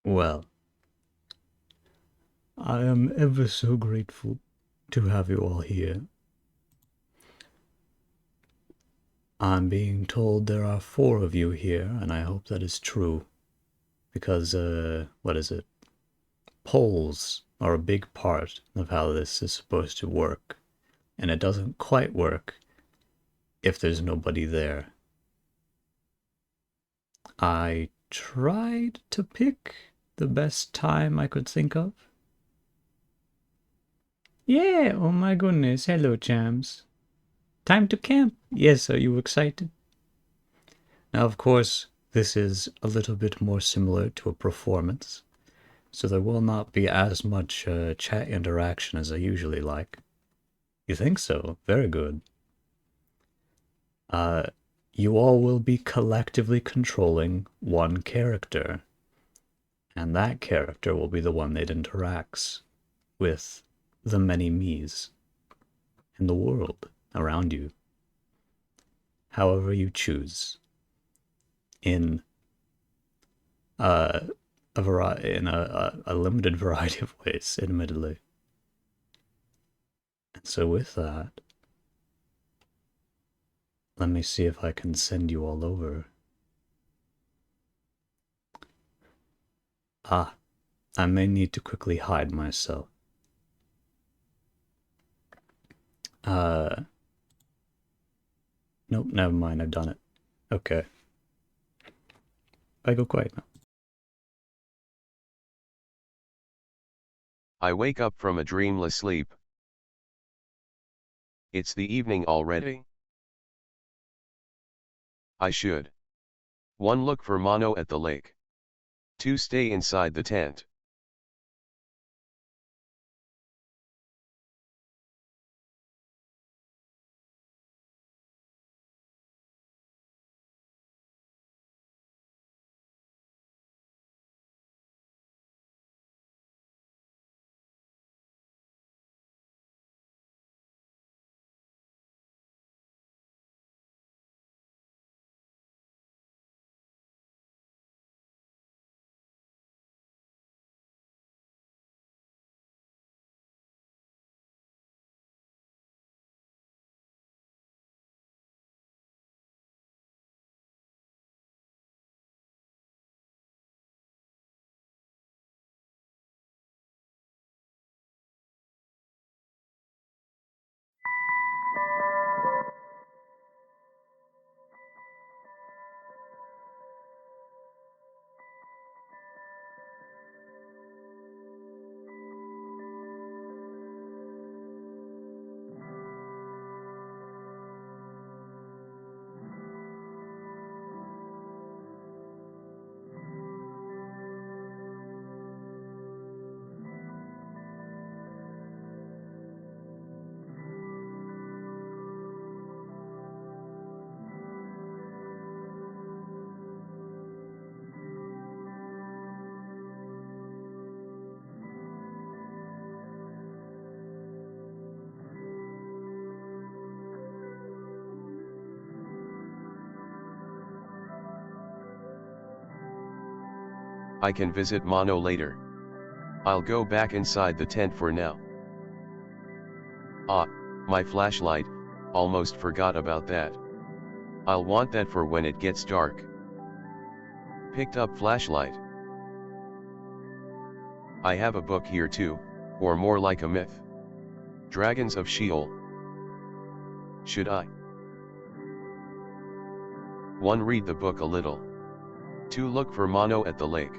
Well, I am ever so grateful to have you all here. I'm being told there are four of you here, and I hope that is true. Because, what is it? Polls are a big part of how this is supposed to work. And it doesn't quite work if there's nobody there. I tried to pick the best time I could think of. Yeah, oh my goodness, hello, champs. Time to camp. Yes, are you excited? Now, of course, this is a little bit more similar to a performance, so there will not be as much chat interaction as I usually like. You think so? Very good. Uh, you all will be collectively controlling one character, and that character will be the one that interacts with the many me's in the world around you, however you choose, in uh, a limited variety of ways, admittedly. And so with that, let me see if I can send you all over. Ah, I may need to quickly hide myself. Uh, nope, never mind, I've done it. Okay. I go quiet now. I wake up from a dreamless sleep. It's the evening already. I should. 1. Look for Mono at the lake. 2. Stay inside the tent. I can visit Mono later. I'll go back inside the tent for now. Ah, my flashlight, almost forgot about that. I'll want that for when it gets dark. Picked up flashlight. I have a book here too, or more like a myth. Dragons of Sheol. Should I? 1. Read the book a little. 2. Look for Mono at the lake.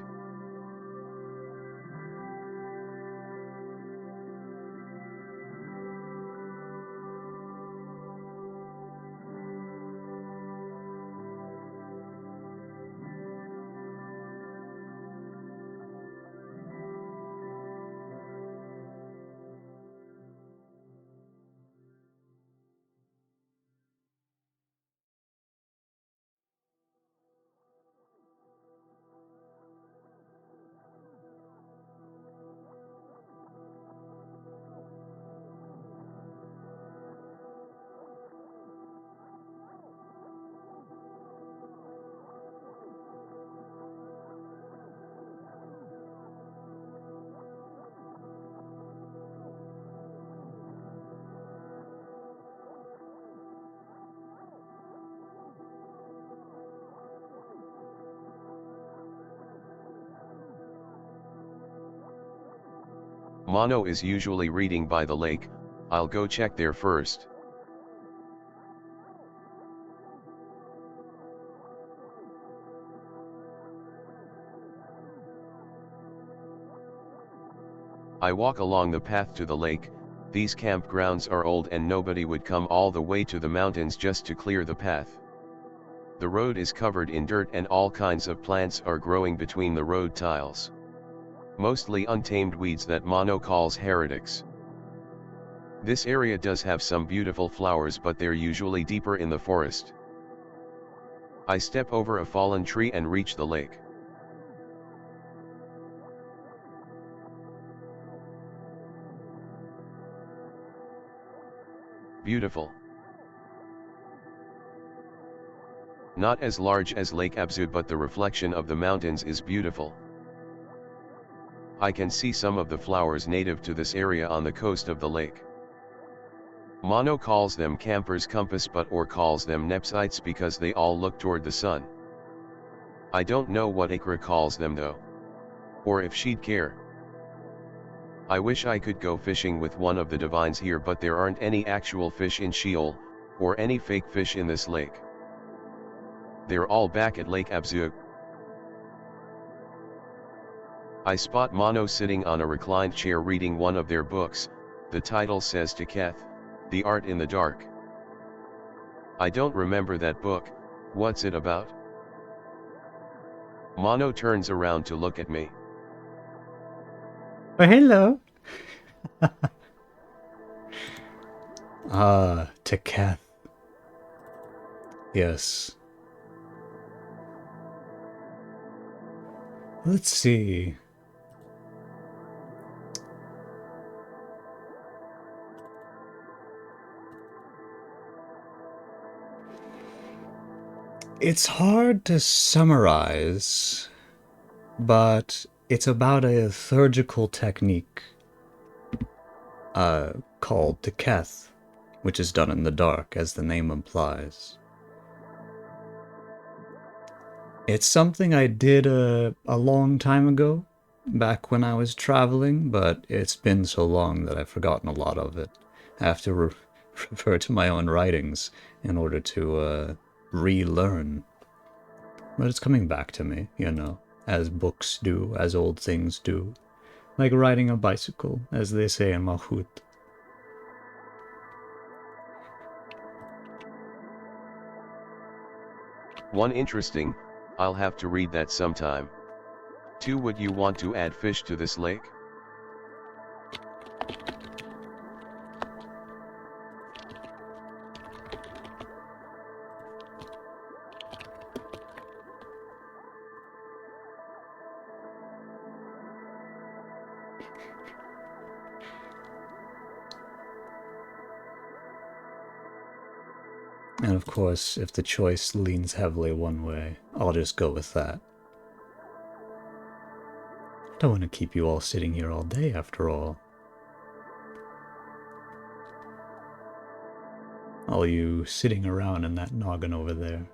Mono is usually reading by the lake. I'll go check there first. I walk along the path to the lake. These campgrounds are old and nobody would come all the way to the mountains just to clear the path. The road is covered in dirt and all kinds of plants are growing between the road tiles. Mostly untamed weeds that Mono calls heretics. This area does have some beautiful flowers, but they're usually deeper in the forest. I step over a fallen tree and reach the lake. Beautiful. Not as large as Lake Abzu, but the reflection of the mountains is beautiful. I can see some of the flowers native to this area on the coast of the lake. Mono calls them camper's compass or calls them nepsites because they all look toward the sun. I don't know what Ikra calls them though. Or if she'd care. I wish I could go fishing with one of the divines here, but there aren't any actual fish in Sheol, or any fake fish in this lake. They're all back at Lake Abzu. I spot Mono sitting on a reclined chair reading one of their books. The title says Teketh, The Art in the Dark. I don't remember that book. What's it about? Mono turns around to look at me. Oh, hello. Teketh. Yes. Let's see. It's hard to summarize, but it's about a liturgical technique called Teketh, which is done in the dark, as the name implies. It's something I did a long time ago, back when I was traveling, but it's been so long that I've forgotten a lot of it. I have to refer to my own writings in order to relearn. But it's coming back to me, you know, as books do, as old things do. Like riding a bicycle, as they say in Malchut. One interesting, I'll have to read that sometime. 2. Would you want to add fish to this lake? And of course, if the choice leans heavily one way, I'll just go with that. I don't want to keep you all sitting here all day, after all. All you sitting around in that noggin over there.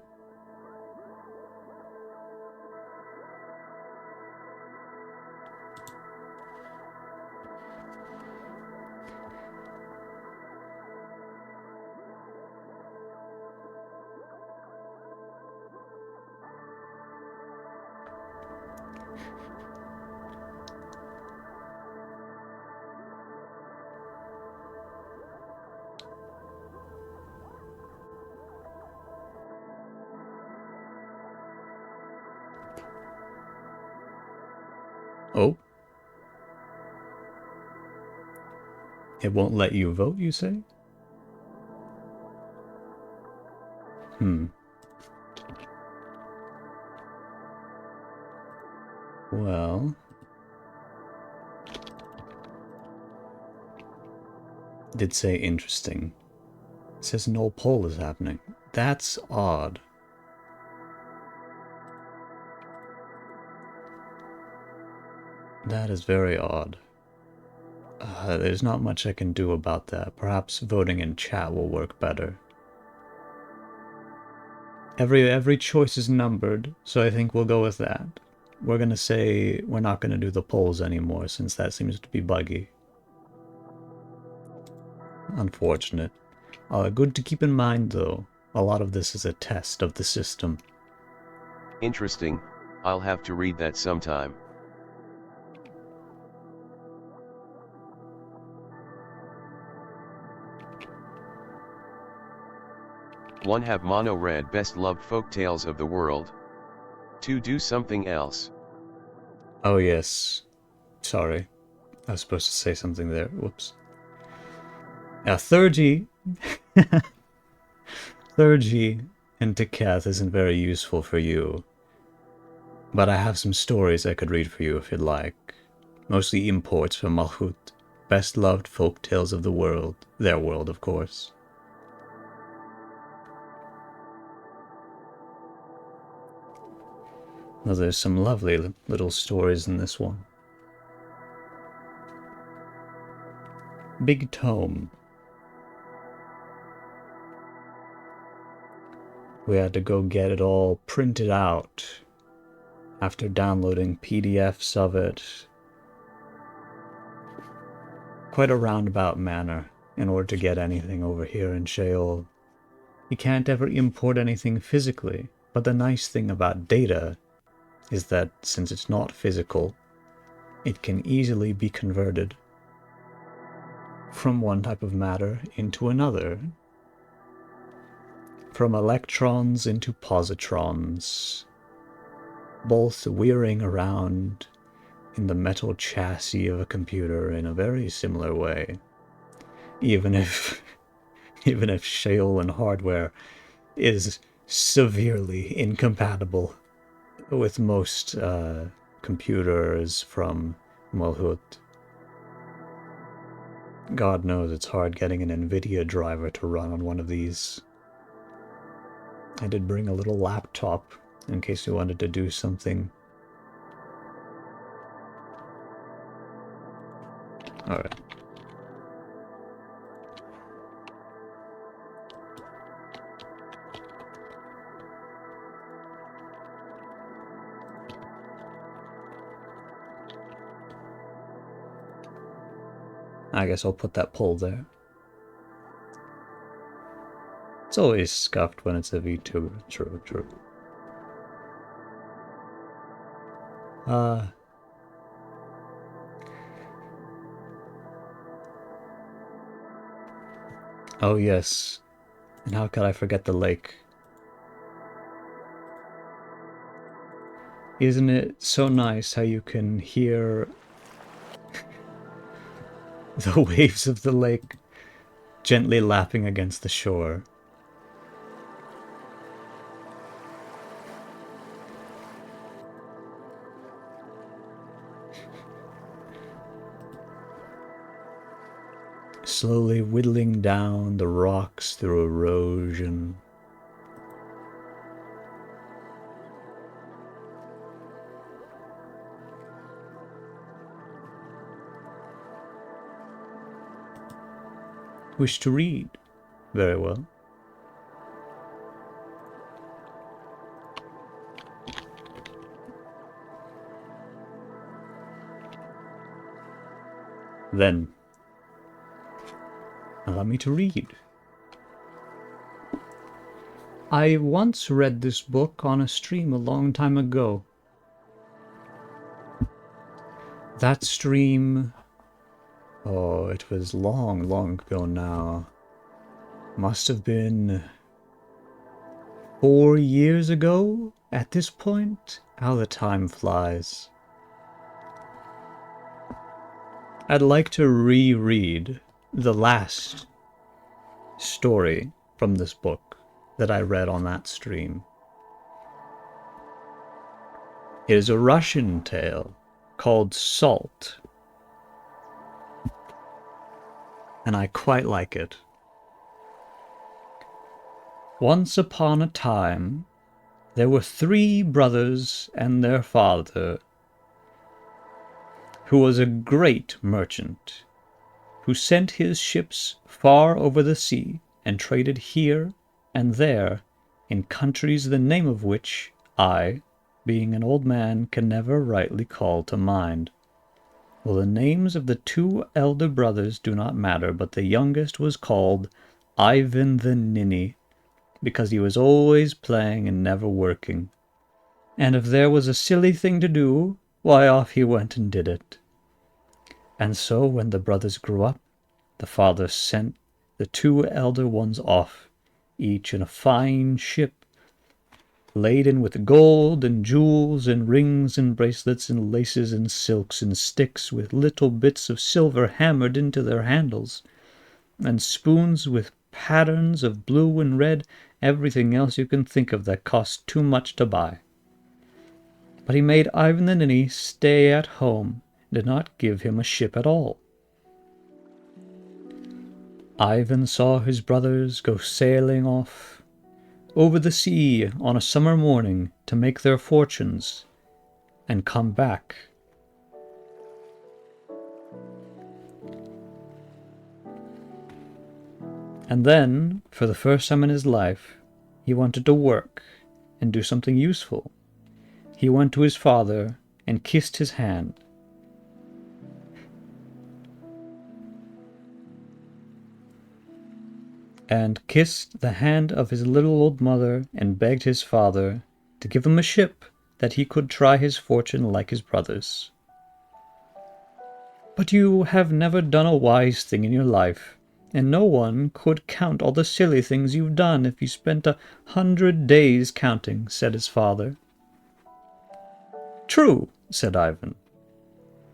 Oh? It won't let you vote, you say? Well... It did say interesting. It says no poll is happening. That's odd. That is very odd. There's not much I can do about that. Perhaps voting in chat will work better. Every choice is numbered, so I think we'll go with that. We're gonna say we're not gonna do the polls anymore, since that seems to be buggy. unfortunate. Good to keep in mind, though. A lot of this is a test of the system. Interesting, I'll have to read that sometime. One, have Mono read best loved folk tales of the world? 2, do something else. Oh yes. Sorry. I was supposed to say something there. Whoops. Now, Thurgy and Teketh isn't very useful for you. But I have some stories I could read for you if you'd like. Mostly imports from Malhut. Best loved folk tales of the world. Their world, of course. Well, there's some lovely little stories in this one. Big Tome. We had to go get it all printed out after downloading PDFs of it. Quite a roundabout manner in order to get anything over here in Sheol. You can't ever import anything physically, but the nice thing about data is that since it's not physical, it can easily be converted from one type of matter into another. From electrons into positrons, both whirring around in the metal chassis of a computer in a very similar way. Even if Sheol and hardware is severely incompatible with most computers from Malhut. God knows it's hard getting an NVIDIA driver to run on one of these. I did bring a little laptop in case we wanted to do something. Alright. I guess I'll put that pole there. It's always scuffed when it's a V2. True. Oh yes. And how could I forget the lake? Isn't it so nice how you can hear the waves of the lake gently lapping against the shore? Slowly whittling down the rocks through erosion. Wish to read? Very well. Then, allow me to read. I once read this book on a stream a long time ago. That stream... Oh, it was long ago now. Must have been 4 years ago at this point. How the time flies. I'd like to reread the last story from this book that I read on that stream. It is a Russian tale called Salt. And I quite like it. Once upon a time, there were 3 brothers and their father, who was a great merchant, who sent his ships far over the sea and traded here and there in countries the name of which I, being an old man, can never rightly call to mind. Well, the names of the 2 elder brothers do not matter, but the youngest was called Ivan the Ninny, because he was always playing and never working. And if there was a silly thing to do, why, off he went and did it. And so when the brothers grew up, the father sent the 2 elder ones off, each in a fine ship, laden with gold and jewels and rings and bracelets and laces and silks and sticks with little bits of silver hammered into their handles, and spoons with patterns of blue and red, everything else you can think of that cost too much to buy. But he made Ivan the Ninny stay at home, and did not give him a ship at all. Ivan saw his brothers go sailing off over the sea on a summer morning to make their fortunes, and come back. And then, for the first time in his life, he wanted to work and do something useful. He went to his father and kissed his hand. And kissed the hand of his little old mother, and begged his father to give him a ship that he could try his fortune like his brothers. But you have never done a wise thing in your life, and no one could count all the silly things you've done if you spent 100 days counting, said his father. True, said Ivan,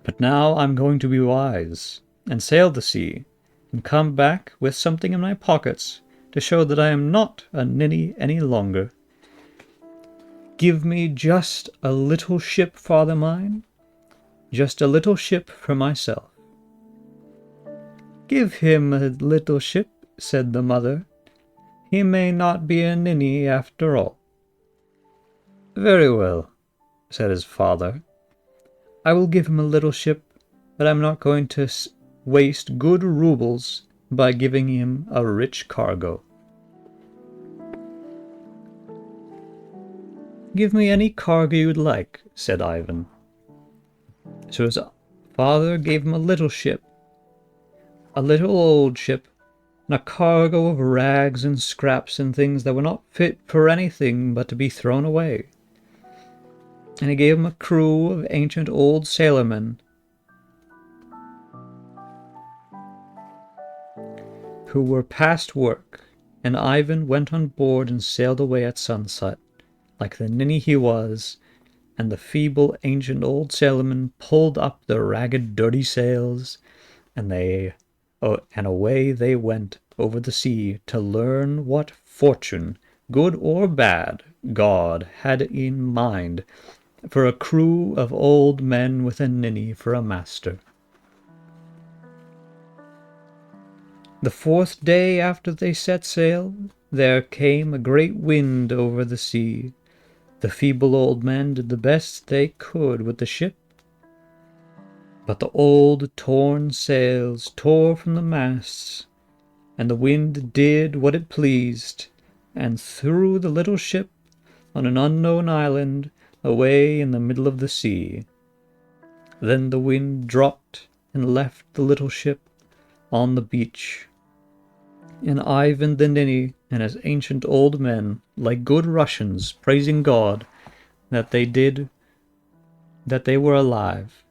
but now I'm going to be wise, and sail the sea, and come back with something in my pockets to show that I am not a ninny any longer. Give me just a little ship, father mine, just a little ship for myself. Give him a little ship, said the mother. He may not be a ninny after all. Very well, said his father. I will give him a little ship, but I'm not going to waste good rubles by giving him a rich cargo. Give me any cargo you'd like, said Ivan. So his father gave him a little ship, a little old ship, and a cargo of rags and scraps and things that were not fit for anything but to be thrown away. And he gave him a crew of ancient old sailormen who were past work, and Ivan went on board and sailed away at sunset, like the ninny he was, and the feeble ancient old sailormen pulled up their ragged dirty sails, and away they went over the sea to learn what fortune, good or bad, God had in mind for a crew of old men with a ninny for a master. The 4th day after they set sail, there came a great wind over the sea. The feeble old men did the best they could with the ship, but the old torn sails tore from the masts, and the wind did what it pleased, and threw the little ship on an unknown island away in the middle of the sea. Then the wind dropped and left the little ship on the beach, and Ivan the Ninny and his ancient old men, like good Russians, praising God that they were alive.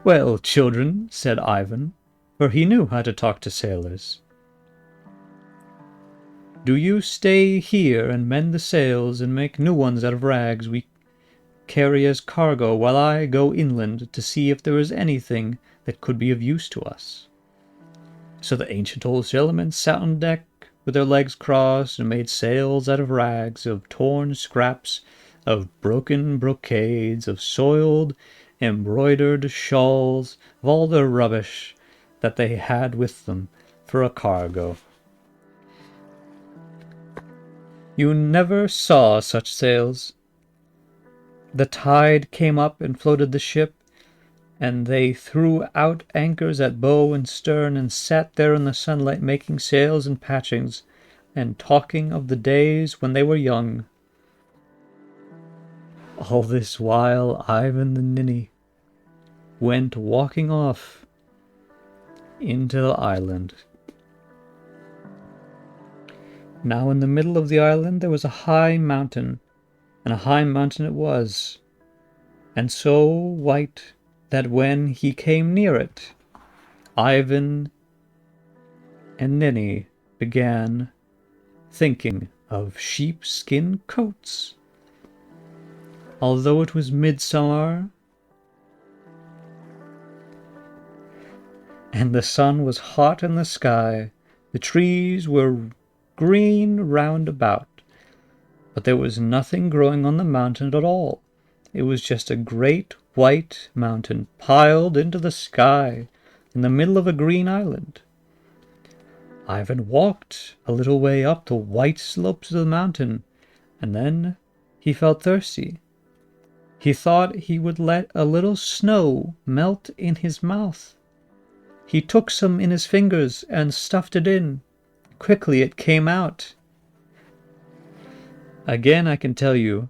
Well, children, said Ivan, for he knew how to talk to sailors, do you stay here and mend the sails and make new ones out of rags we carry as cargo, while I go inland to see if there is anything that could be of use to us. So the ancient old sailormen sat on deck with their legs crossed and made sails out of rags, of torn scraps, of broken brocades, of soiled embroidered shawls, of all the rubbish that they had with them for a cargo. You never saw such sails. The tide came up and floated the ship, and they threw out anchors at bow and stern, and sat there in the sunlight making sails and patchings, and talking of the days when they were young. All this while, Ivan the Ninny went walking off into the island. Now in the middle of the island there was a high mountain, and a high mountain it was, and so white that when he came near it, Ivan and Ninny began thinking of sheepskin coats. Although it was midsummer, and the sun was hot in the sky, the trees were green round about, but there was nothing growing on the mountain at all. It was just a great white mountain piled into the sky in the middle of a green island. Ivan walked a little way up the white slopes of the mountain, and then he felt thirsty. He thought he would let a little snow melt in his mouth. He took some in his fingers and stuffed it in. Quickly it came out. Again I can tell you,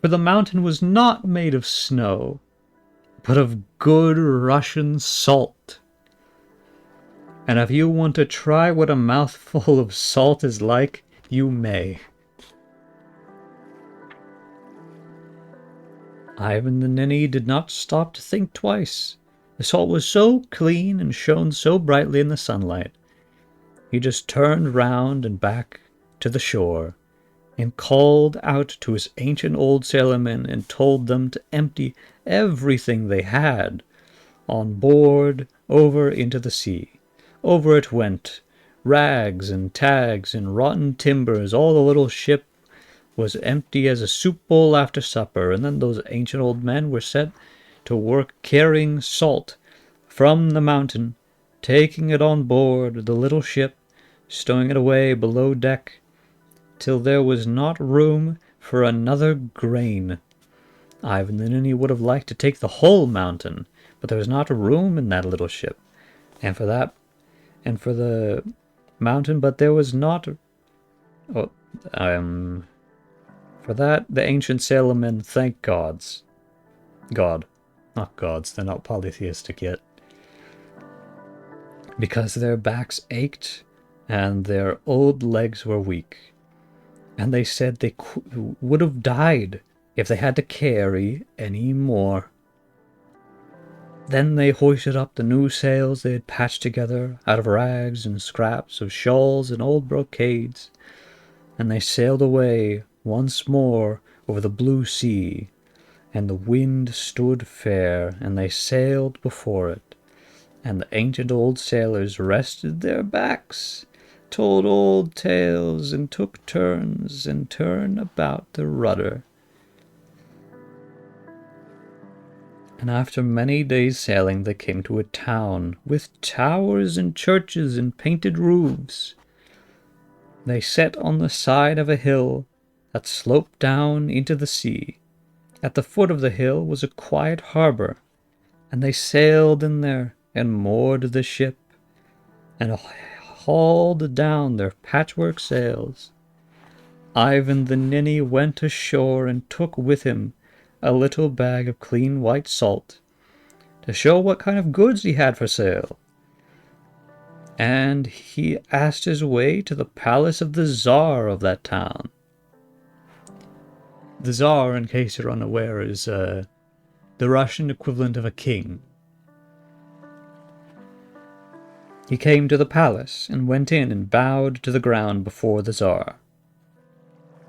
for the mountain was not made of snow, but of good Russian salt. And if you want to try what a mouthful of salt is like, you may. Ivan the Ninny did not stop to think twice. The salt was so clean and shone so brightly in the sunlight. He just turned round and back to the shore and called out to his ancient old sailormen and told them to empty everything they had on board over into the sea. Over it went, rags and tags and rotten timbers. All the little ship was empty as a soup bowl after supper, and then those ancient old men were set to work carrying salt from the mountain, taking it on board the little ship, stowing it away below deck, till there was not room for another grain. Ivan the Ninny would have liked to take the whole mountain, but there was not room in that little ship. And for the mountain, but there was not. For that, the ancient sailormen thank God, not gods. They're not polytheistic yet, because their backs ached and their old legs were weak, and they said they would have died if they had to carry any more. Then they hoisted up the new sails they had patched together out of rags and scraps of shawls and old brocades, and they sailed away once more over the blue sea, and the wind stood fair, and they sailed before it, and the ancient old sailors rested their backs, told old tales, and took turns and turn about the rudder. And after many days' sailing they came to a town with towers and churches and painted roofs. They set on the side of a hill that sloped down into the sea. At the foot of the hill was a quiet harbor, and they sailed in there and moored the ship and hauled down their patchwork sails. Ivan the Ninny went ashore and took with him a little bag of clean white salt to show what kind of goods he had for sale. And he asked his way to the palace of the Tsar of that town. The Tsar, in case you're unaware, is the Russian equivalent of a king. He came to the palace and went in and bowed to the ground before the Tsar.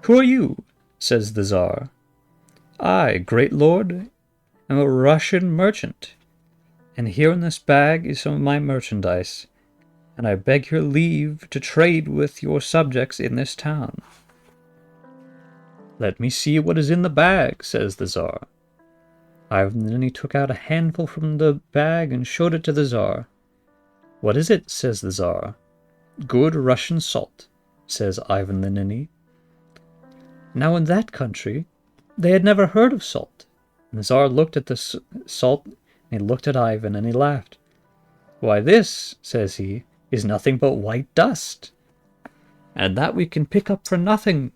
"Who are you?" says the Tsar. "I, great lord, am a Russian merchant, and here in this bag is some of my merchandise, and I beg your leave to trade with your subjects in this town." "Let me see what is in the bag," says the Tsar. Ivan the Ninny took out a handful from the bag and showed it to the Tsar. "What is it?" says the Tsar. "Good Russian salt," says Ivan the Ninny. Now in that country they had never heard of salt, and the Tsar looked at the salt, and he looked at Ivan, and he laughed. "Why, this," says he, "is nothing but white dust, and that we can pick up for nothing."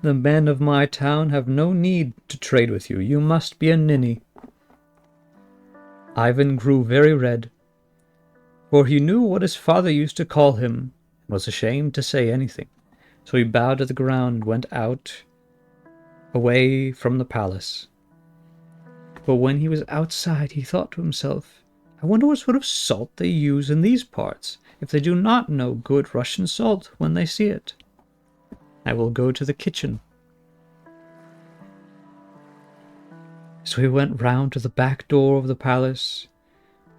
The men of my town have no need to trade with you. You must be a ninny." Ivan grew very red, for he knew what his father used to call him, and was ashamed to say anything. So he bowed to the ground and went out, away from the palace. But when he was outside, he thought to himself, "I wonder what sort of salt they use in these parts, if they do not know good Russian salt when they see it. I will go to the kitchen." So he went round to the back door of the palace,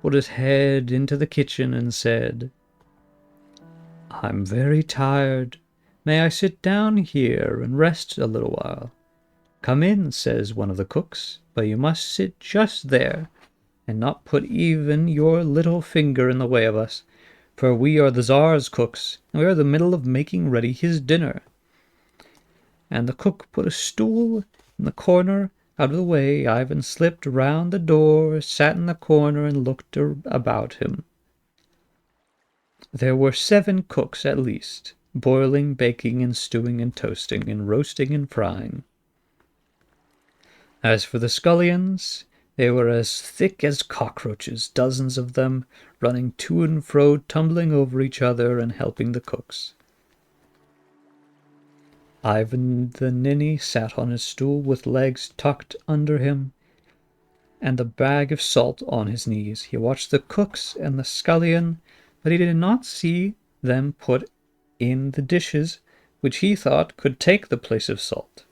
put his head into the kitchen, and said, "I'm very tired. May I sit down here and rest a little while?" "Come in," says one of the cooks, "but you must sit just there, and not put even your little finger in the way of us, for we are the Tsar's cooks, and we are in the middle of making ready his dinner." And the cook put a stool in the corner out of the way. Ivan slipped round the door, sat in the corner, and looked about him. There were 7 cooks at least, boiling, baking, and stewing, and toasting, and roasting, and frying. As for the scullions, they were as thick as cockroaches, dozens of them, running to and fro, tumbling over each other, and helping the cooks. Ivan the ninny sat on his stool with legs tucked under him and the bag of salt on his knees. He watched the cooks and the scullion, but he did not see them put in the dishes which he thought could take the place of salt.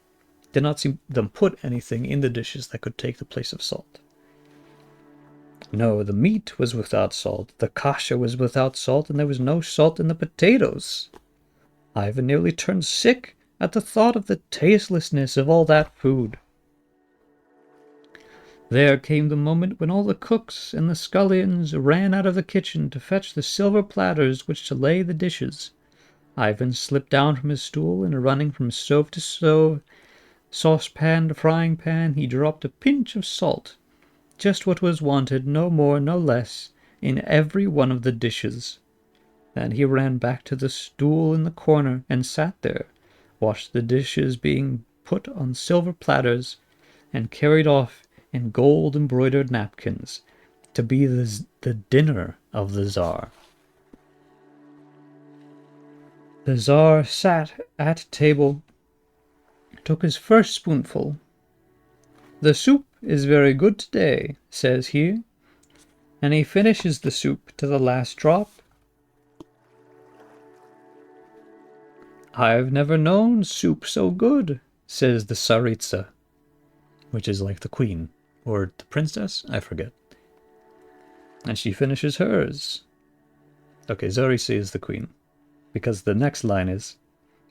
Did not see them put anything in the dishes that could take the place of salt. No, the meat was without salt, the kasha was without salt, and there was no salt in the potatoes. Ivan nearly turned sick at the thought of the tastelessness of all that food. There came the moment when all the cooks and the scullions ran out of the kitchen to fetch the silver platters which to lay the dishes. Ivan slipped down from his stool, and running from stove to stove, saucepan to frying pan, he dropped a pinch of salt, just what was wanted, no more, no less, in every one of the dishes. Then he ran back to the stool in the corner and sat there, watched the dishes being put on silver platters and carried off in gold-embroidered napkins to be the dinner of the Tsar. The Tsar sat at table, took his first spoonful. "The soup is very good today," says he, and he finishes the soup to the last drop. "I've never known soup so good," says the Tsaritsa, which is like the queen, or the princess, I forget. And she finishes hers. Okay, Tsaritsa is the queen, because the next line is,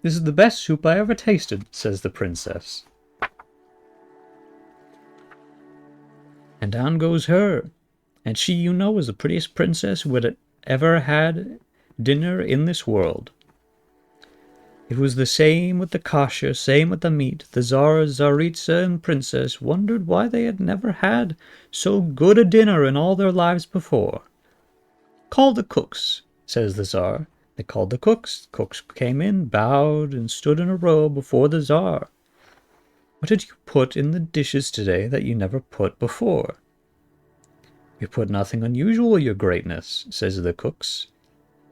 "This is the best soup I ever tasted," says the princess. And down goes her, and she, you know, is the prettiest princess who had ever had dinner in this world. It was the same with the kasha, same with the meat. The Tsar, Tsaritsa, and princess wondered why they had never had so good a dinner in all their lives before. "Call the cooks," says the Tsar. They called the cooks. Cooks came in, bowed, and stood in a row before the Tsar. "What did you put in the dishes today that you never put before?" "We put nothing unusual, your greatness," says the cooks.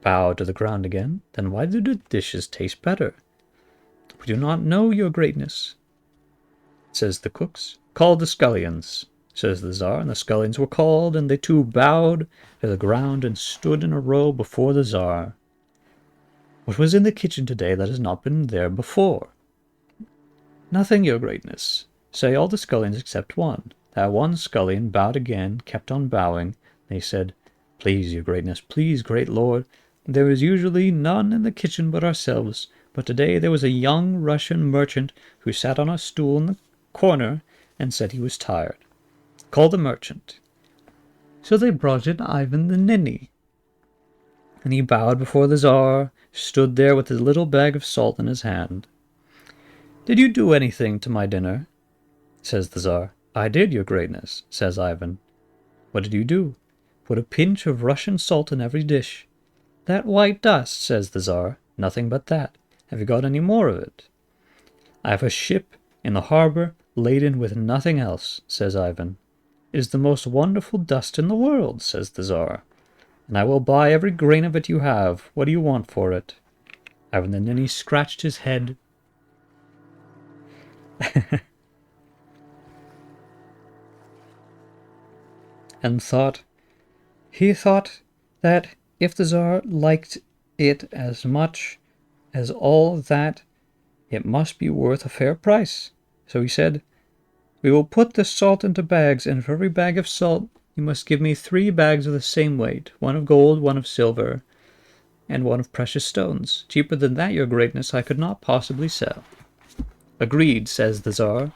Bow to the ground again. "Then why do the dishes taste better?" "We do not know, your greatness," says the cooks. "Call the scullions," says the Tsar, and the scullions were called, and they too bowed to the ground and stood in a row before the Tsar. "What was in the kitchen today that has not been there before?" "Nothing, your greatness," say all the scullions except one. That one scullion bowed again, kept on bowing. They said, "Please, your greatness, please, great lord, there is usually none in the kitchen but ourselves, but today there was a young Russian merchant who sat on a stool in the corner and said he was tired. Call the merchant." So they brought in Ivan the ninny, and he bowed before the Tsar, stood there with his little bag of salt in his hand. "Did you do anything to my dinner?" says the Tsar. "I did, your greatness," says Ivan. "What did you do?" "Put a pinch of Russian salt in every dish." "That white dust," says the Tsar. "Nothing but that. Have you got any more of it?" I have a ship in the harbor laden with nothing else, says Ivan. It is the most wonderful dust in the world, says the Tsar, and I will buy every grain of it you have. What do you want for it? Ivan the Ninny scratched his head. And he thought that if the Tsar liked it as much as all that, it must be worth a fair price. So he said, "We will put the salt into bags, and for every bag of salt you must give me 3 bags of the same weight, 1 of gold, 1 of silver, and 1 of precious stones. Cheaper than that, your greatness, I could not possibly sell." "Agreed," says the Tsar.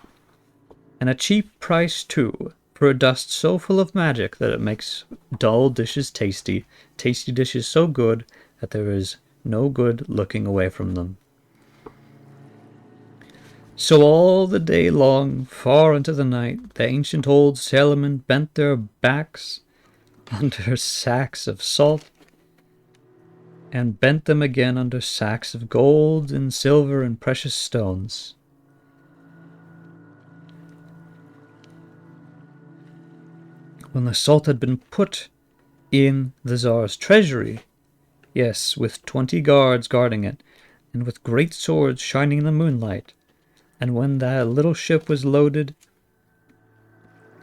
"And a cheap price, too, for a dust so full of magic that it makes dull dishes tasty, tasty dishes so good that there is no good looking away from them." So all the day long, far into the night, the ancient old sailormen bent their backs under sacks of salt, and bent them again under sacks of gold and silver and precious stones. When the salt had been put in the Tsar's treasury, yes, with 20 guards guarding it, and with great swords shining in the moonlight, and when that little ship was loaded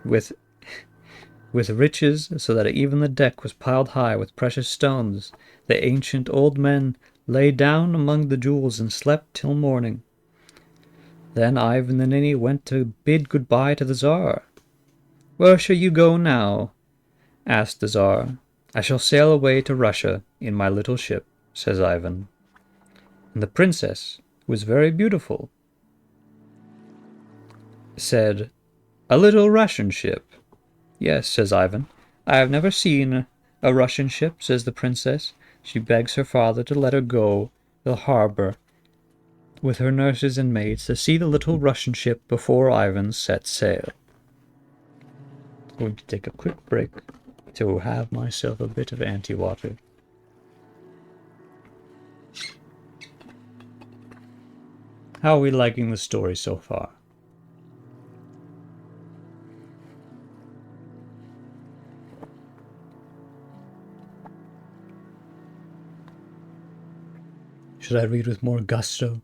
with riches, so that even the deck was piled high with precious stones, the ancient old men lay down among the jewels and slept till morning. Then Ivan the Ninny went to bid good-bye to the Tsar. "Where shall you go now?" asked the Tsar. "I shall sail away to Russia in my little ship," says Ivan. And the princess, who was very beautiful, said, "A little Russian ship?" "Yes," says Ivan. "I have never seen a Russian ship," says the princess. She begs her father to let her go to the harbor with her nurses and maids to see the little Russian ship before Ivan sets sail. I'm going to take a quick break to have myself a bit of anti-water. How are we liking the story so far? Should I read with more gusto?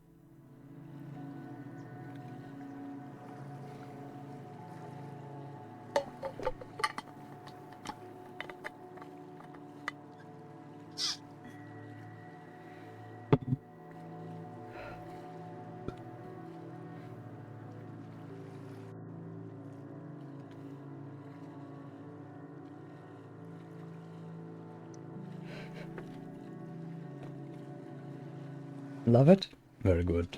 Love it? Very good.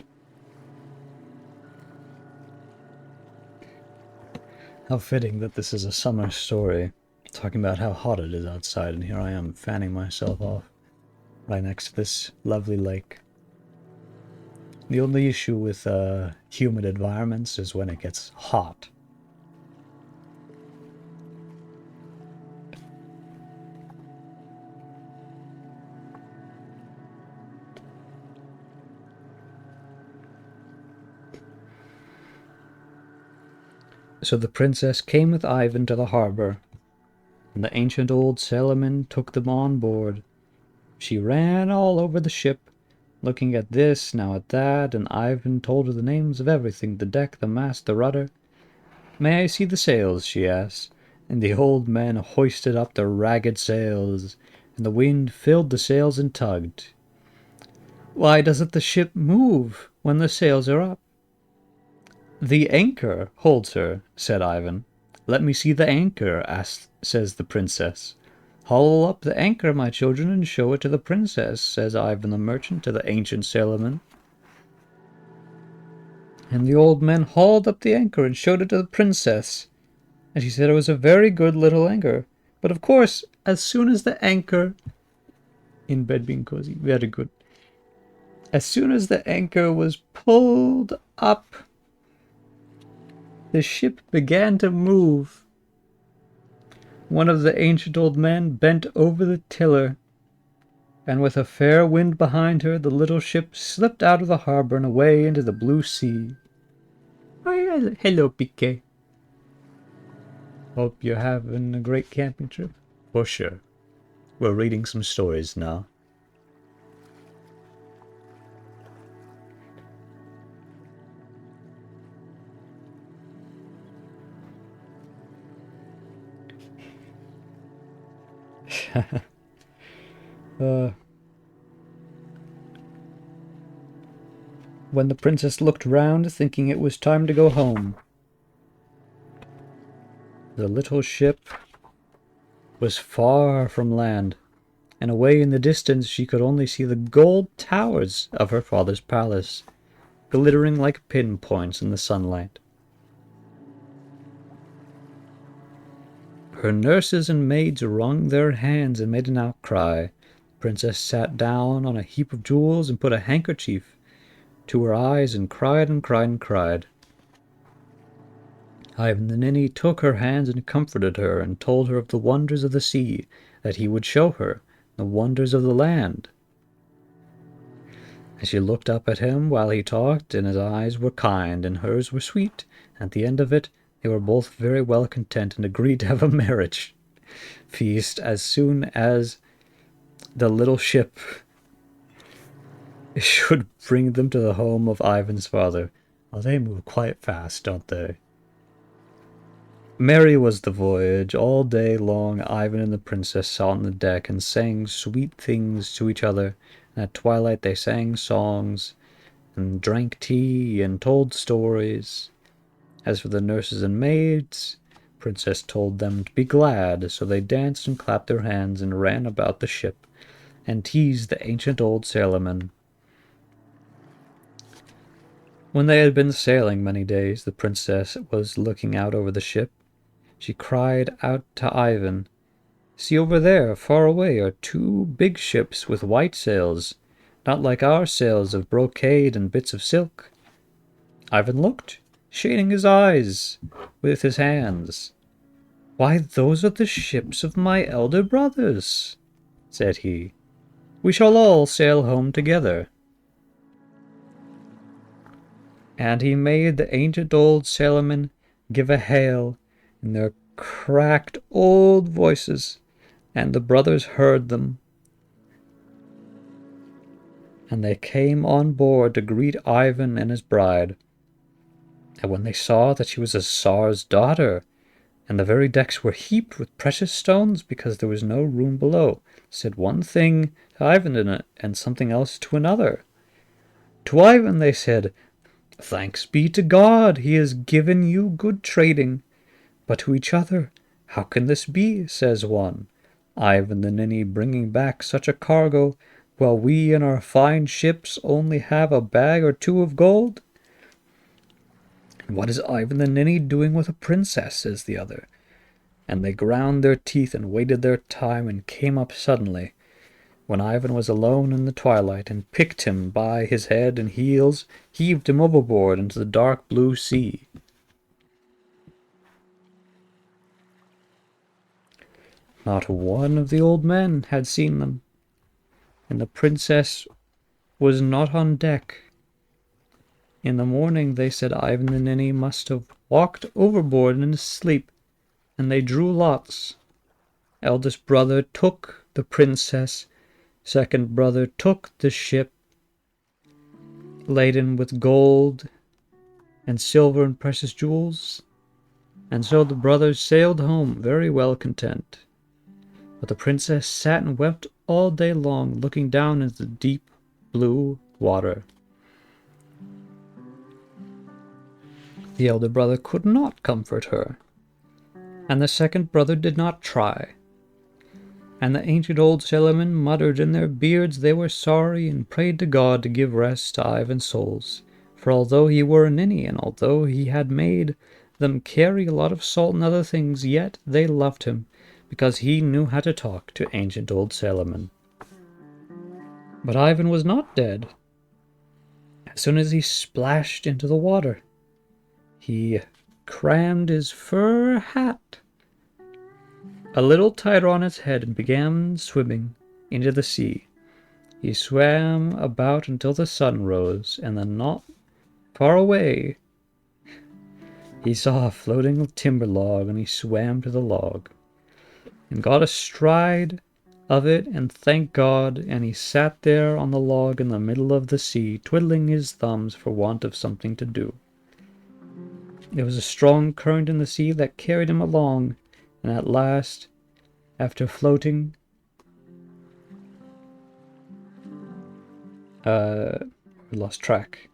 How fitting that this is a summer story, talking about how hot it is outside, and here I am fanning myself off right next to this lovely lake. The only issue with humid environments is when it gets hot. So the princess came with Ivan to the harbor, and the ancient old sailorman took them on board. She ran all over the ship, looking at this, now at that, and Ivan told her the names of everything, the deck, the mast, the rudder. "May I see the sails?" she asked, and the old men hoisted up the ragged sails, and the wind filled the sails and tugged. "Why doesn't the ship move when the sails are up?" "The anchor holds her," said Ivan. "Let me see the anchor," says the princess. "Haul up the anchor, my children, and show it to the princess," says Ivan the merchant to the ancient sailorman. And the old men hauled up the anchor and showed it to the princess, and she said it was a very good little anchor. But of course, as soon as the anchor... In bed being cozy, very good. As soon as the anchor was pulled up, the ship began to move. One of the ancient old men bent over the tiller and with a fair wind behind her, the little ship slipped out of the harbor and away into the blue sea. Hello, Piquet. Hope you're having a great camping trip. For sure. We're reading some stories now. When the princess looked round, thinking it was time to go home, the little ship was far from land, and away in the distance she could only see the gold towers of her father's palace, glittering like pinpoints in the sunlight. Her nurses and maids wrung their hands and made an outcry. The princess sat down on a heap of jewels and put a handkerchief to her eyes and cried and cried and cried. Ivan the Ninny took her hands and comforted her and told her of the wonders of the sea that he would show her, the wonders of the land. And she looked up at him while he talked, and his eyes were kind and hers were sweet. At the end of it, they were both very well content and agreed to have a marriage feast as soon as the little ship should bring them to the home of Ivan's father. Well, they move quite fast, don't they? Merry was the voyage. All day long Ivan and the princess sat on the deck and sang sweet things to each other. And at twilight they sang songs and drank tea and told stories. As for the nurses and maids, the princess told them to be glad, so they danced and clapped their hands and ran about the ship and teased the ancient old sailorman. When they had been sailing many days, the princess was looking out over the ship. She cried out to Ivan, "See over there, far away, are two big ships with white sails, not like our sails of brocade and bits of silk." Ivan looked, shading his eyes with his hands. "Why, those are the ships of my elder brothers," said he. "We shall all sail home together." And he made the ancient old sailormen give a hail in their cracked old voices, and the brothers heard them. And they came on board to greet Ivan and his bride. And when they saw that she was a Tsar's daughter, and the very decks were heaped with precious stones because there was no room below, said one thing to Ivan and something else to another. To Ivan they said, "Thanks be to God, he has given you good trading." But to each other, "How can this be?" says one. "Ivan the Ninny bringing back such a cargo, while we in our fine ships only have a bag or two of gold?" "And what is Ivan the Ninny doing with a princess?" says the other. And they ground their teeth and waited their time and came up suddenly, when Ivan was alone in the twilight, and picked him by his head and heels, heaved him overboard into the dark blue sea. Not one of the old men had seen them, and the princess was not on deck. In the morning they said Ivan the Ninny must have walked overboard in his sleep, and they drew lots. Eldest brother took the princess, second brother took the ship, laden with gold and silver and precious jewels, and so the brothers sailed home very well content. But the princess sat and wept all day long, looking down into the deep blue water. The elder brother could not comfort her, and the second brother did not try. And the ancient old sailormen muttered in their beards they were sorry, and prayed to God to give rest to Ivan's souls. For although he were a ninny, and although he had made them carry a lot of salt and other things, yet they loved him, because he knew how to talk to ancient old sailormen. But Ivan was not dead. As soon as he splashed into the water, he crammed his fur hat a little tighter on his head and began swimming into the sea. He swam about until the sun rose, and then not far away he saw a floating timber log, and he swam to the log and got astride of it, and thanked God, and he sat there on the log in the middle of the sea, twiddling his thumbs for want of something to do. There was a strong current in the sea that carried him along, and at last, after floating we lost track.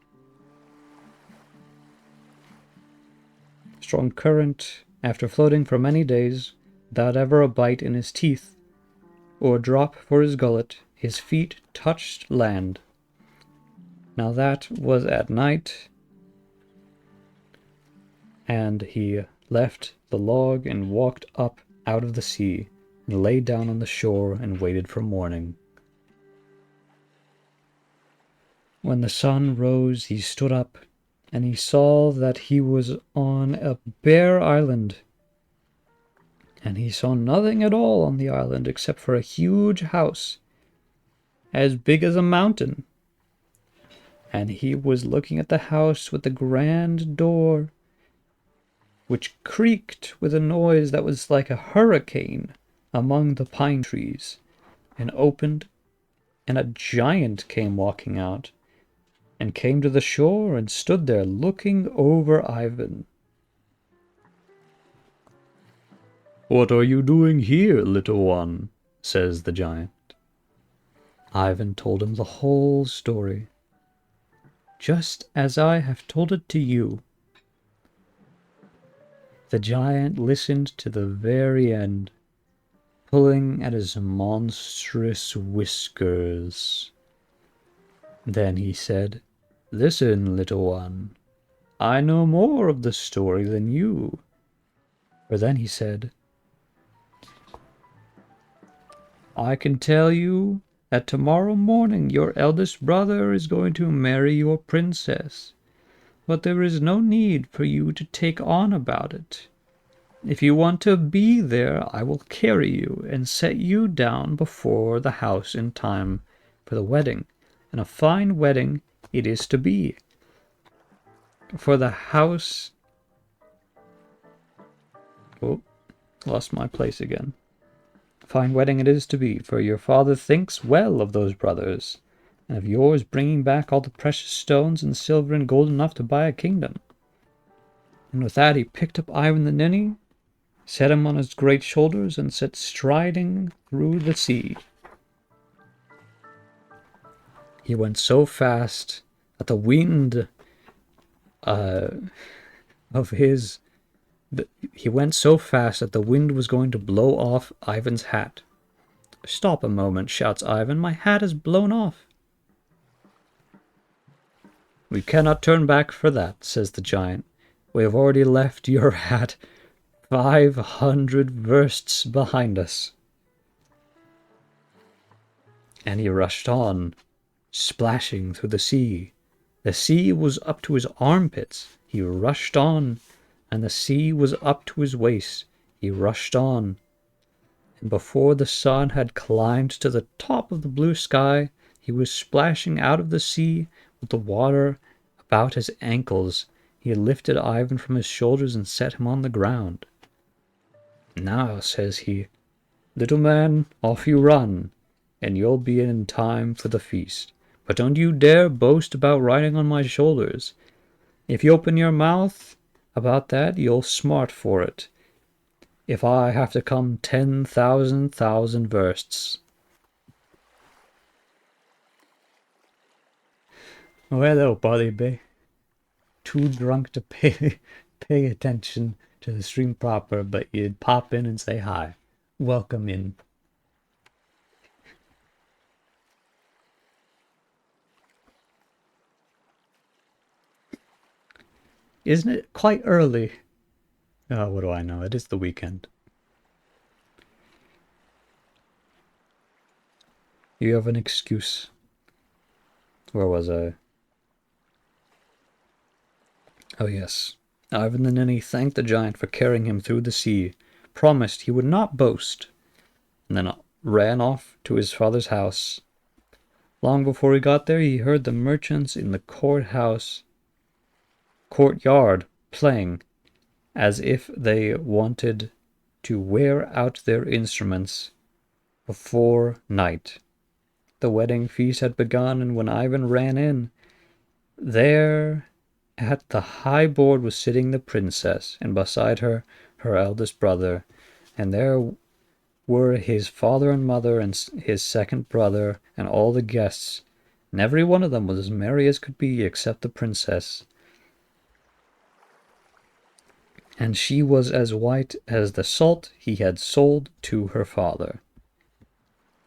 Strong current, after floating for many days, without ever a bite in his teeth, or a drop for his gullet, his feet touched land. Now that was at night, and he left the log and walked up out of the sea, and lay down on the shore and waited for morning. When the sun rose, he stood up, and he saw that he was on a bare island. And he saw nothing at all on the island except for a huge house, as big as a mountain. And he was looking at the house with the grand door, which creaked with a noise that was like a hurricane among the pine trees, and opened, and a giant came walking out, and came to the shore and stood there looking over Ivan. "What are you doing here, little one?" says the giant. Ivan told him the whole story, just as I have told it to you. The giant listened to the very end, pulling at his monstrous whiskers. Then he said, "Listen, little one, I know more of the story than you." For then he said, "I can tell you that tomorrow morning your eldest brother is going to marry your princess, but there is no need for you to take on about it. If you want to be there, I will carry you and set you down before the house in time for the wedding, and a fine wedding it is to be. For the house..." Oh, lost my place again. "Fine wedding it is to be, for your father thinks well of those brothers, and of yours bringing back all the precious stones and silver and gold enough to buy a kingdom." And with that he picked up Ivan the Ninny, set him on his great shoulders, and set striding through the sea. He went so fast that the wind he went so fast that the wind was going to blow off Ivan's hat. "Stop a moment," shouts Ivan, "my hat is blown off." "We cannot turn back for that," says the giant. "We have already left your hat 500 versts behind us." And he rushed on, splashing through the sea. The sea was up to his armpits. He rushed on, and the sea was up to his waist. He rushed on, and before the sun had climbed to the top of the blue sky, he was splashing out of the sea with the water about his ankles. He lifted Ivan from his shoulders and set him on the ground. "Now," says he, "little man, off you run, and you'll be in time for the feast. But don't you dare boast about riding on my shoulders. If you open your mouth about that, you'll smart for it, if I have to come 10,000 versts." Oh, hello, Buddy Bay. Too drunk to pay attention to the stream proper, but you'd pop in and say hi. Welcome in. Isn't it quite early? Oh, what do I know? It is the weekend. You have an excuse. Where was I? Oh, yes. Ivan the Ninny thanked the giant for carrying him through the sea, promised he would not boast, and then ran off to his father's house. Long before he got there, he heard the merchants in the courtyard playing, as if they wanted to wear out their instruments before night. The wedding feast had begun, and when Ivan ran in, there at the high board was sitting the princess, and beside her, her eldest brother, and there were his father and mother and his second brother and all the guests, and every one of them was as merry as could be except the princess. And she was as white as the salt he had sold to her father.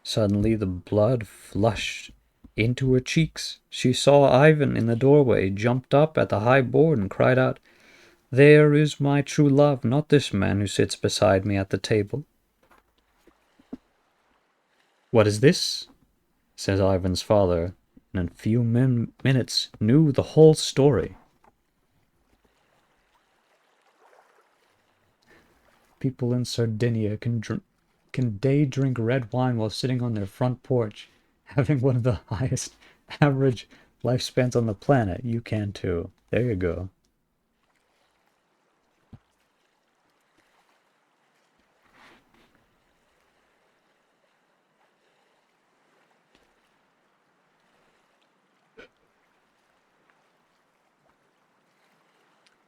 Suddenly the blood flushed into her cheeks. She saw Ivan in the doorway, jumped up at the high board, and cried out, "There is my true love, not this man who sits beside me at the table." "What is this?" says Ivan's father, and in a few minutes knew the whole story. People in Sardinia can day drink red wine while sitting on their front porch, having one of the highest average lifespans on the planet. You can too. There you go.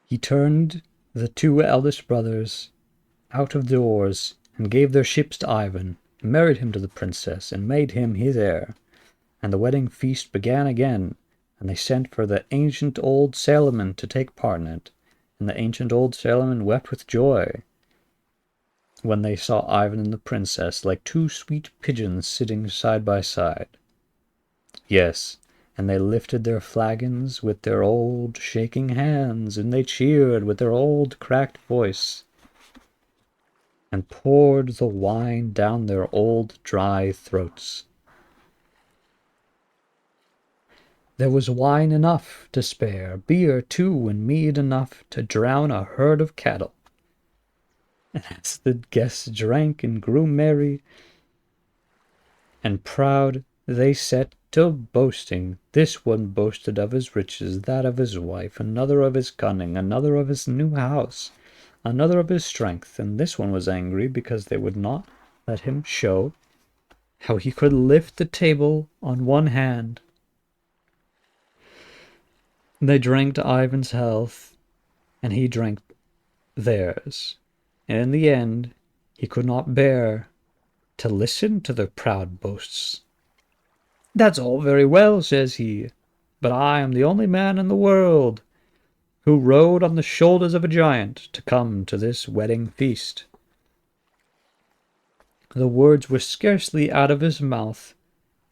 He turned the two eldest brothers out of doors and gave their ships to Ivan, and married him to the princess, and made him his heir. And the wedding feast began again, and they sent for the ancient old sailorman to take part in it. And the ancient old sailorman wept with joy when they saw Ivan and the princess, like two sweet pigeons sitting side by side. Yes, and they lifted their flagons with their old shaking hands, and they cheered with their old cracked voice, and poured the wine down their old dry throats. There was wine enough to spare, beer too, and mead enough to drown a herd of cattle. And as the guests drank and grew merry and proud, they set to boasting. This one boasted of his riches, that of his wife, another of his cunning, another of his new house, another of his strength, and this one was angry because they would not let him show how he could lift the table on one hand. They drank to Ivan's health, and he drank theirs, and in the end he could not bear to listen to their proud boasts. "That's all very well," says he, "but I am the only man in the world who rode on the shoulders of a giant to come to this wedding feast." The words were scarcely out of his mouth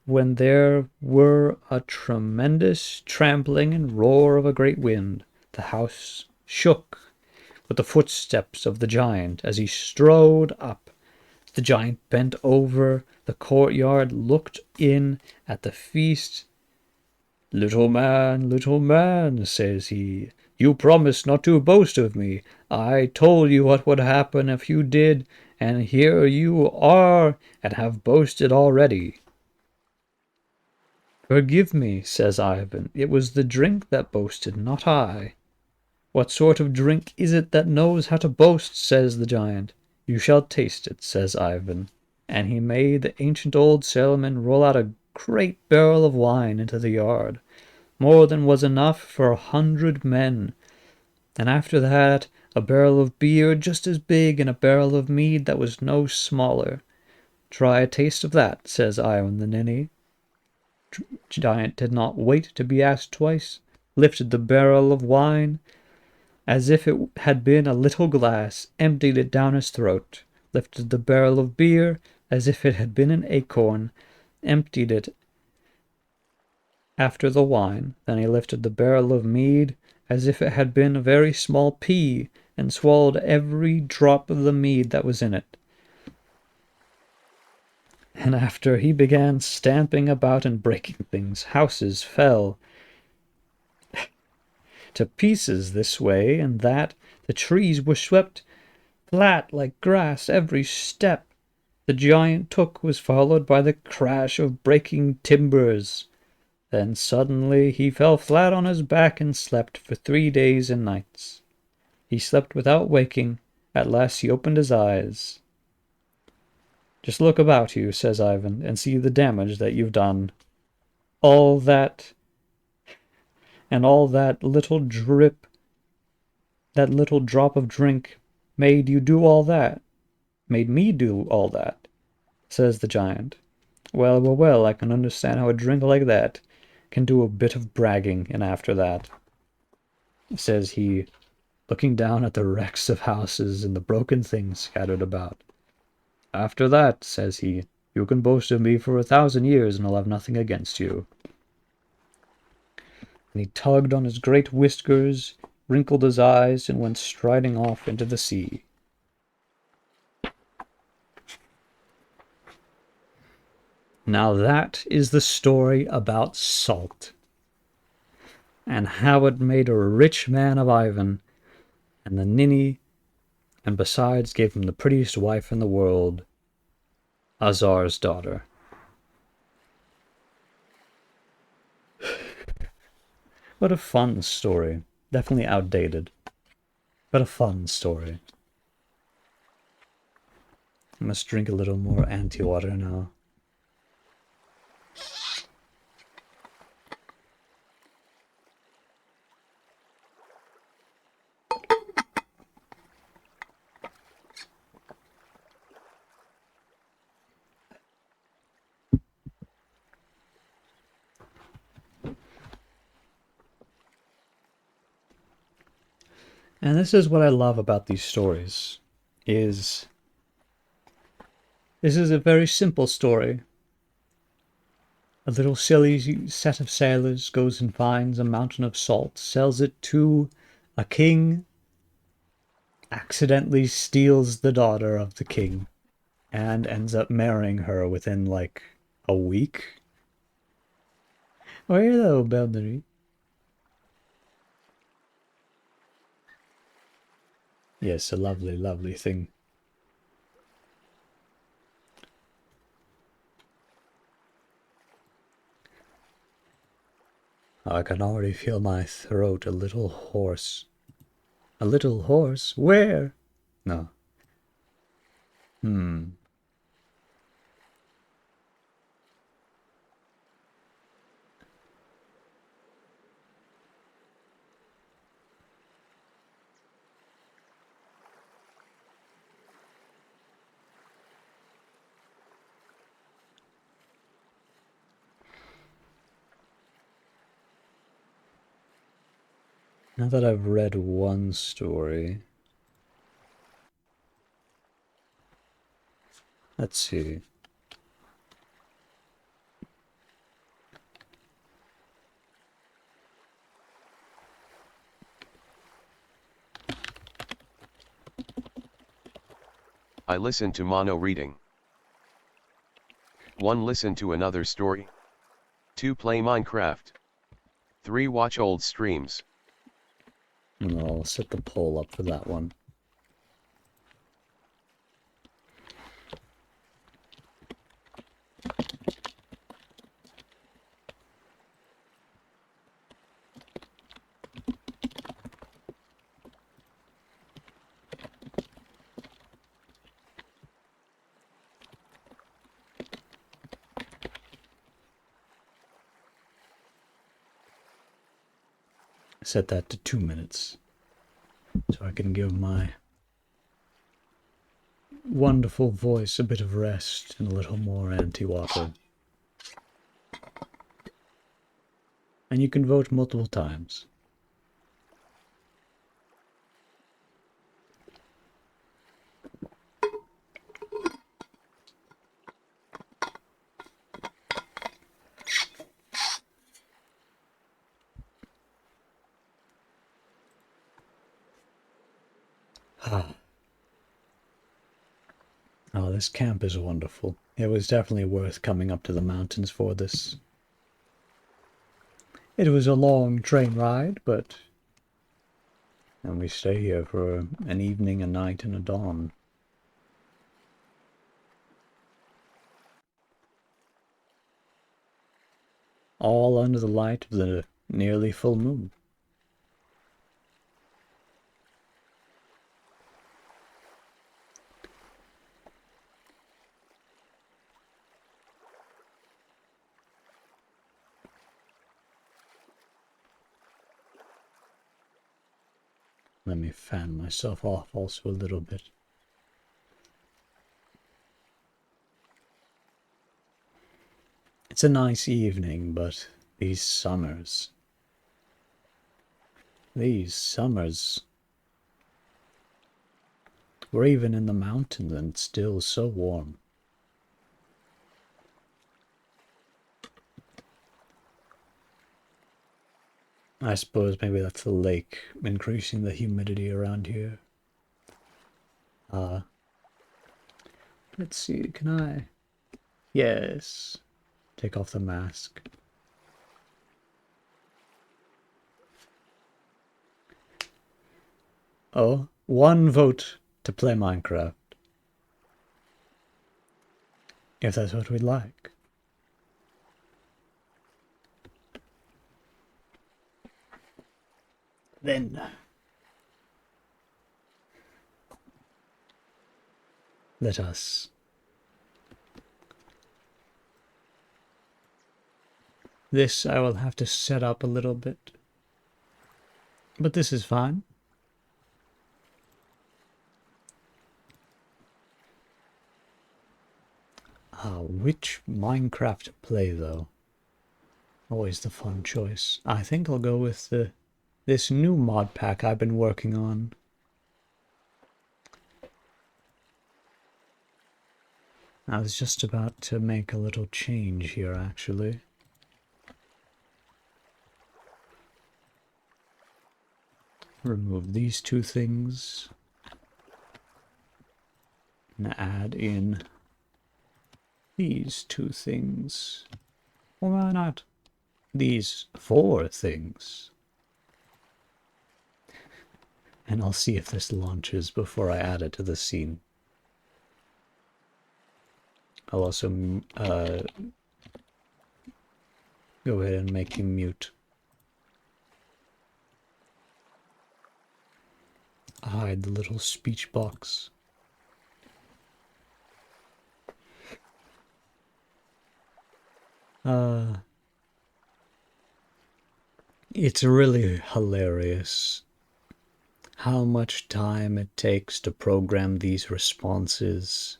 when there were a tremendous trampling and roar of a great wind. The house shook with the footsteps of the giant as he strode up. The giant bent over the courtyard, looked in at the feast. Little man, says he, "you promised not to boast of me. I told you what would happen if you did, and here you are, and have boasted already." "Forgive me," says Ivan. "It was the drink that boasted, not I." "What sort of drink is it that knows how to boast?" says the giant. "You shall taste it," says Ivan. And he made the ancient old sailorman roll out a great barrel of wine into the yard, more than was enough for 100 men. And after that, a barrel of beer just as big, and a barrel of mead that was no smaller. "Try a taste of that," says Ivan the ninny. Giant did not wait to be asked twice, lifted the barrel of wine as if it had been a little glass, emptied it down his throat, lifted the barrel of beer as if it had been an acorn, emptied it after the wine. Then he lifted the barrel of mead as if it had been a very small pea, and swallowed every drop of the mead that was in it. And after he began stamping about and breaking things, houses fell to pieces this way and that. The trees were swept flat like grass. Every step the giant took was followed by the crash of breaking timbers. Then suddenly he fell flat on his back and slept for 3 days and nights. He slept without waking. At last he opened his eyes. Just look about you, says Ivan, and see the damage that you've done. All that little drip, that little drop of drink made you do all that. Made me do all that, says the giant. Well, I can understand how a drink like that can do a bit of bragging, and after that, says he, looking down at the wrecks of houses and the broken things scattered about. After that, says he, you can boast of me for 1,000 years and I'll have nothing against you. And he tugged on his great whiskers, wrinkled his eyes, and went striding off into the sea. Now that is the story about salt, and how it made a rich man of Ivan, and the ninny, and besides gave him the prettiest wife in the world, a Tsar's daughter. What a fun story. Definitely outdated, but a fun story. I must drink a little more anti-water now. And this is what I love about these stories, is this is a very simple story. A little silly set of sailors goes and finds a mountain of salt, sells it to a king, accidentally steals the daughter of the king, and ends up marrying her within like a week. Oh, hello, Beldery. Yes, a lovely, lovely thing. I can already feel my throat a little hoarse. A little hoarse? Where? No. Now that I've read one story, let's see. I listen to mono reading. 1. Listen to another story. 2. Play Minecraft. 3. Watch old streams. And I'll set the poll up for that one. Set that to 2 minutes so I can give my wonderful voice a bit of rest and a little more anti-water. And you can vote multiple times. Oh, this camp is wonderful. It was definitely worth coming up to the mountains for this. It was a long train ride, but... And we stay here for an evening, a night, and a dawn. all under the light of the nearly full moon. Let me fan myself off also a little bit. It's a nice evening, but these summers, we're even in the mountains and it's still so warm. I suppose maybe that's the lake increasing the humidity around here. Let's see, can I? Yes. Take off the mask. Oh, 1 vote to play Minecraft. If that's what we'd like. Then let us this I will have to set up a little bit, but this is fine. Which Minecraft to play though? Always the fun choice. I think I'll go with this new mod pack I've been working on. I was just about to make a little change here, actually. Remove these 2 things. And add in these 2 things. Or why not these 4 things? And I'll see if this launches before I add it to the scene. I'll also go ahead and make him mute. Hide the little speech box. It's really hilarious how much time it takes to program these responses.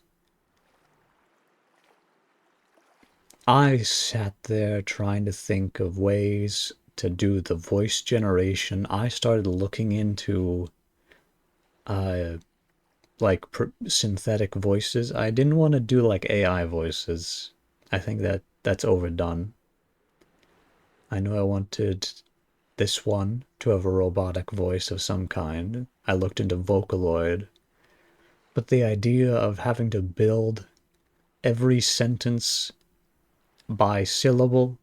I sat there trying to think of ways to do the voice generation. I started looking into like synthetic voices. I didn't want to do like AI voices. I think that's overdone. I knew I wanted this one to have a robotic voice of some kind. I looked into Vocaloid. But the idea of having to build every sentence by syllable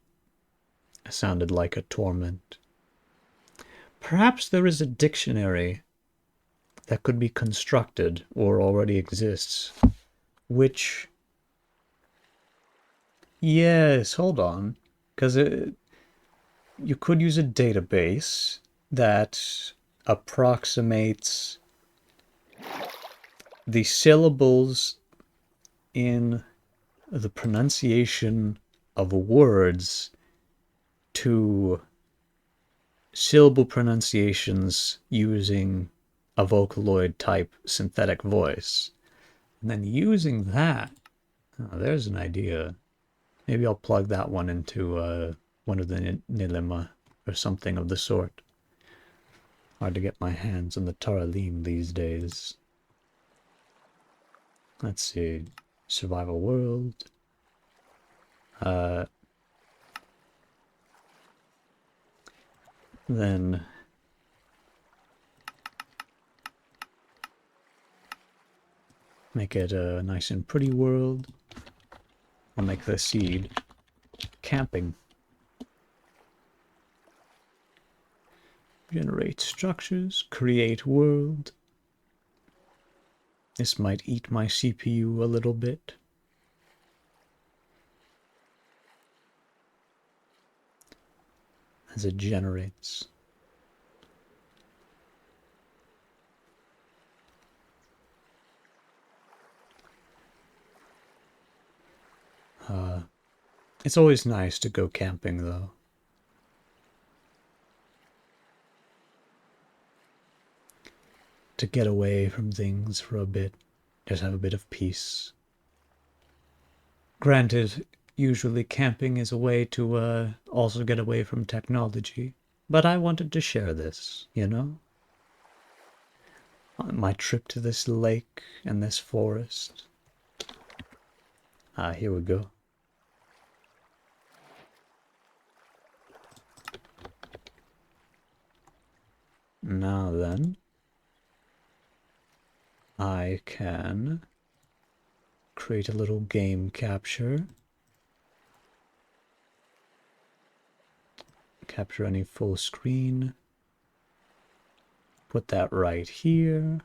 sounded like a torment. Perhaps there is a dictionary that could be constructed or already exists, which... Yes, hold on. Because you could use a database that approximates the syllables in the pronunciation of words to syllable pronunciations using a Vocaloid type synthetic voice. And then using that, there's an idea. Maybe I'll plug that one into one of the Nilima or something of the sort. Hard to get my hands on the Taralim these days. Let's see. Survival world. Then make it a nice and pretty world. I'll make the seed camping. Generate structures, create world. This might eat my CPU a little bit. as it generates. It's always nice to go camping, though. To get away from things for a bit, just have a bit of peace. Granted, usually camping is a way to also get away from technology, but I wanted to share this, you know? On my trip to this lake and this forest. Here we go. Now then, I can create a little game capture. Capture any full screen. Put that right here.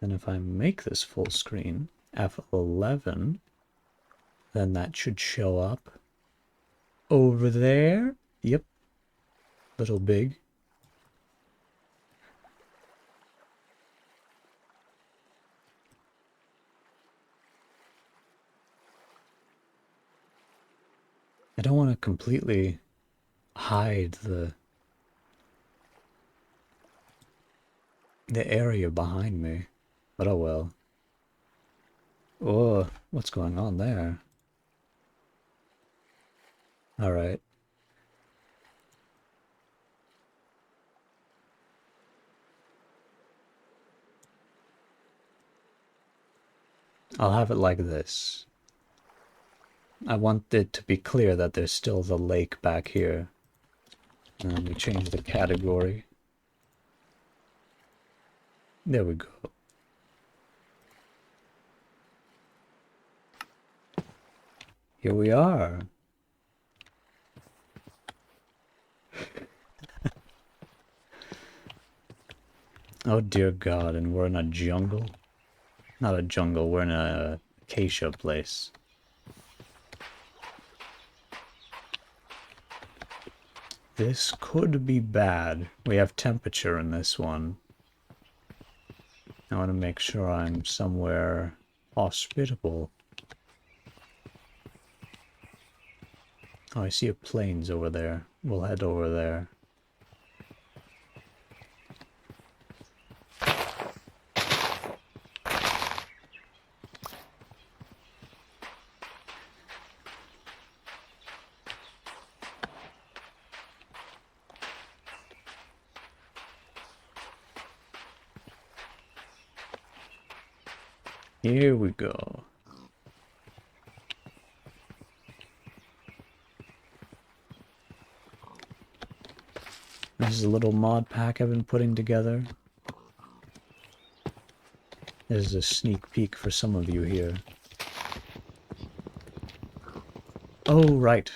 Then if I make this full screen, F11, then that should show up over there. Yep. Little big. I don't want to completely hide the area behind me, but oh well. Oh, what's going on there? All right. I'll have it like this. I want it to be clear that there's still the lake back here. And then we change the category. There we go. Here we are. Oh dear God, and we're in a jungle? Not a jungle, we're in a acacia place. This could be bad. We have temperature in this one. I want to make sure I'm somewhere hospitable. Oh, I see a plains over there. We'll head over there. Here we go. This is a little mod pack I've been putting together. This is a sneak peek for some of you here. Oh, right.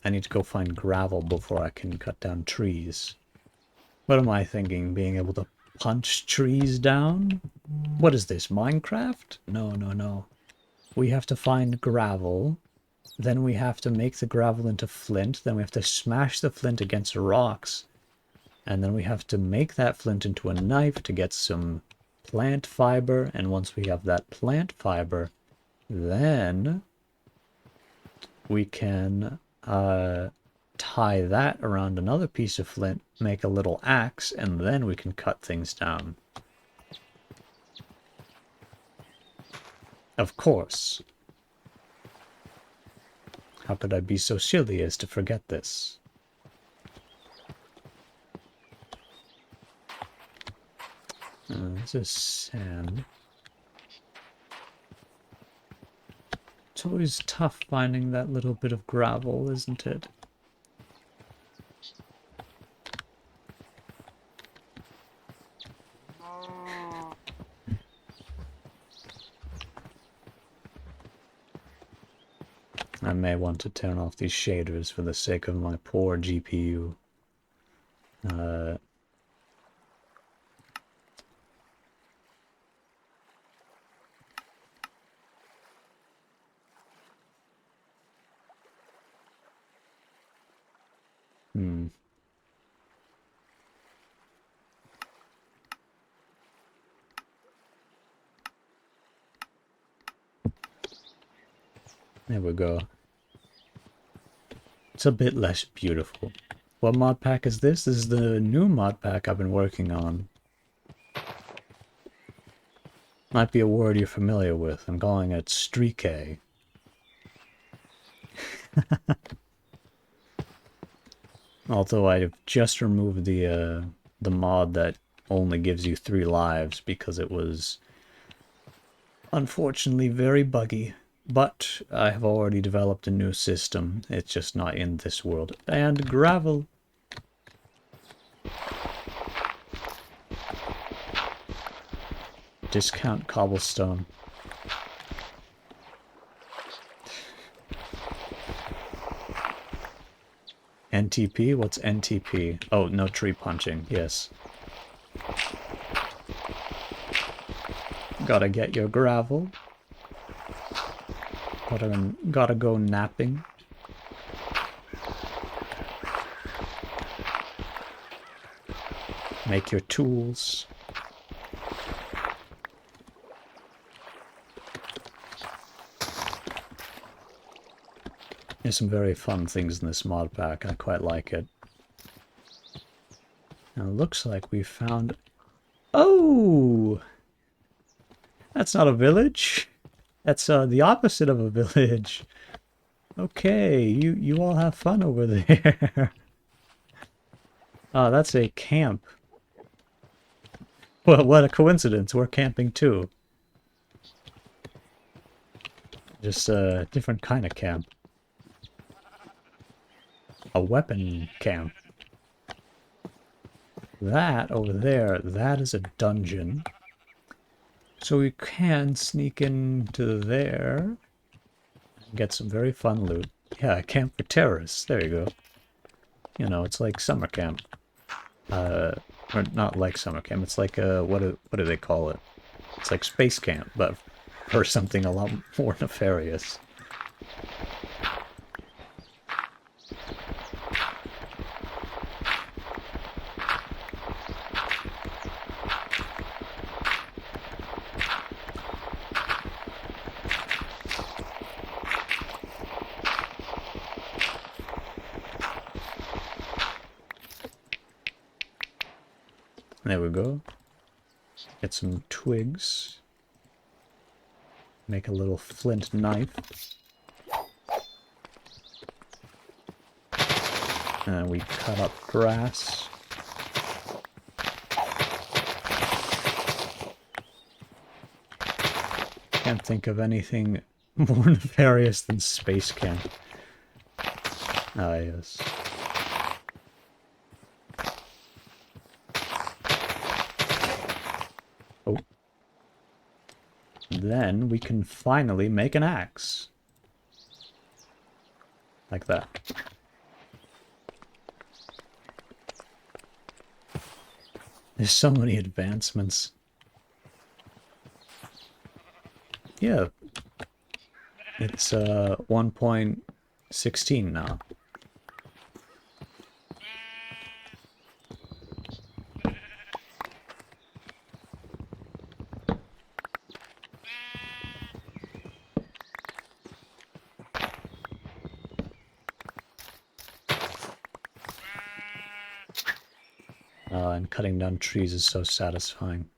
I need to go find gravel before I can cut down trees. What am I thinking? Being able to punch trees down? What is this, Minecraft? No, no, no. We have to find gravel. Then we have to make the gravel into flint. Then we have to smash the flint against rocks. And then we have to make that flint into a knife to get some plant fiber. And once we have that plant fiber, then we can tie that around another piece of flint, make a little axe, and then we can cut things down. Of course. How could I be so silly as to forget this? This is sand. It's always tough finding that little bit of gravel, isn't it? I may want to turn off these shaders for the sake of my poor GPU. There we go. It's a bit less beautiful. What mod pack is this? This is the new mod pack I've been working on. Might be a word you're familiar with. I'm calling it Streaky. Although I've just removed the mod that only gives you 3 lives because it was unfortunately very buggy. But I have already developed a new system. It's just not in this world. And gravel. Discount cobblestone. NTP? What's NTP? Oh, no tree punching. Yes. Gotta get your gravel. Gotta go napping. Make your tools. There's some very fun things in this mod pack. I quite like it. Now it looks like we found... Oh! That's not a village. That's the opposite of a village. Okay, you all have fun over there. Oh, that's a camp. Well, what a coincidence. We're camping too. Just a different kind of camp. A weapon camp. That over there, that is a dungeon. So we can sneak into there and get some very fun loot. Yeah, a camp for terrorists. There you go. You know, it's like summer camp. Or not like summer camp. It's like what do they call it? It's like space camp, but for something a lot more nefarious. There we go. Get some twigs. Make a little flint knife. And we cut up grass. Can't think of anything more nefarious than space camp. Ah, yes. Oh. Then we can finally make an axe. Like that. There's so many advancements. Yeah. It's 1.16 now. And cutting down trees is so satisfying.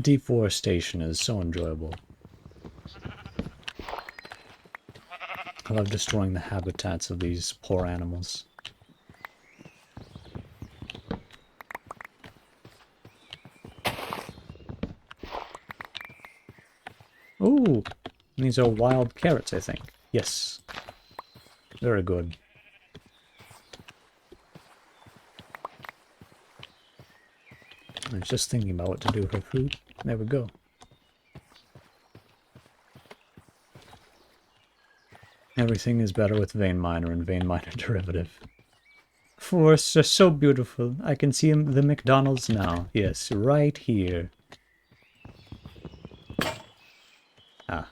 Deforestation is so enjoyable. I love destroying the habitats of these poor animals. Ooh! These are wild carrots, I think. Yes. Very good. I was just thinking about what to do for food. There we go. Everything is better with Vein Miner and Vein Miner Derivative. Forests are so beautiful. I can see the McDonald's now. Yes, right here. Ah.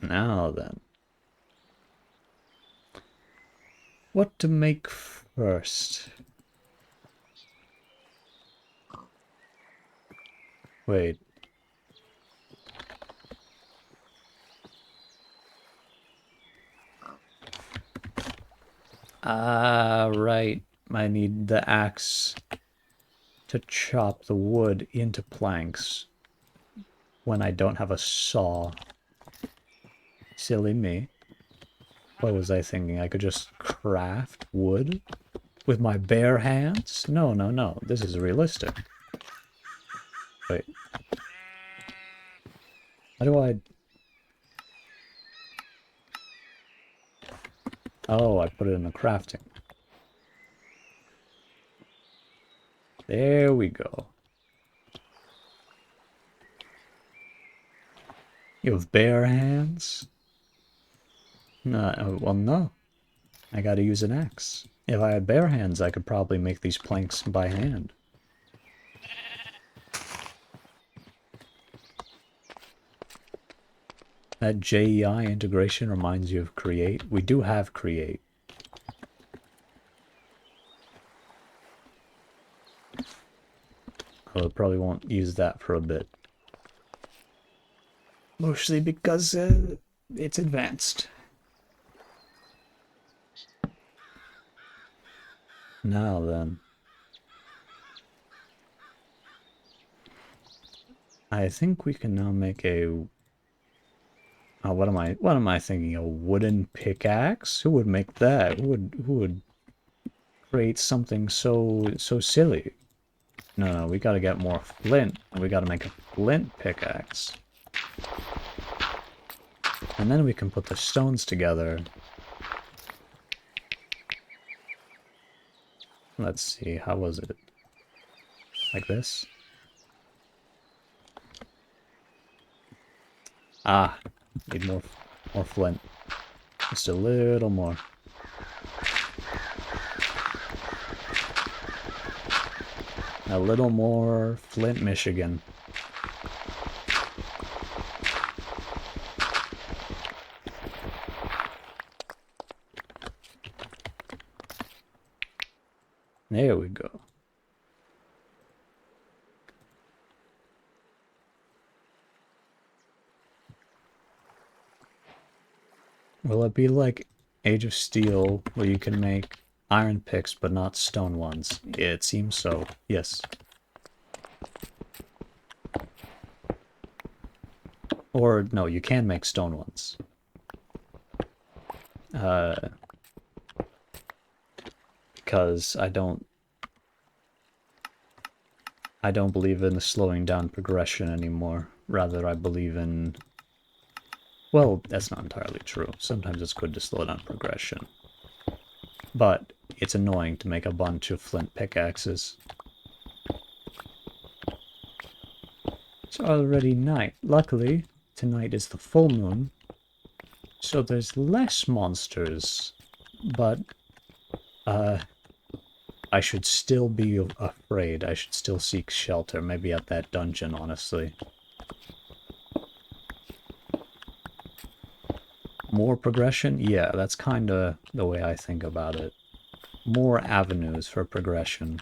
Now then. What to make first? Wait. Ah, right. I need the axe to chop the wood into planks when I don't have a saw. Silly me. What was I thinking? I could just craft wood with my bare hands? No, no, no. This is realistic. Wait. How do I... Oh, I put it in the crafting. There we go. You have bare hands? No, well, no. I gotta use an axe. If I had bare hands, I could probably make these planks by hand. That JEI integration reminds you of Create. We do have Create. I probably won't use that for a bit. Mostly because it's advanced. Now then. I think we can now make a... Oh, what am I thinking? A wooden pickaxe? Who would make that? Who would create something so silly? No, we gotta get more flint. And we gotta make a flint pickaxe. And then we can put the stones together. Let's see, how was it? Like this? Ah, need more flint. Just a little more. A little more Flint, Michigan. There we go. Will it be like Age of Steel, where you can make iron picks but not stone ones? Yeah, it seems so, yes. Or, no, you can make stone ones. Because I don't believe in the slowing down progression anymore. Rather, I believe in... Well, that's not entirely true. Sometimes it's good to slow down progression. But it's annoying to make a bunch of flint pickaxes. It's already night. Luckily, tonight is the full moon, so there's less monsters. But, I should still be afraid. I should still seek shelter, maybe at that dungeon, honestly. More progression? Yeah, that's kind of the way I think about it. More avenues for progression.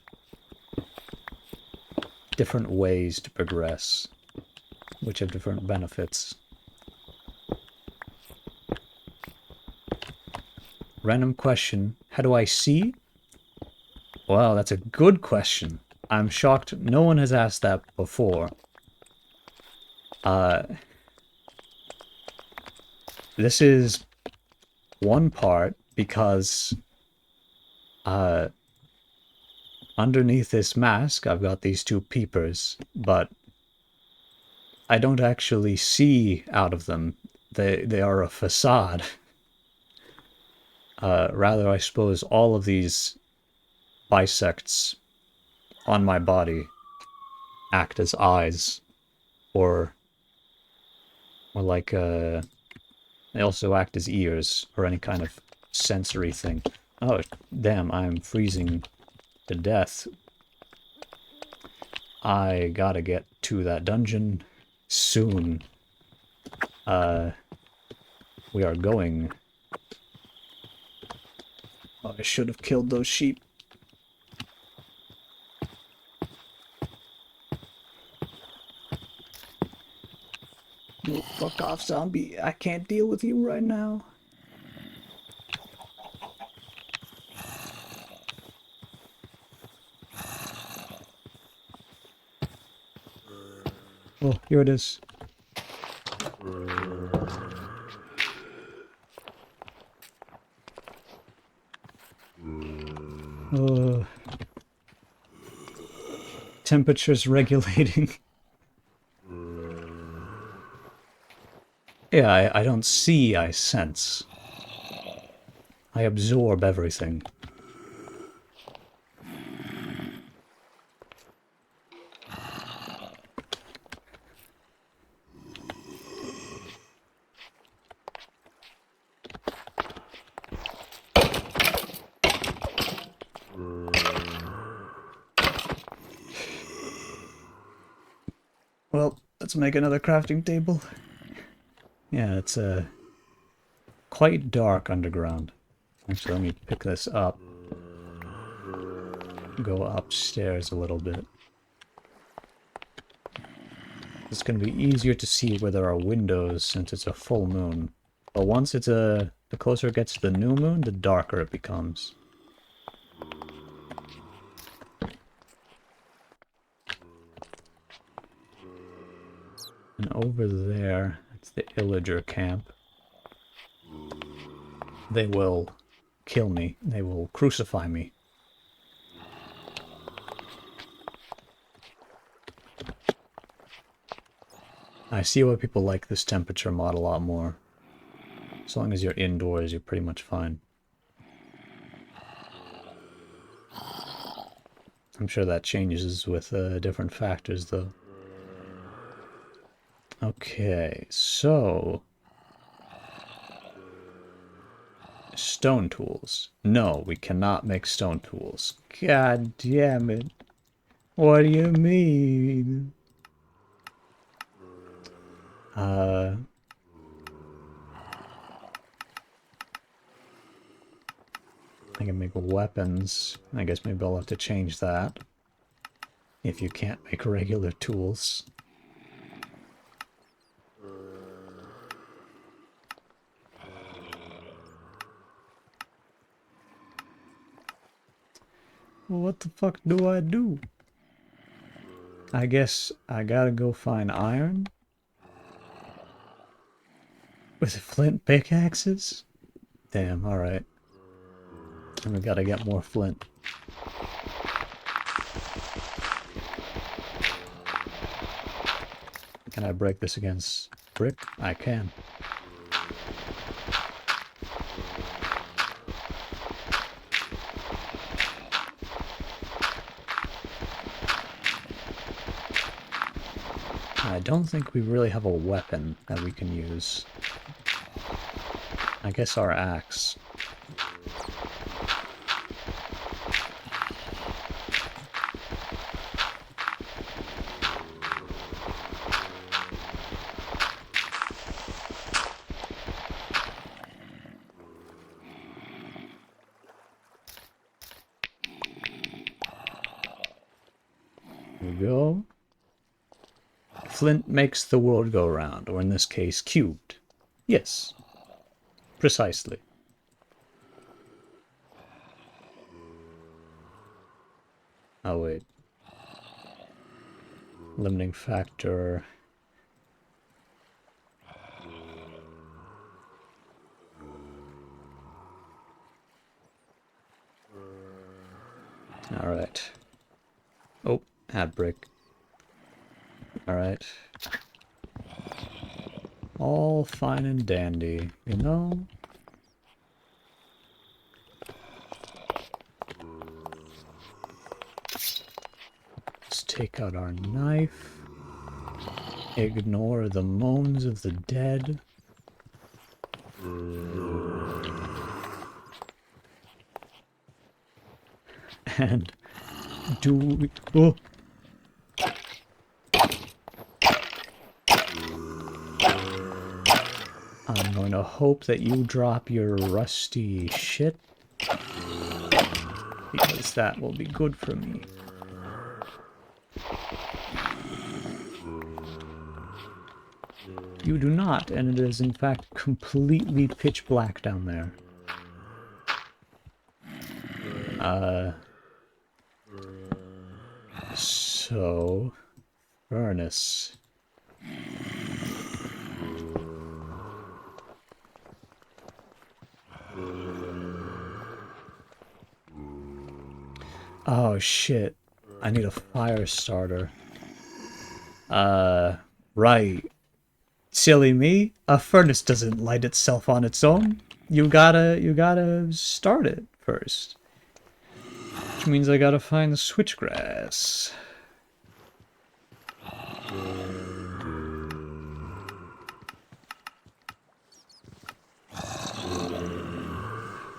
Different ways to progress, which have different benefits. Random question. How do I see? Well, that's a good question. I'm shocked no one has asked that before. This is one part because underneath this mask I've got these two peepers, but I don't actually see out of them. They are a facade. Rather, I suppose all of these bisects on my body act as eyes, or like they also act as ears, or any kind of sensory thing. Oh, damn, I'm freezing to death. I gotta get to that dungeon soon. We are going. Oh, I should have killed those sheep. Oh, fuck off, zombie. I can't deal with you right now. Oh, here it is. Temperature's regulating. Yeah, I don't see, I sense. I absorb everything. Well, let's make another crafting table. Yeah, it's quite dark underground. Actually, let me pick this up. Go upstairs a little bit. It's going to be easier to see where there are windows since it's a full moon. But once it's the closer it gets to the new moon, the darker it becomes. And over there, it's the Illager camp. They will kill me. They will crucify me. I see why people like this temperature mod a lot more. As long as you're indoors, you're pretty much fine. I'm sure that changes with different factors, though. Okay, so... Stone tools. No, we cannot make stone tools. God damn it. What do you mean? I can make weapons. I guess maybe I'll have to change that. If you can't make regular tools. Well, what the fuck do I do? I guess I gotta go find iron? With flint pickaxes? Damn, alright. And we gotta get more flint. Can I break this against brick? I can. I don't think we really have a weapon that we can use. I guess our axe. There we go. Flint makes the world go round, or in this case, cubed. Yes, precisely. Oh, wait. Limiting factor. Alright. Oh, add brick. Alright. All fine and dandy, you know? Let's take out our knife. Ignore the moans of the dead. And do we... Oh! I'm going to hope that you drop your rusty shit, because that will be good for me. You do not, and it is in fact completely pitch black down there. So... furnace. Oh shit. I need a fire starter. Right. Silly me. A furnace doesn't light itself on its own. You gotta start it first. Which means I gotta find the switchgrass.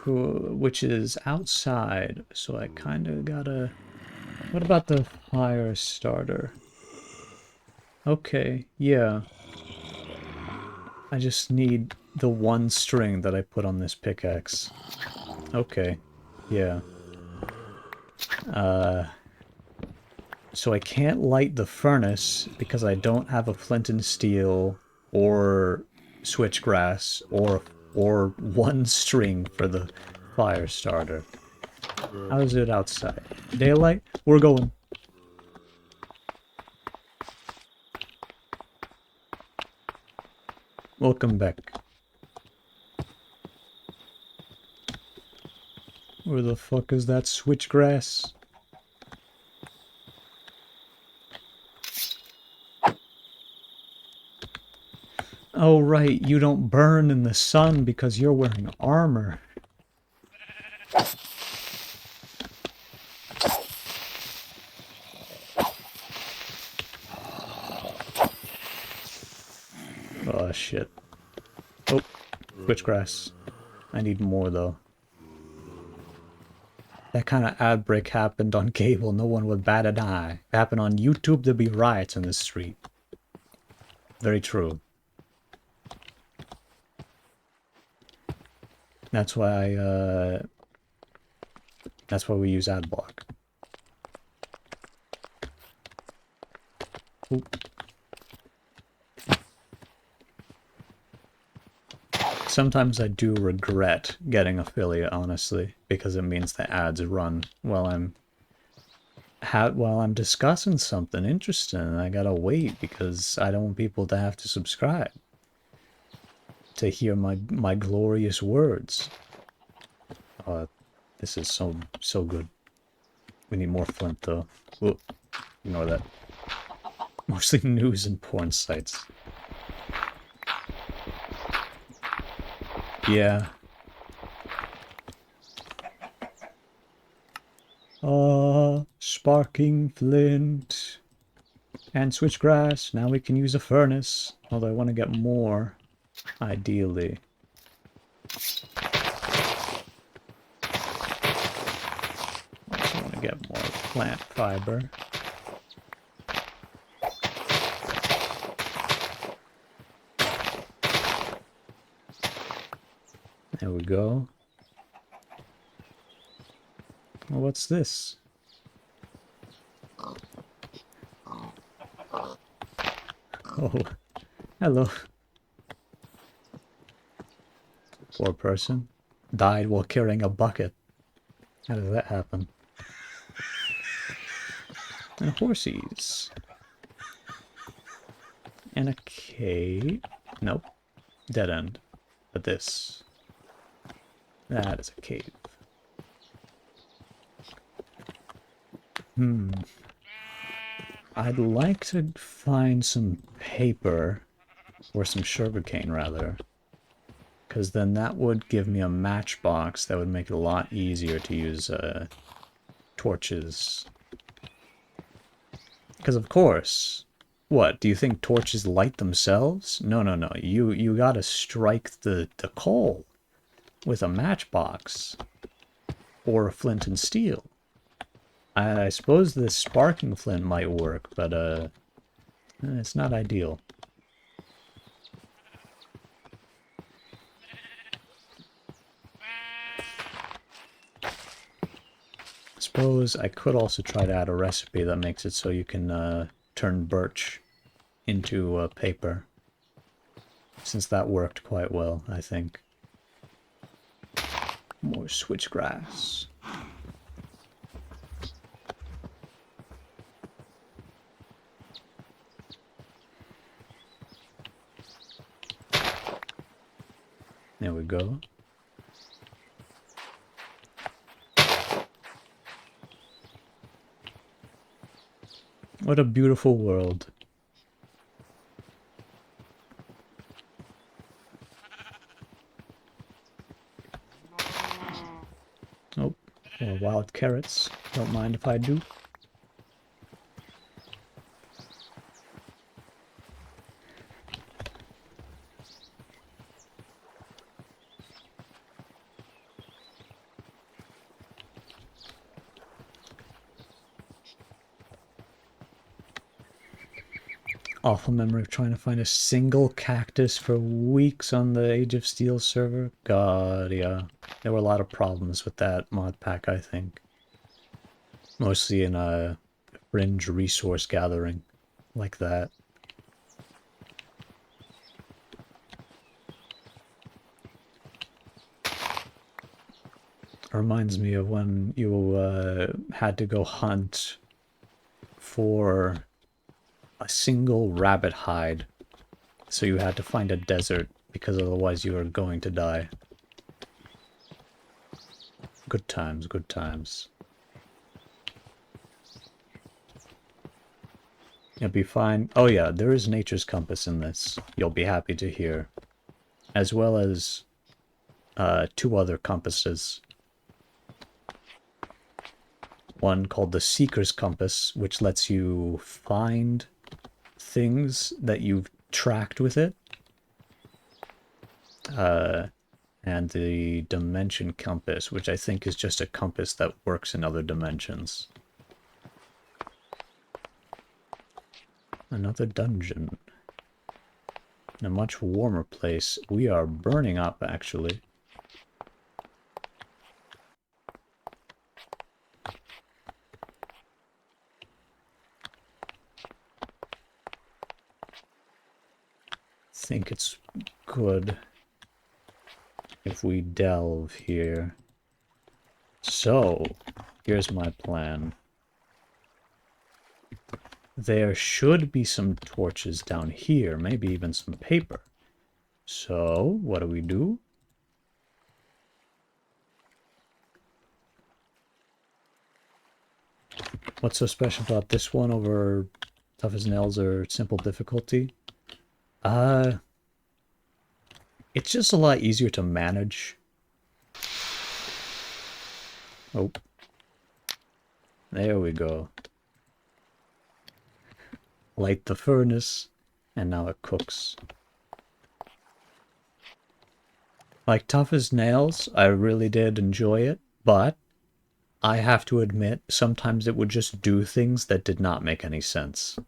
Which is outside, so I kinda gotta... What about the fire starter? Okay, yeah. I just need the one string that I put on this pickaxe. Okay, yeah. So I can't light the furnace because I don't have a flint and steel or switchgrass or one string for the fire starter. How is it outside? Daylight? We're going. Welcome back. Where the fuck is that switchgrass? Oh right, you don't burn in the sun because you're wearing armor. Oh shit. Oh, switchgrass. I need more though. That kind of ad break happened on cable, no one would bat an eye. If it happened on YouTube, there'd be riots in the street. Very true. That's why we use Adblock. Ooh. Sometimes I do regret getting affiliate, honestly, because it means the ads run while I'm discussing something interesting, and I gotta wait because I don't want people to have to subscribe to hear my glorious words. This is so good. We need more flint though. Whoop. Ignore that. Mostly news and porn sites. Yeah. Sparking flint. And switchgrass. Now we can use a furnace. Although I want to get more, ideally. Also want to get more plant fiber. There we go. Well, what's this? Oh, hello. Poor person. Died while carrying a bucket. How does that happen? And horsies. And a cave. Nope. Dead end. But this. That is a cave. I'd like to find some paper, or some sugarcane rather, because then that would give me a matchbox that would make it a lot easier to use torches. Because of course, what, do you think torches light themselves? No, no, no, you gotta strike the coal with a matchbox, or a flint and steel. I suppose the sparking flint might work, but it's not ideal. suppose I could also try to add a recipe that makes it so you can turn birch into paper. Since that worked quite well, I think. More switchgrass. There we go. What a beautiful world. Oh, more wild carrots. Don't mind if I do. Awful memory of trying to find a single cactus for weeks on the Age of Steel server. God, yeah. There were a lot of problems with that mod pack, I think. Mostly in a fringe resource gathering like that. Reminds me of when you had to go hunt for a single rabbit hide. So you had to find a desert because otherwise you were going to die. Good times, good times. You'll be fine. Oh yeah, there is Nature's Compass in this. You'll be happy to hear. As well as 2 other compasses. One called the Seeker's Compass, which lets you find things that you've tracked with it. And the Dimension Compass, which I think is just a compass that works in other dimensions. Another dungeon. In a much warmer place. We are burning up, actually. I think it's good if we delve here. So, here's my plan. There should be some torches down here, maybe even some paper. So, what do? What's so special about this one over Tough as Nails or Simple Difficulty? It's just a lot easier to manage. Oh. There we go. Light the furnace, and now it cooks. Like Tough as Nails, I really did enjoy it, but I have to admit, sometimes it would just do things that did not make any sense.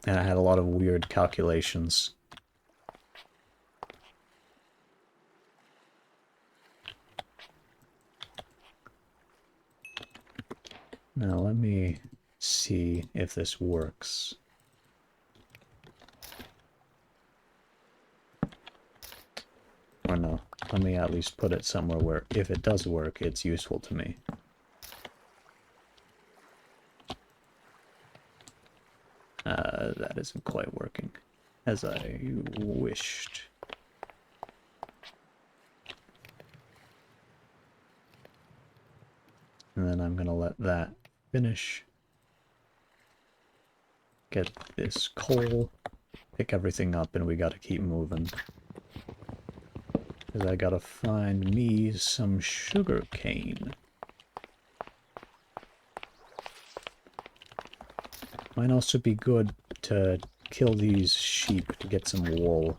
And I had a lot of weird calculations. Now let me see if this works. Or no, let me at least put it somewhere where if it does work, it's useful to me. That isn't quite working as I wished. And then I'm gonna let that finish. Get this coal, pick everything up, and we gotta keep moving. Because I gotta find me some sugar cane. Might also be good to kill these sheep to get some wool.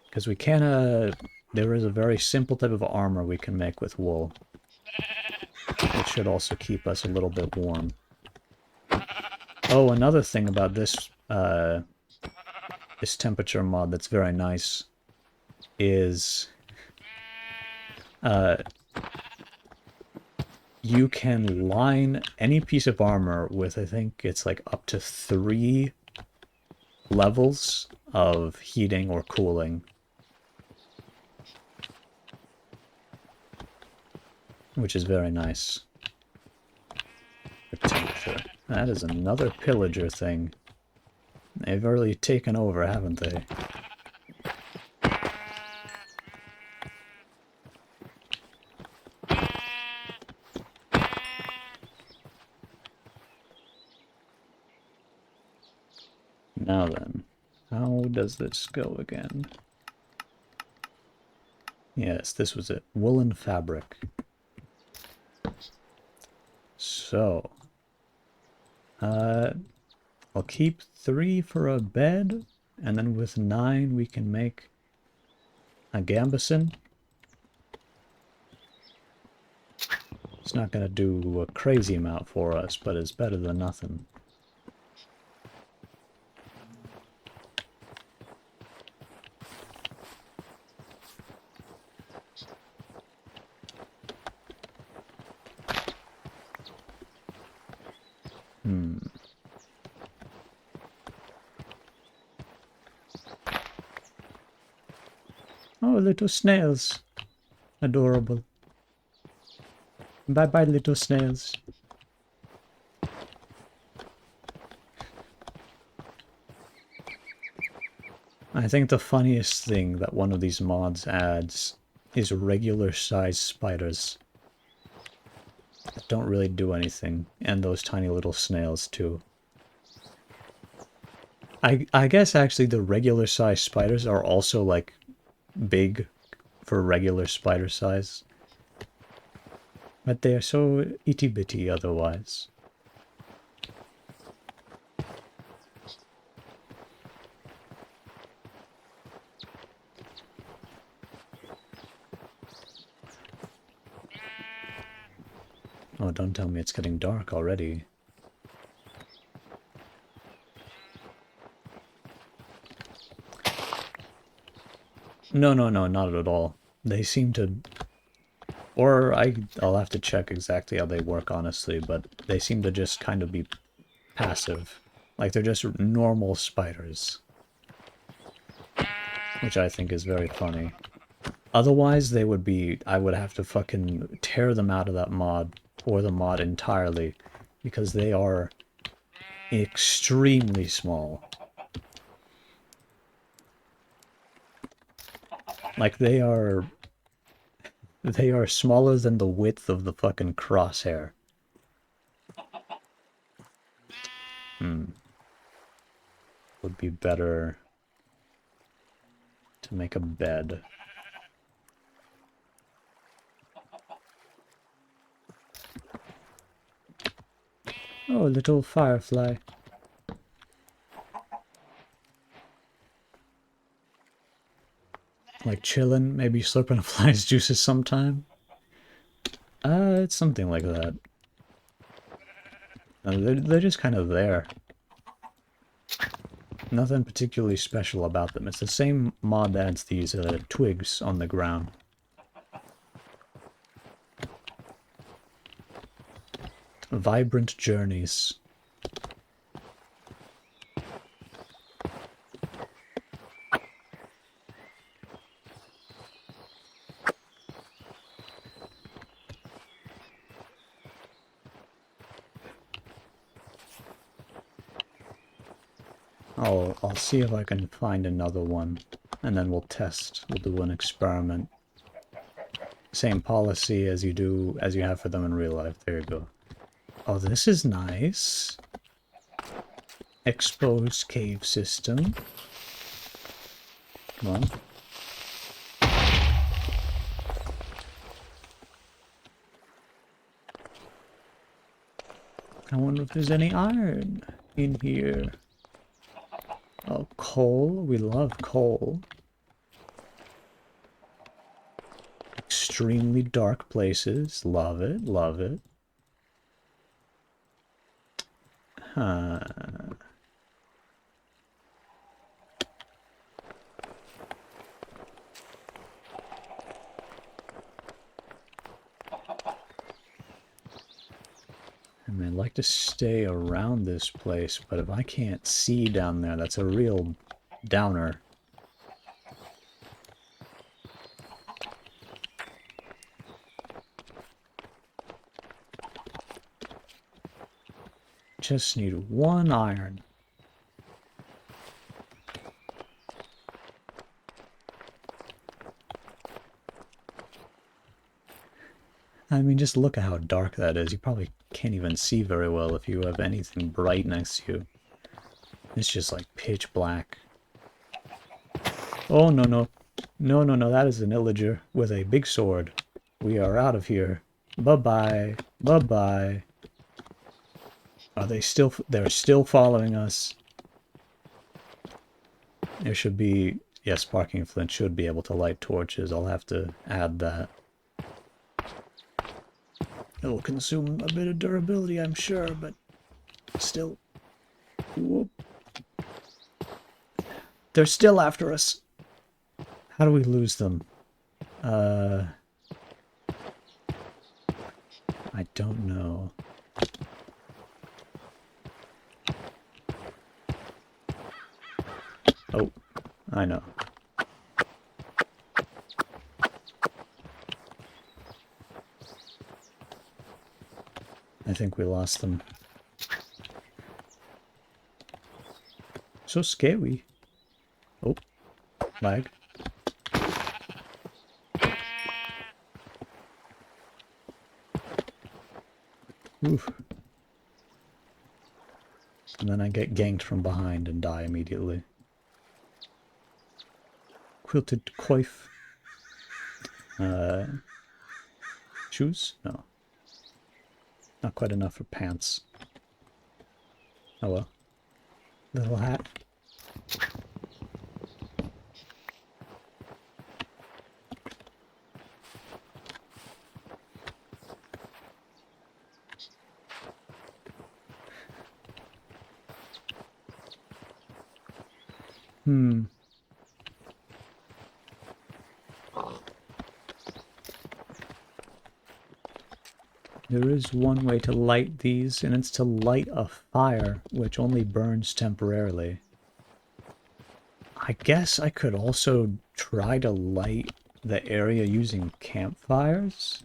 Because we can, there is a very simple type of armor we can make with wool. It should also keep us a little bit warm. Oh, another thing about this, this temperature mod that's very nice is, you can line any piece of armor with, I think it's like up to 3 levels of heating or cooling, which is very nice for temperature. That is another pillager thing. They've really taken over, haven't they? Now then, how does this go again? Yes, this was it. Woolen fabric. So, I'll keep 3 for a bed, and then with 9 we can make a gambeson. It's not gonna do a crazy amount for us, but it's better than nothing. Oh, little snails. Adorable. Bye-bye, little snails. I think the funniest thing that one of these mods adds is regular sized spiders that don't really do anything, and those tiny little snails too. I guess actually the regular sized spiders are also like big for regular spider size, but they are so itty bitty otherwise. Oh, don't tell me it's getting dark already. No, not at all. They seem to... Or I'll have to check exactly how they work, honestly, but they seem to just kind of be passive. Like, they're just normal spiders. Which I think is very funny. Otherwise, they would be... I would have to fucking tear them out of that mod, or the mod entirely, because they are extremely small. Like, they are smaller than the width of the fucking crosshair. Would be better to make a bed. Oh, little firefly. Like chillin', maybe slurping a fly's juices sometime? It's something like that. They're just kind of there. Nothing particularly special about them. It's the same mod that adds these twigs on the ground. Vibrant journeys. I'll see if I can find another one, and then we'll test. We'll do an experiment. Same policy as you have for them in real life. There you go. Oh, this is nice. Exposed cave system. Come on. I wonder if there's any iron in here. Oh, coal. We love coal. Extremely dark places. Love it, love it. Huh. I mean, I'd like to stay around this place, but if I can't see down there, that's a real downer. Just need one iron. I mean, just look at how dark that is. You probably can't even see very well if you have anything bright next to you. It's just like pitch black. Oh, no, no. No, no, no, that is an illager with a big sword. We are out of here. Bye-bye. Bye-bye. Are they still... They're still following us. There should be... Yes, Sparking Flint should be able to light torches. I'll have to add that. It'll consume a bit of durability, I'm sure, but still. Whoop. They're still after us. How do we lose them? I don't know. Oh, I know. I think we lost them. So scary. Oh, lag. Oof. And then I get ganked from behind and die immediately. Quilted coif. Shoes? No. Not quite enough for pants. Oh well. Little hat. There is one way to light these, and it's to light a fire, which only burns temporarily. I guess I could also try to light the area using campfires?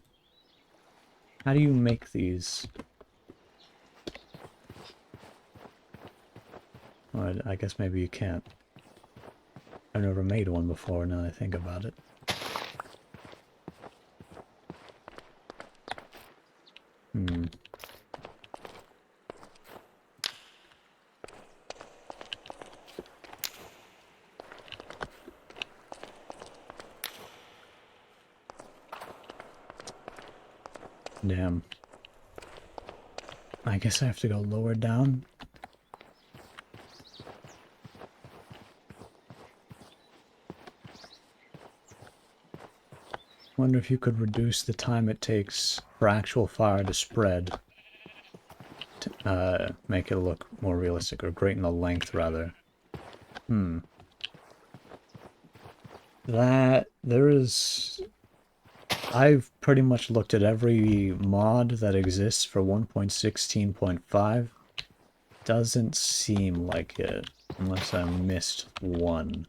How do you make these? Well, I guess maybe you can't. I've never made one before now that I think about it. Damn. I guess I have to go lower down. Wonder if you could reduce the time it takes for actual fire to spread. To make it look more realistic, or greaten the length, rather. There is... I've pretty much looked at every mod that exists for 1.16.5. Doesn't seem like it, unless I missed one.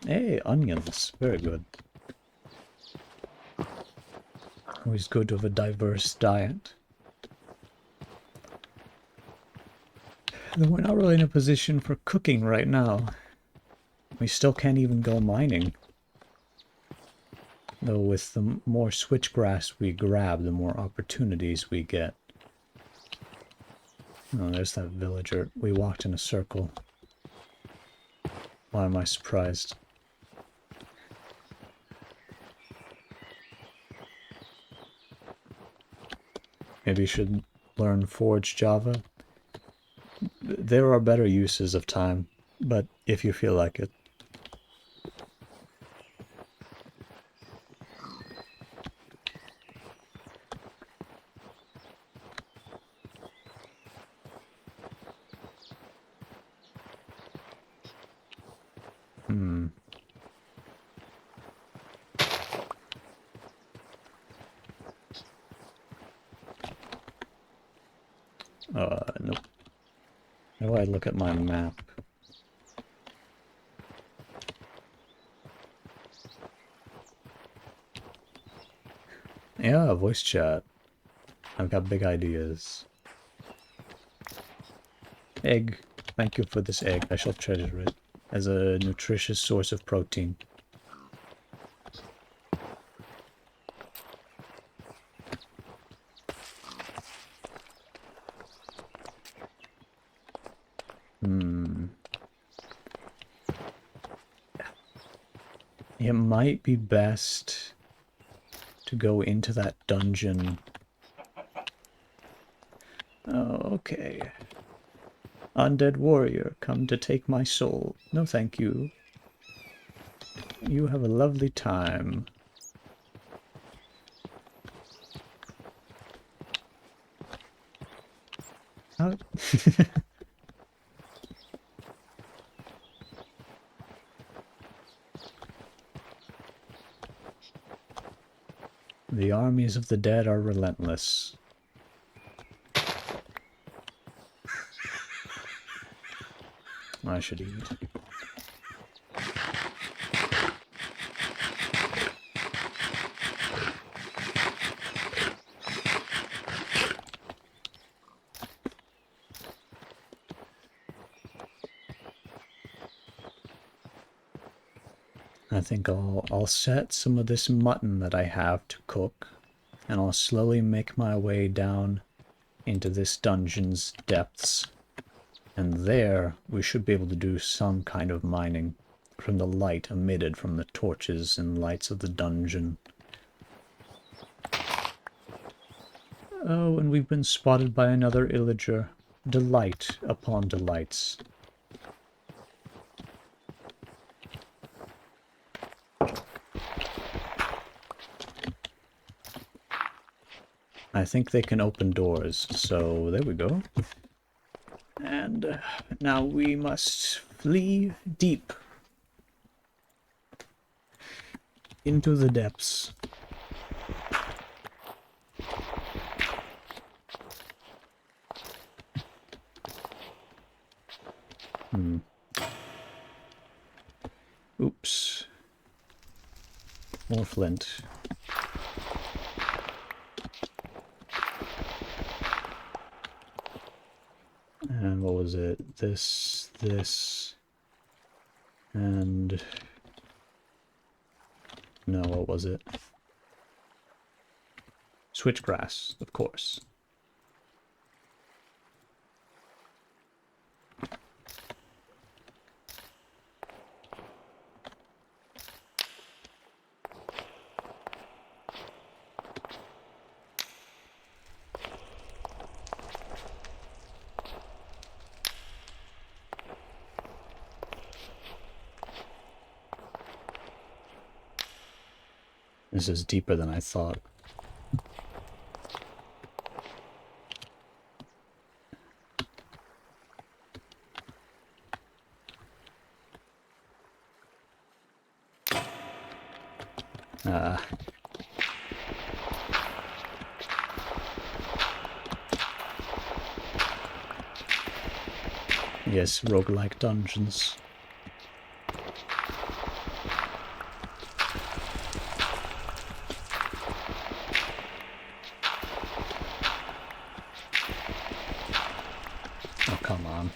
Hey, onions. Very good. Always good to have a diverse diet. Though we're not really in a position for cooking right now. We still can't even go mining. Though with the more switchgrass we grab, the more opportunities we get. Oh, there's that villager. We walked in a circle. Why am I surprised? Maybe you should learn Forge Java. There are better uses of time, but if you feel like it. Nope. How do I look at my map? Yeah, voice chat. I've got big ideas. Egg. Thank you for this egg. I shall treasure it as a nutritious source of protein. It might be best to go into that dungeon. Oh, okay. Undead warrior, come to take my soul. No, thank you. You have a lovely time. How? The armies of the dead are relentless. I should eat. I think I'll set some of this mutton that I have to cook, and I'll slowly make my way down into this dungeon's depths. And there, we should be able to do some kind of mining from the light emitted from the torches and lights of the dungeon. Oh, and we've been spotted by another illager. Delight upon delights. I think they can open doors, so there we go. And now we must flee deep into the depths. Oops. More flint. And what was it? This, and... No, what was it? Switchgrass, of course. This is deeper than I thought. Yes, roguelike dungeons. Oh, come on.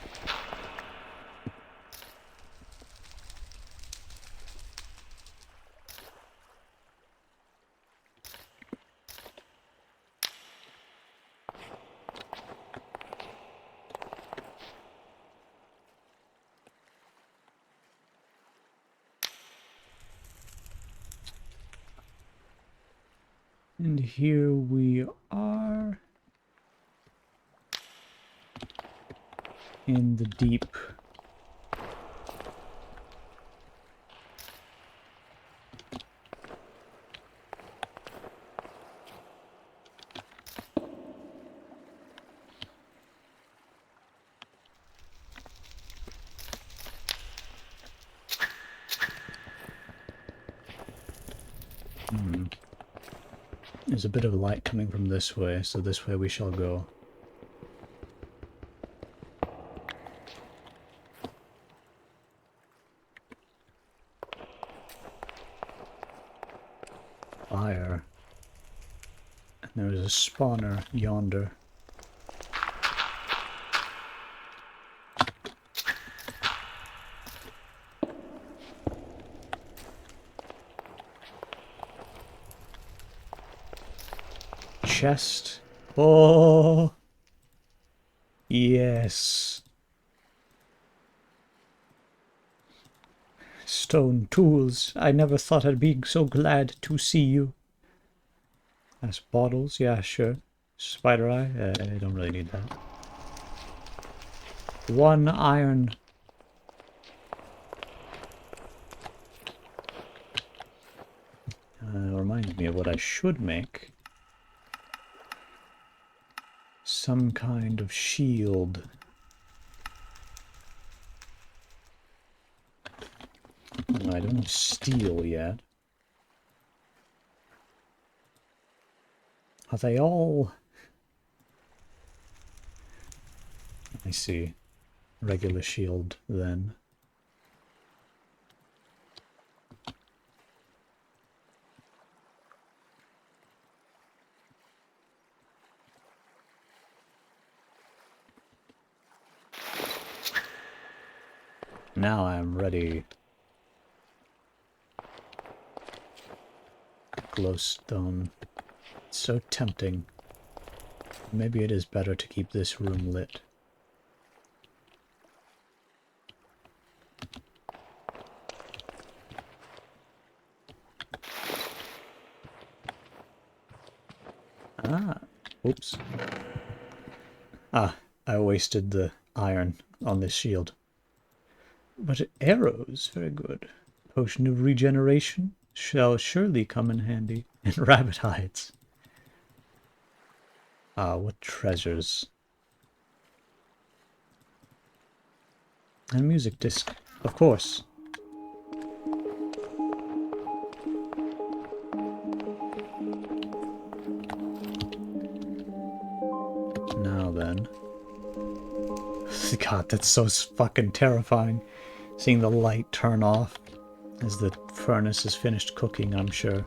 And here we are in the deep. There's a bit of light coming from this way, so this way we shall go. And there is a spawner yonder. Chest. Oh, yes. Stone tools. I never thought I'd be so glad to see you. That's bottles. Yeah, sure. Spider eye. I don't really need that. 1 iron. Reminds me of what I should make. Some kind of shield. I don't have steel yet. Are they all... Let me see. Regular shield, then. Now I'm ready. Glowstone. It's so tempting. Maybe it is better to keep this room lit. Ah, oops. Ah, I wasted the iron on this shield. But arrows, very good. Potion of regeneration shall surely come in handy. And rabbit hides. Ah, what treasures. And music disc, of course. Now then. God, that's so fucking terrifying. Seeing the light turn off as the furnace is finished cooking, I'm sure.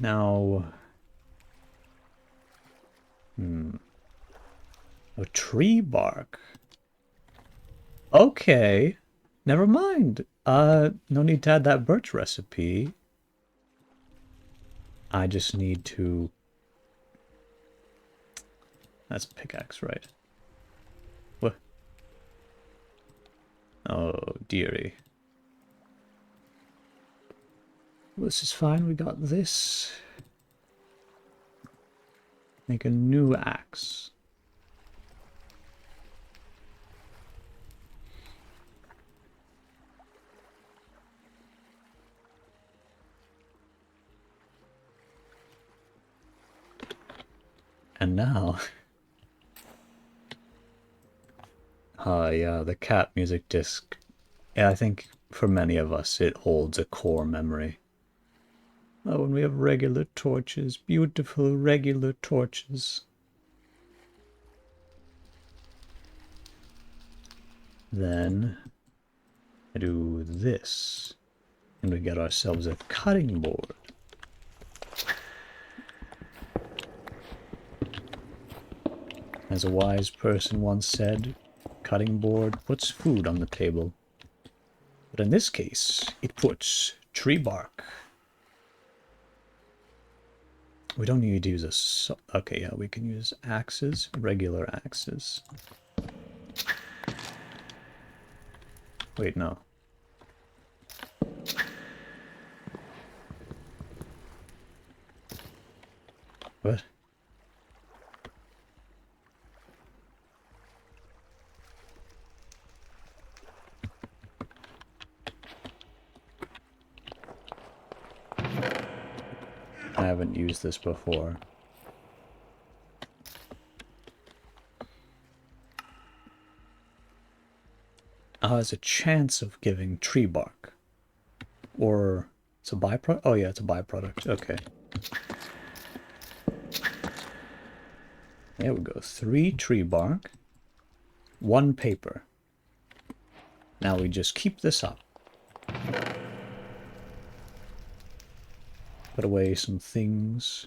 Now... A tree bark. Okay. Never mind. No need to add that birch recipe. I just need to... That's a pickaxe, right? What? Oh, dearie. This is fine. We got this. Make a new axe. And now... yeah, the cat music disc. Yeah, I think for many of us it holds a core memory. Oh, and we have regular torches. Beautiful regular torches. Then I do this. And we get ourselves a cutting board. As a wise person once said, cutting board puts food on the table. But in this case, it puts tree bark. We don't need to use a... Okay, yeah, we can use axes, regular axes. Wait, no. What? I haven't used this before. Has a chance of giving tree bark. Or it's a byproduct? Oh yeah, it's a byproduct. Okay. There we go. 3 tree bark. 1 paper. Now we just keep this up. Put away some things.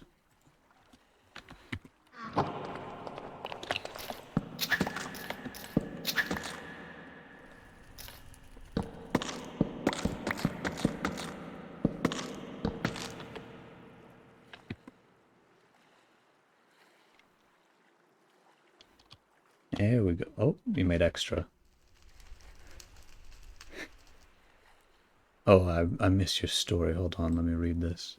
There we go. Oh, you made extra. Oh, I missed your story. Hold on, let me read this.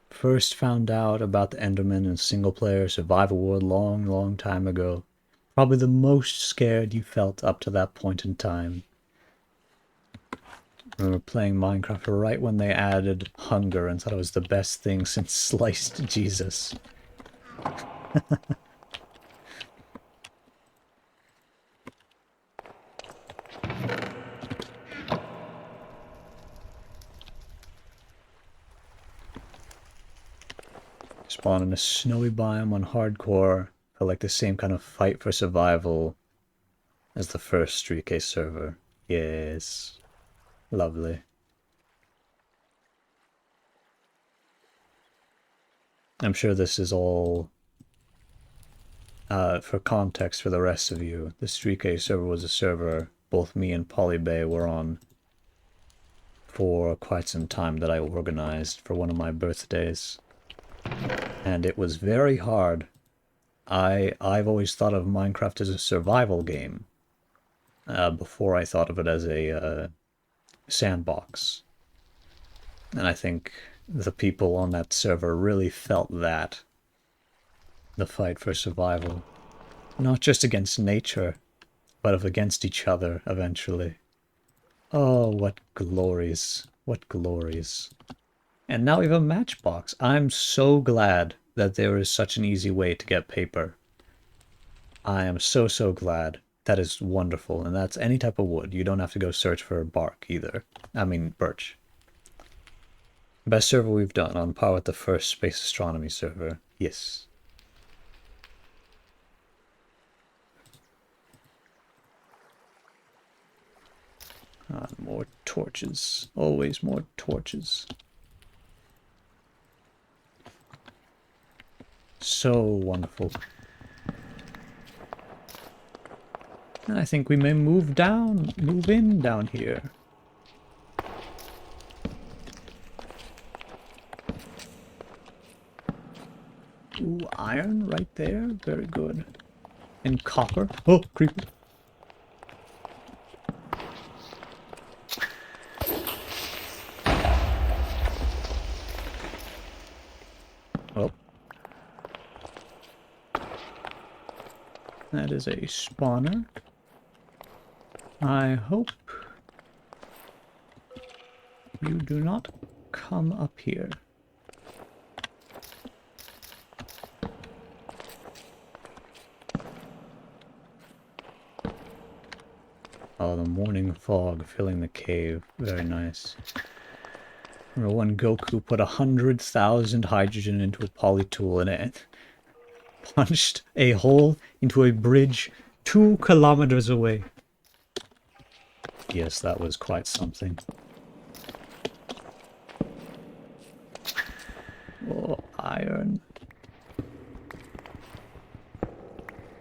First found out about the Enderman in single-player survival world long time ago. Probably the most scared you felt up to that point in time. Remember playing Minecraft right when they added hunger and thought it was the best thing since sliced Jesus. Spawn in a snowy biome on hardcore. Felt like the same kind of fight for survival as the first StreetCase server. Yes. Lovely. I'm sure this is all for context for the rest of you. The StreetCase server was a server both me and Polybay were on for quite some time that I organized for one of my birthdays. And it was very hard. I've always thought of Minecraft as a survival game before I thought of it as a sandbox. And I think the people on that server really felt that. The fight for survival. Not just against nature, but against each other eventually. Oh, what glories. What glories. And now we have a matchbox. I'm so glad that there is such an easy way to get paper. I am so glad. That is wonderful. And that's any type of wood. You don't have to go search for bark either. I mean, birch. Best server we've done, on par with the first space astronomy server. Yes. More torches. Always more torches. So wonderful. And I think we may move in down here. Ooh, iron right there. Very good. And copper. Oh, creeper. Oh. That is a spawner. I hope you do not come up here. Oh, the morning fog filling the cave. Very nice. Remember when Goku put 100,000 hydrogen into a polytool and it punched a hole into a bridge 2 kilometers away. Yes, that was quite something. Oh, iron.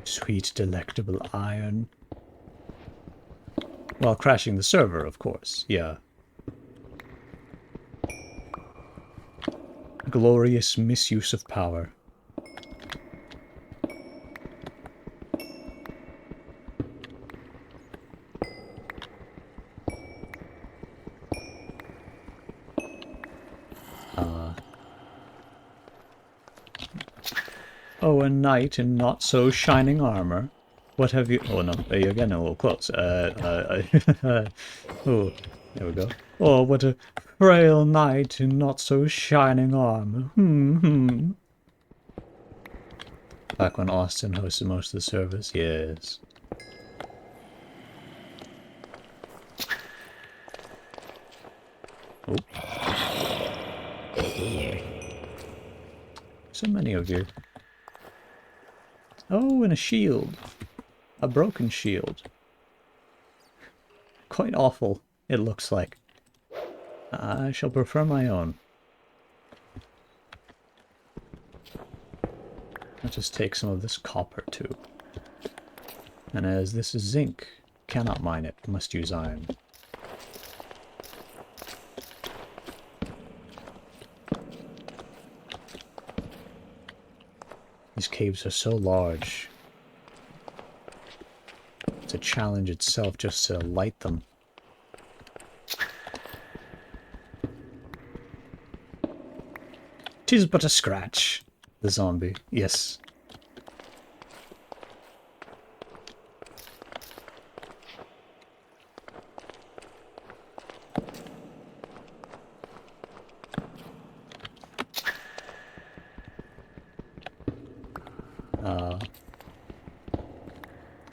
Sweet, delectable iron. While crashing the server, of course. Yeah. Glorious misuse of power. Oh, a knight in not-so-shining armor. What have you... Oh, no, you're getting a little close. Oh, there we go. Oh, what a frail knight in not-so-shining armor. Back when Austin hosted most of the servers? Yes. Oh. So many of you. Oh, and a shield. A broken shield. Quite awful, it looks like. I shall prefer my own. I'll just take some of this copper too. And as this is zinc, cannot mine it, must use iron. These caves are so large. It's a challenge itself just to light them. "'Tis but a scratch." The zombie. Yes.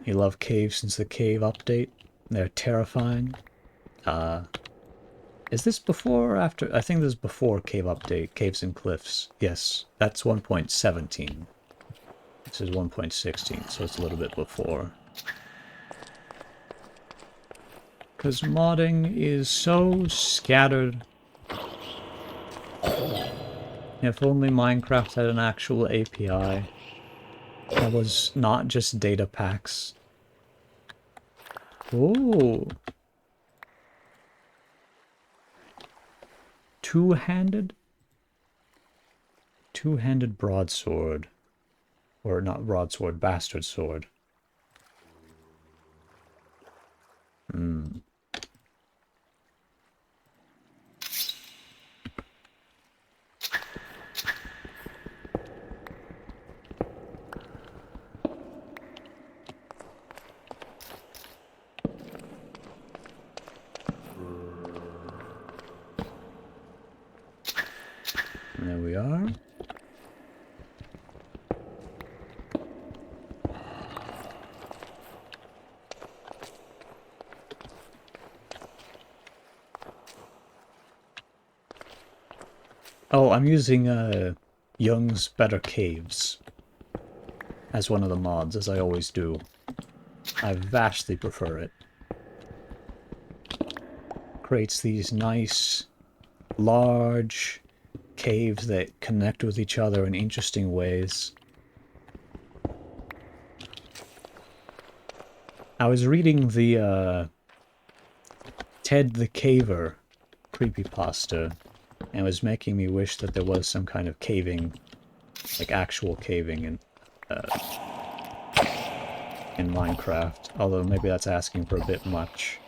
You love caves since the cave update? They're terrifying. Is this before or after? I think this is before cave update. Caves and Cliffs. Yes, that's 1.17. This is 1.16, so it's a little bit before. Because modding is so scattered. If only Minecraft had an actual API that was not just data packs. Oh. Two-handed? Two-handed broadsword. Or not broadsword, bastard sword. There we are. Oh, I'm using Young's Better Caves as one of the mods, as I always do. I vastly prefer it. Creates these nice, large caves that connect with each other in interesting ways. I was reading the Ted the Caver creepypasta, and it was making me wish that there was some kind of caving, like actual caving in Minecraft, although maybe that's asking for a bit much.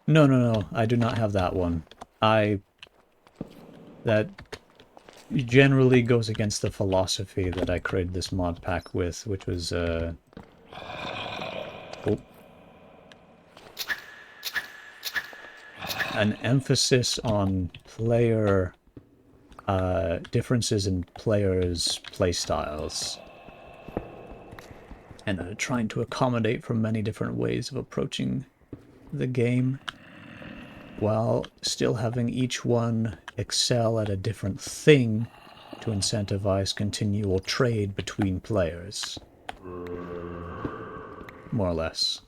No, I do not have that one. That generally goes against the philosophy that I created this mod pack with, which was, an emphasis on player, differences in players' playstyles. And trying to accommodate for many different ways of approaching the game, while still having each one excel at a different thing to incentivize continual trade between players. More or less.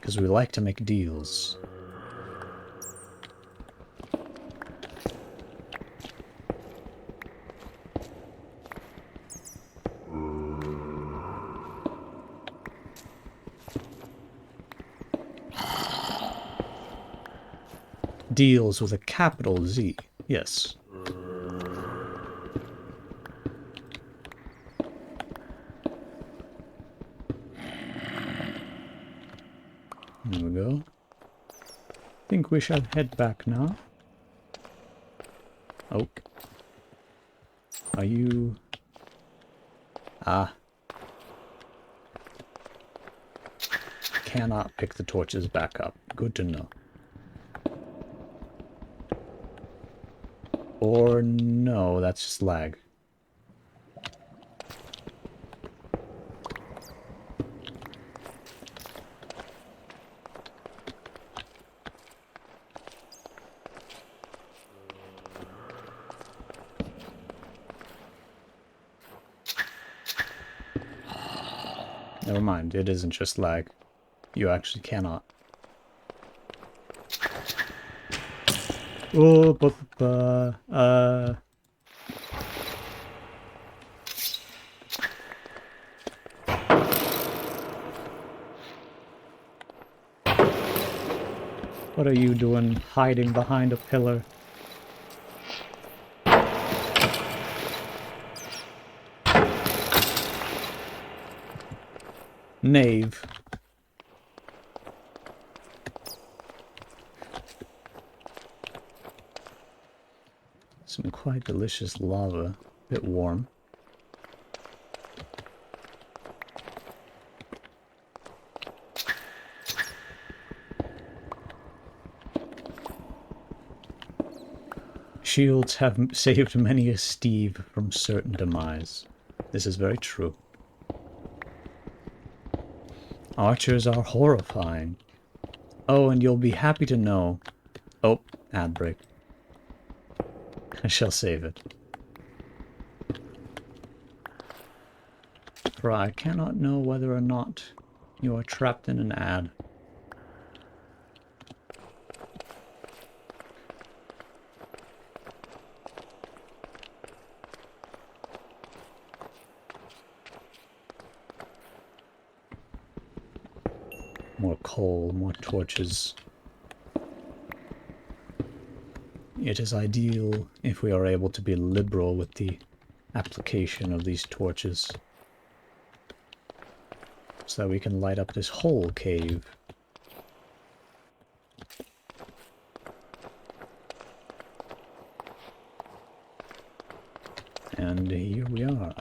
Because we like to make deals. Deals with a capital Z, yes. There we go. Think we shall head back now. Oak. Are you... Ah. Cannot pick the torches back up. Good to know. Or no, that's just lag. Never mind, it isn't just lag. You actually cannot. Oh, what are you doing hiding behind a pillar? Knave. Some quite delicious lava. A bit warm. Shields have saved many a Steve from certain demise. This is very true. Archers are horrifying. Oh, and you'll be happy to know... Oh, ad break. I shall save it. For I cannot know whether or not you are trapped in an ad. More coal, more torches. It is ideal if we are able to be liberal with the application of these torches, so that we can light up this whole cave. And here we are.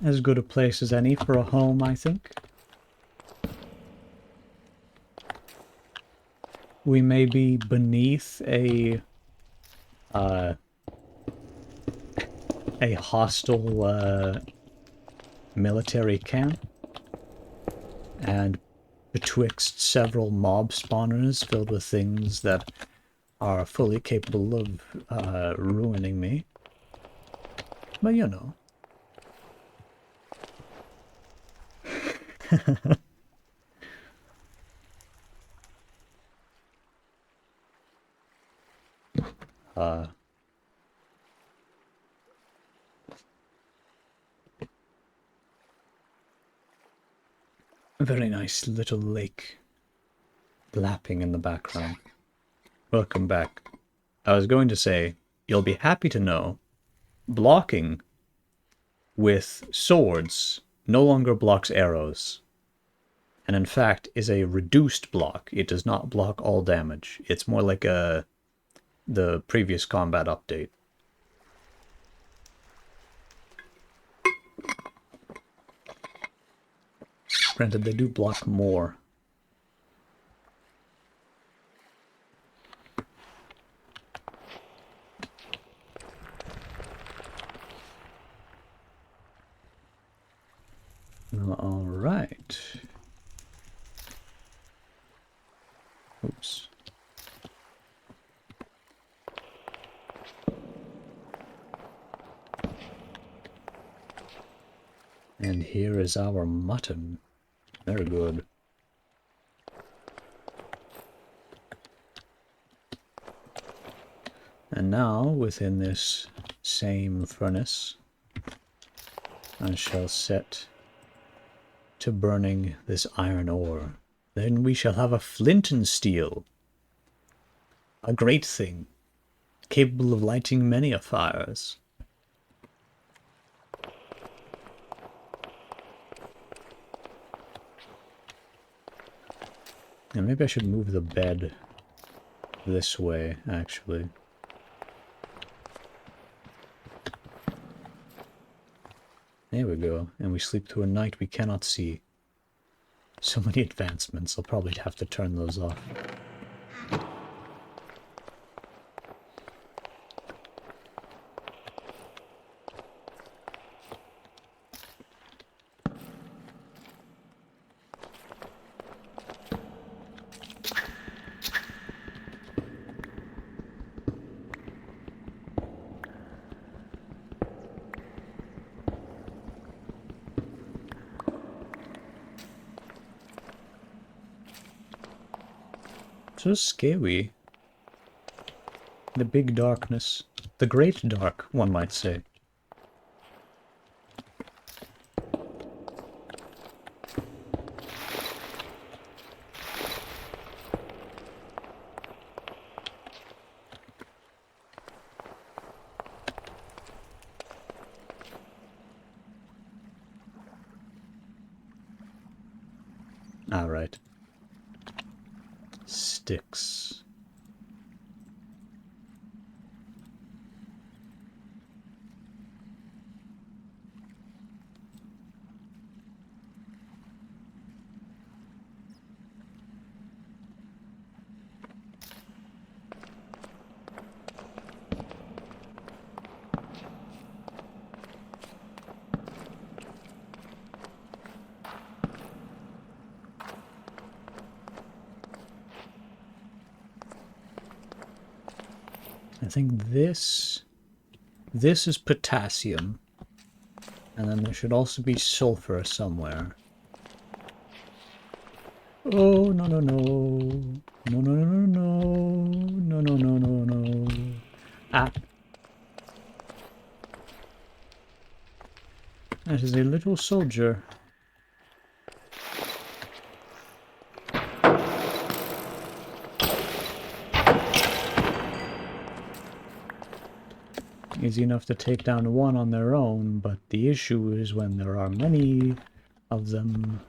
As good a place as any for a home, I think. We may be beneath a hostile military camp, and betwixt several mob spawners filled with things that are fully capable of ruining me. But you know. A very nice little lake lapping in the background. Welcome back. I was going to say, you'll be happy to know, blocking with swords no longer blocks arrows. And in fact is a reduced block. It does not block all damage. It's more like the previous combat update. Granted, they do block more. All right. Oops. And here is our mutton. Very good. And now, within this same furnace, I shall set to burning this iron ore. Then we shall have a flint and steel. A great thing, capable of lighting many a fires. And maybe I should move the bed this way, actually. There we go. And we sleep through a night we cannot see. So many advancements. I'll probably have to turn those off. So scary. The big darkness. The great dark, one might say. Alright. Sticks. I think this is potassium. And then there should also be sulfur somewhere. Oh, no, no, no. No, no, no, no, no, no, no, no, no. Ah. That is a little soldier. Easy enough to take down one on their own, but the issue is when there are many of them.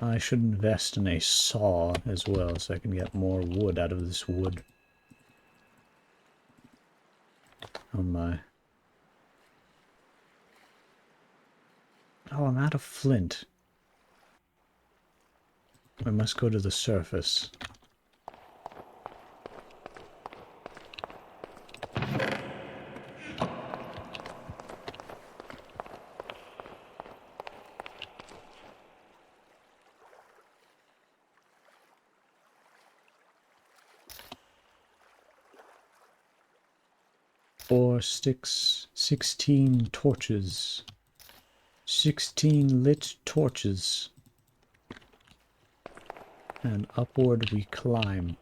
I should invest in a saw as well so I can get more wood out of this wood. Oh my. Oh, I'm out of flint. I must go to the surface. Four sticks, 16 torches. 16 lit torches. And upward we climb.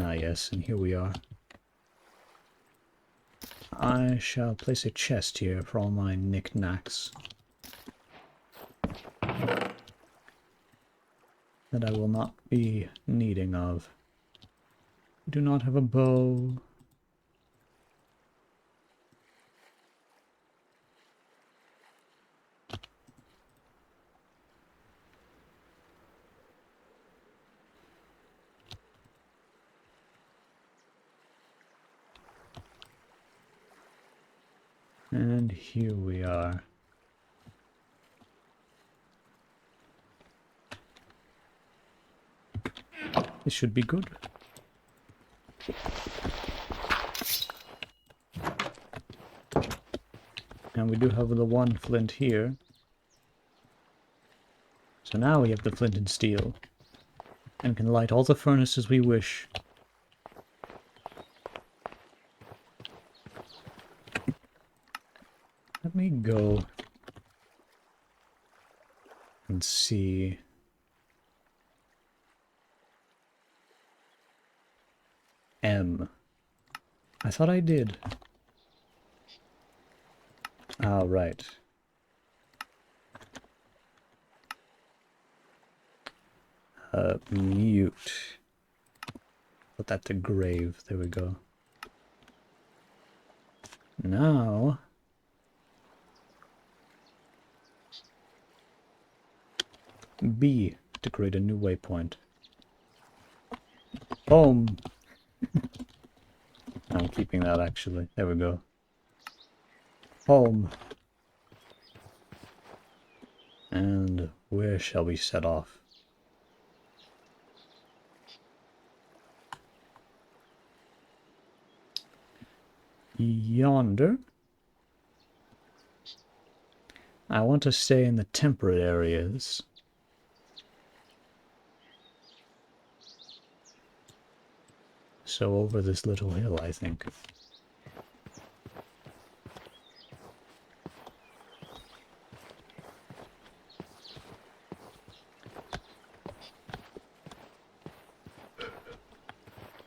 Ah yes, and here we are. I shall place a chest here for all my knickknacks that I will not be needing of. I do not have a bow. And here we are. This should be good. And we do have the one flint here. So now we have the flint and steel. And can light all the furnaces we wish. Let me go and see. M. I thought I did. Ah, right. Mute. Put that to grave. There we go. Now... B, to create a new waypoint. Boom! I'm keeping that, actually. There we go. Home. And where shall we set off? yonder. I want to stay in the temperate areas. So over this little hill, I think.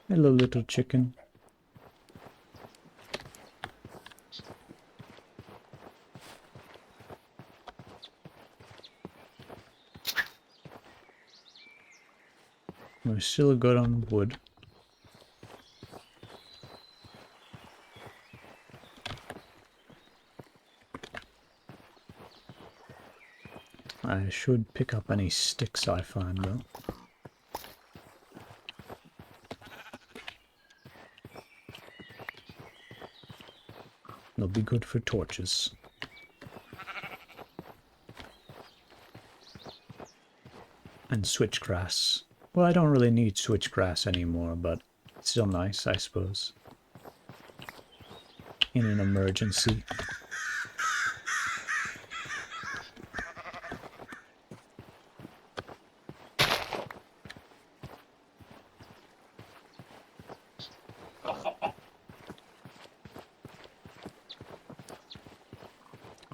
Hello, little chicken. We're still good on wood. I should pick up any sticks I find, though. They'll be good for torches. And switchgrass. Well, I don't really need switchgrass anymore, but it's still nice, I suppose. In an emergency.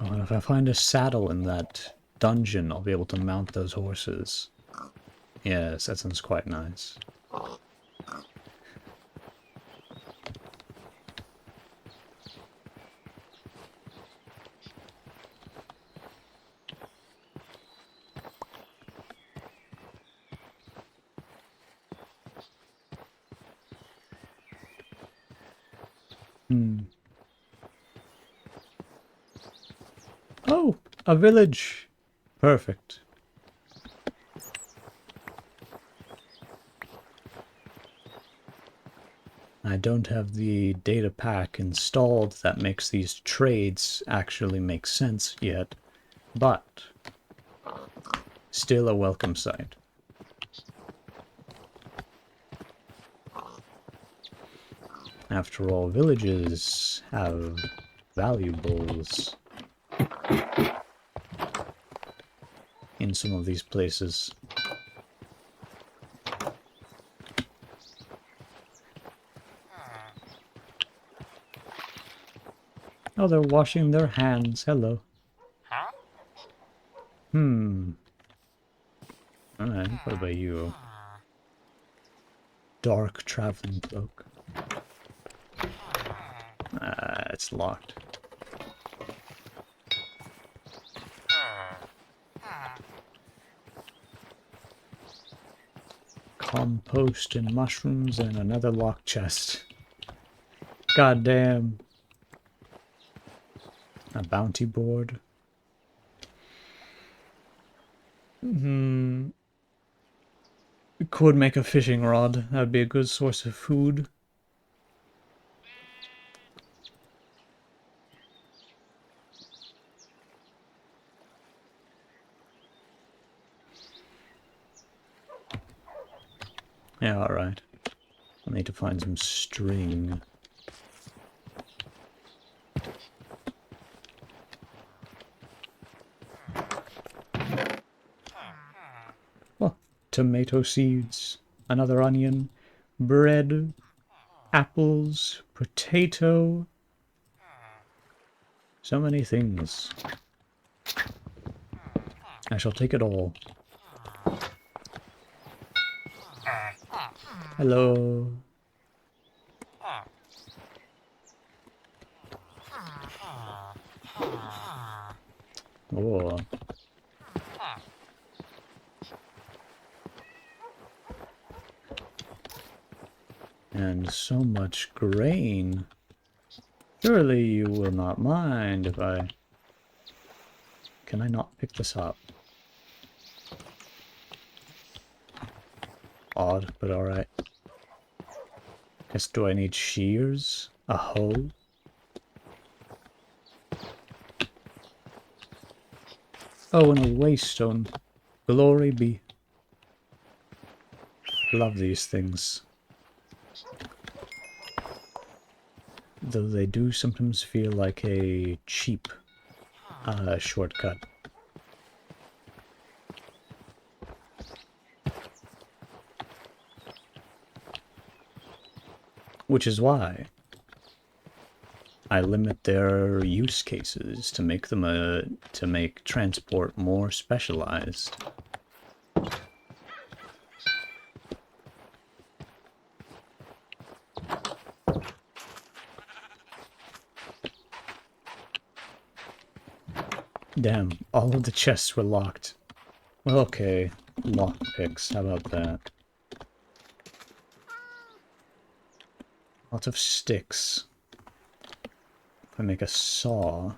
Oh, and if I find a saddle in that dungeon, I'll be able to mount those horses. Yes, that sounds quite nice. Oh, a village. Perfect. I don't have the data pack installed that makes these trades actually make sense yet, but still a welcome sight. After all, villages have valuables in some of these places. Oh, they're washing their hands. Hello. Alright, what about you? Dark traveling cloak. It's locked. Compost and mushrooms and another locked chest. God damn. A bounty board. We could make a fishing rod. That would be a good source of food. Yeah, alright. I need to find some string. Oh, tomato seeds, another onion, bread, apples, potato. So many things. I shall take it all. Hello. Oh. And so much grain. Surely you will not mind if I... Can I not pick this up? Odd, but alright. Guess, do I need shears? A hoe? Oh, and a waystone. Glory be. Love these things. Though they do sometimes feel like a cheap shortcut. Which is why I limit their use cases to make them to make transport more specialized. Damn, all of the chests were locked. Well, okay, lockpicks, how about that? Lots of sticks. If I make a saw...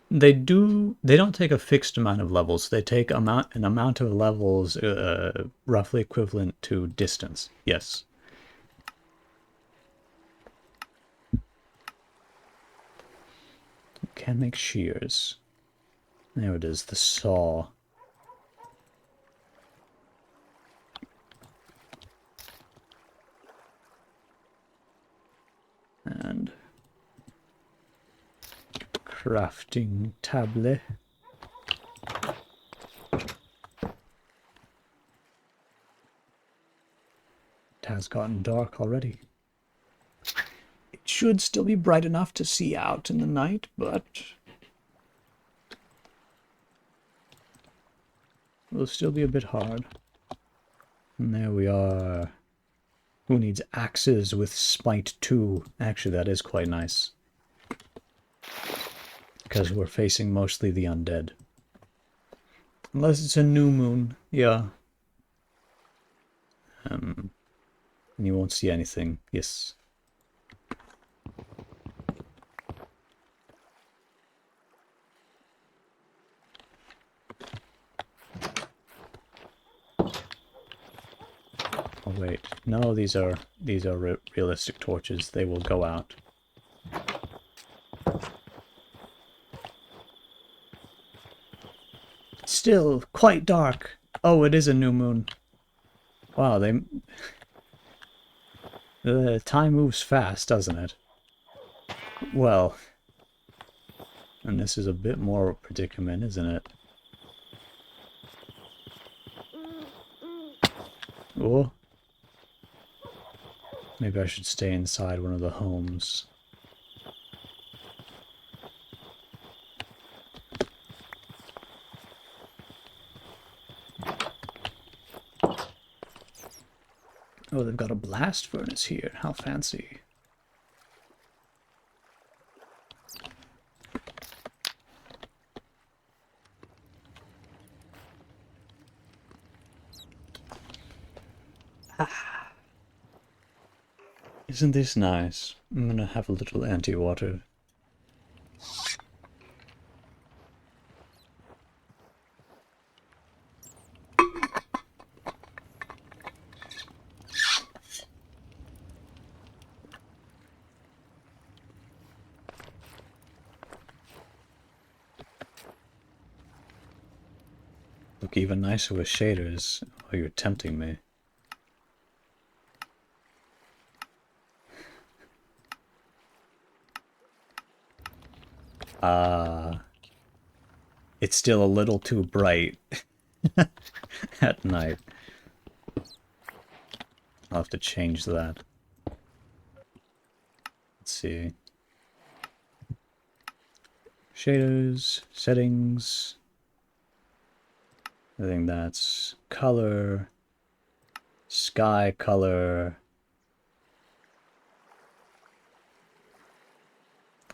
They don't take a fixed amount of levels. They take an amount of levels roughly equivalent to distance. Yes. Can make shears. There it is, the saw. And crafting table. It has gotten dark already. It should still be bright enough to see out in the night, but it'll still be a bit hard. And there we are. Who needs axes with Smite 2? Actually, that is quite nice. Because we're facing mostly the undead. Unless it's a new moon, yeah. And you won't see anything, yes. Oh wait, no, these are realistic torches. They will go out. Still quite dark. Oh, it is a new moon. Wow, the time moves fast, doesn't it? Well, and this is a bit more predicament, isn't it? Oh. Maybe I should stay inside one of the homes. Oh, they've got a blast furnace here. How fancy. Ah. Isn't this nice? I'm gonna have a little anti-water. Look even nicer with shaders. Oh, you're tempting me. It's still a little too bright at night. I'll have to change that. Let's see. Shaders, settings. I think that's color, sky color,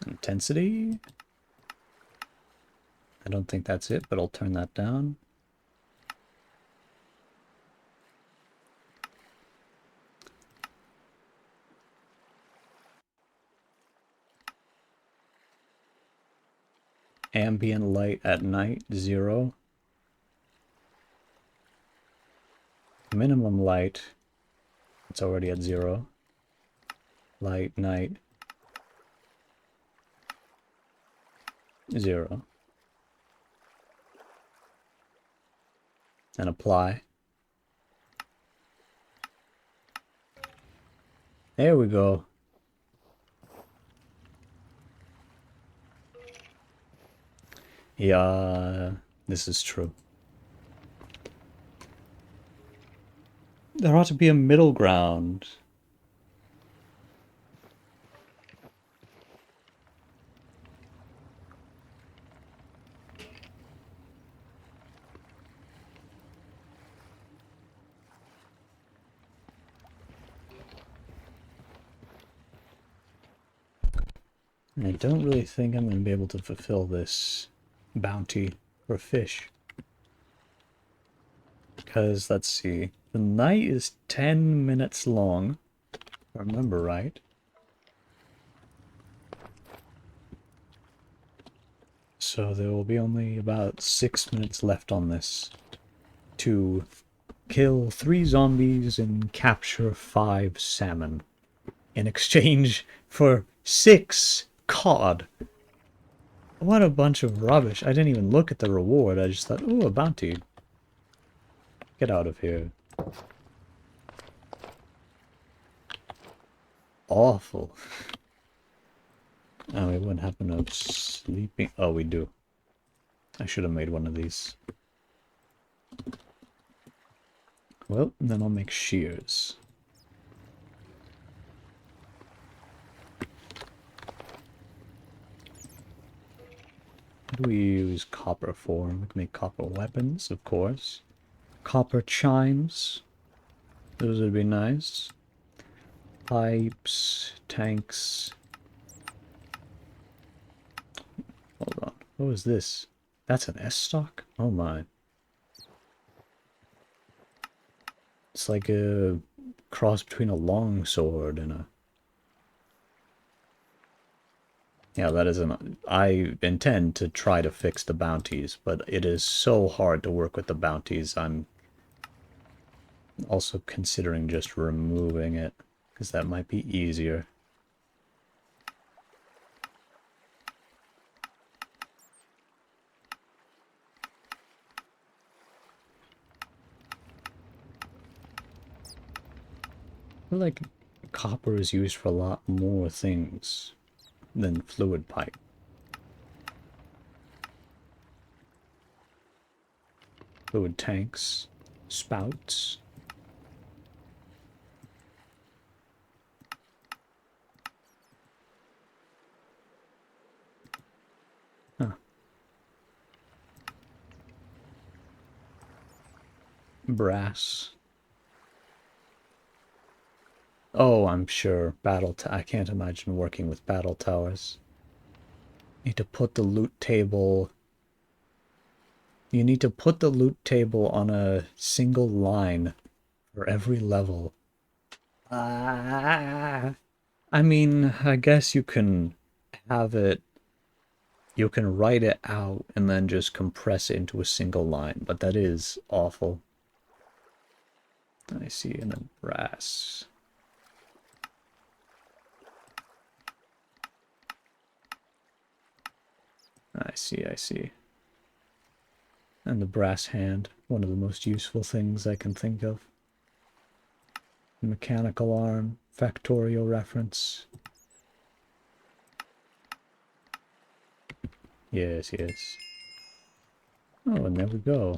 intensity. I don't think that's it, but I'll turn that down. Ambient light at night, 0. Minimum light, it's already at 0. Light, night, 0. And apply. There we go. Yeah, this is true. There ought to be a middle ground. I don't really think I'm going to be able to fulfill this bounty for fish. Because, let's see, the night is 10 minutes long, if I remember right. So there will be only about 6 minutes left on this to kill 3 zombies and capture 5 salmon in exchange for 6 cod. What a bunch of rubbish. I didn't even look at the reward. I just thought, ooh, a bounty. Get out of here. Awful. Oh, we wouldn't happen to sleeping. Oh, we do. I should have made one of these. Well, then I'll make shears. What do we use copper for? We can make copper weapons, of course. Copper chimes. Those would be nice. Pipes, tanks. Hold on. What was this? That's an S-stock? Oh my. It's like a cross between a longsword and a... Yeah, that is an... I intend to try to fix the bounties, but it is so hard to work with the bounties. I'm also considering just removing it, because that might be easier. I feel like copper is used for a lot more things than fluid pipe. Fluid tanks, spouts. Huh. Brass. Oh, I'm sure. I can't imagine working with battle towers. Need to put the loot table... You need to put the loot table on a single line for every level. I mean, I guess you can have it... You can write it out and then just compress it into a single line, but that is awful. I see, and then brass. I see, I see. And the brass hand, one of the most useful things I can think of. Mechanical arm, factorial reference. Yes, yes. Oh, and there we go.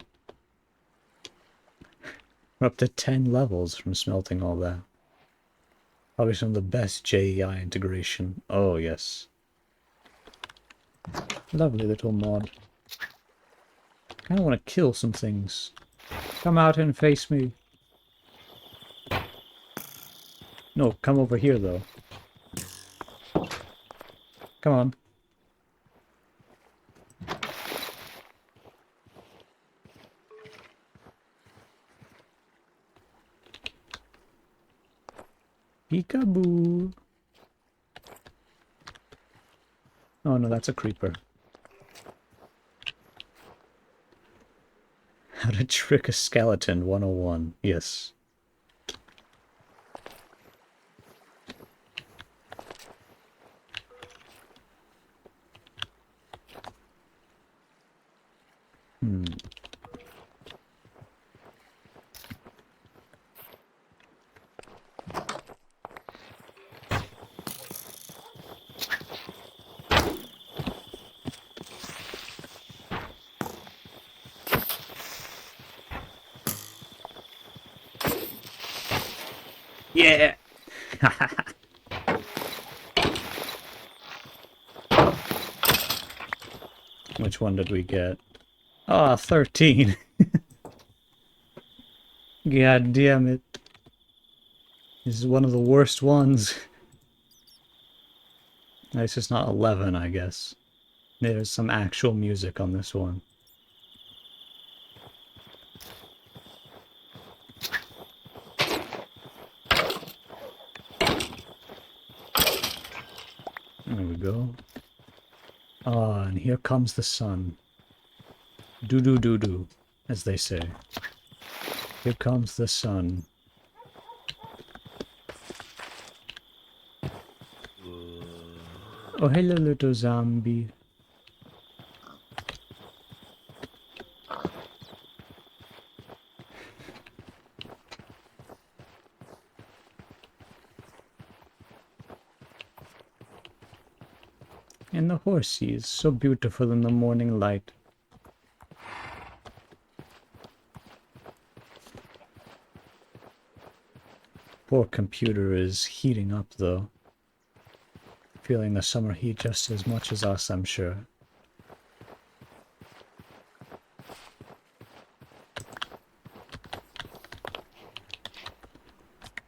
We're up to 10 levels from smelting all that. Probably some of the best JEI integration. Oh, yes. Lovely little mod. Kind of want to kill some things. Come out and face me. No, come over here, though. Come on. Peekaboo. Oh, no, that's a creeper. How to trick a skeleton 101. Yes. Yeah! Which one did we get? Ah, 13. God damn it. This is one of the worst ones. It's just not 11, I guess. There's some actual music on this one. There we go. Ah, and here comes the sun. Doo-doo-doo-doo, as they say. Here comes the sun. Oh, hello, little zombie. And the horsey is so beautiful in the morning light. Poor computer is heating up, though. Feeling the summer heat just as much as us, I'm sure.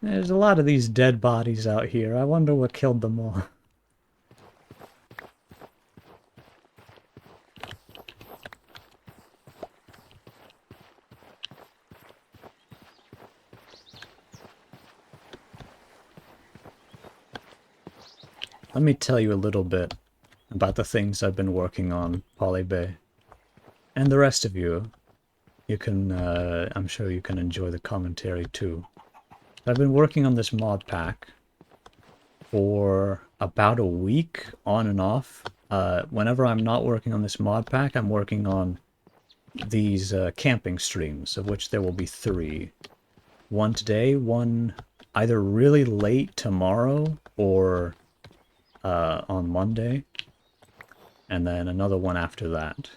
There's a lot of these dead bodies out here. I wonder what killed them all. Let me tell you a little bit about the things I've been working on, Polybay. And the rest of you. You can, I'm sure you can enjoy the commentary too. I've been working on this mod pack for about a week, on and off. Whenever I'm not working on this mod pack, I'm working on these camping streams, of which there will be 3. One today, one either really late tomorrow or on Monday, and then another one after that.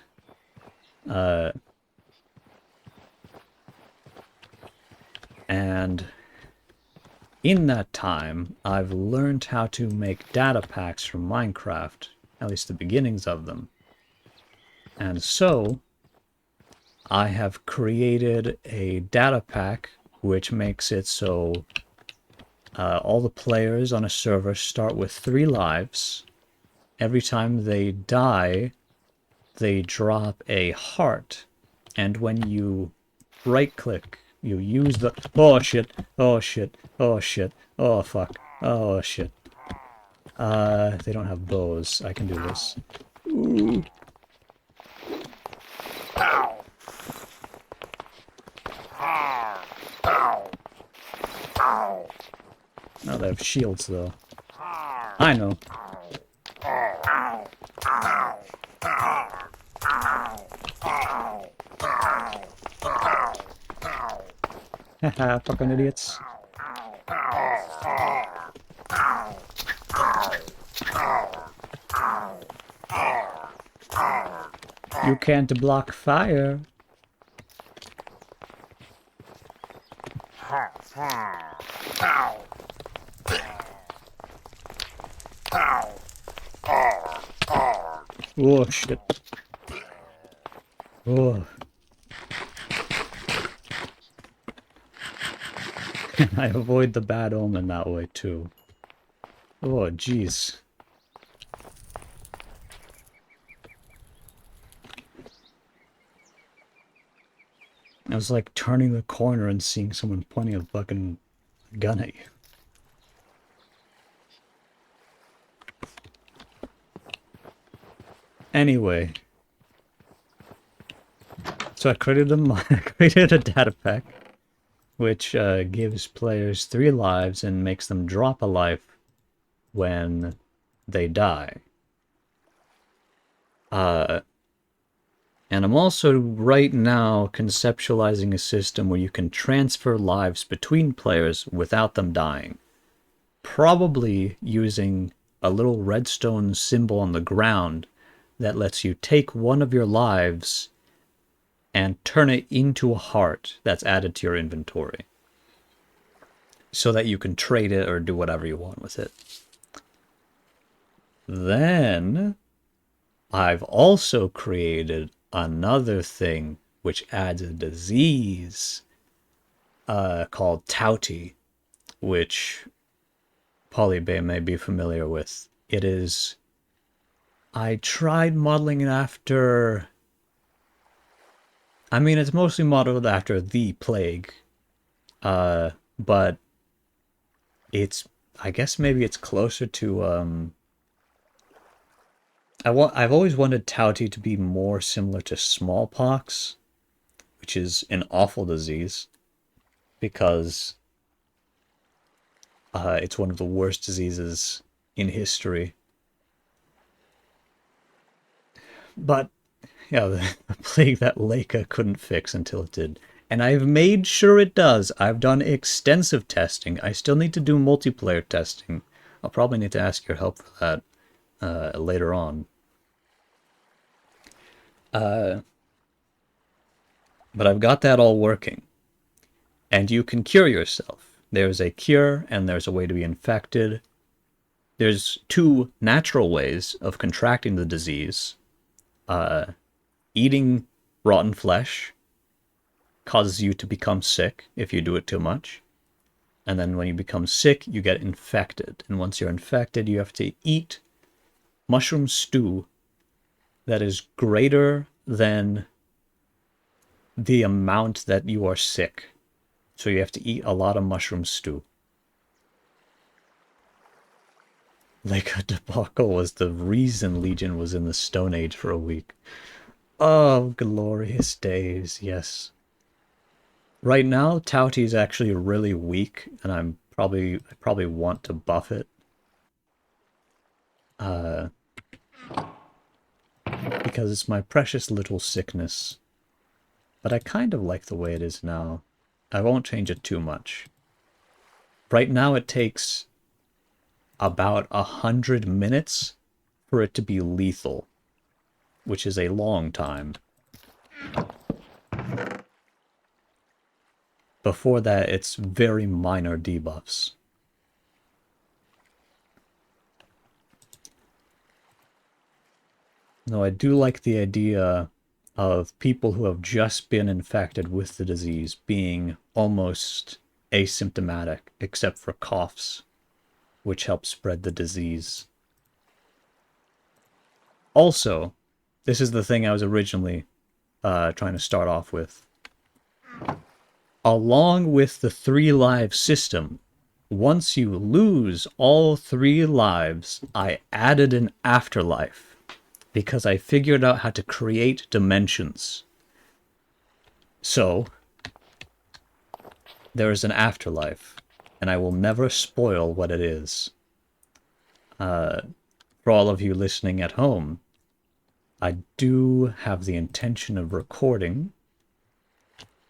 And in that time, I've learned how to make data packs from Minecraft, at least the beginnings of them. And so, I have created a data pack which makes it so all the players on a server start with 3 lives. Every time they die, they drop a heart. And when you right-click, you use the... Oh shit, oh shit, oh shit, oh fuck, oh shit. They don't have bows. I can do this. Ooh. No, they have shields, though. I know. Haha, fucking idiots. You can't block fire. Oh shit. Oh. I avoid the bad omen that way too. Oh jeez. I was like turning the corner and seeing someone pointing a fucking gun at you. Anyway. So I created a data pack which gives players 3 lives and makes them drop a life when they die. And I'm also right now conceptualizing a system where you can transfer lives between players without them dying. Probably using a little redstone symbol on the ground that lets you take one of your lives and turn it into a heart that's added to your inventory. so that you can trade it or do whatever you want with it. Then I've also created another thing which adds a disease called Touty, which Polybay may be familiar with. It is... I tried modeling it after... I mean, it's mostly modeled after the plague, but it's... I guess maybe it's closer to... I've always wanted Touty to be more similar to smallpox, which is an awful disease, because it's one of the worst diseases in history. But, yeah, the plague that Leica couldn't fix until it did. And I've made sure it does. I've done extensive testing. I still need to do multiplayer testing. I'll probably need to ask your help for that later on. But I've got that all working. And you can cure yourself. There's a cure and there's a way to be infected. There's two natural ways of contracting the disease. Eating rotten flesh causes you to become sick if you do it too much. And then when you become sick, you get infected. And once you're infected, you have to eat mushroom stew that is greater than the amount that you are sick. So you have to eat a lot of mushroom stew. Leica debacle was the reason Legion was in the Stone Age for a week. Oh, glorious days, yes. Right now, Touty is actually really weak, and I probably want to buff it. Because it's my precious little sickness. But I kind of like the way it is now. I won't change it too much. Right now it takes about 100 minutes for it to be lethal, which is a long time. Before that, it's very minor debuffs. Though I do like the idea of people who have just been infected with the disease being almost asymptomatic, except for coughs, which help spread the disease. Also, this is the thing I was originally trying to start off with. Along with the 3 live system, once you lose all 3 lives, I added an afterlife, because I figured out how to create dimensions. So, there is an afterlife, and I will never spoil what it is. For all of you listening at home, I do have the intention of recording.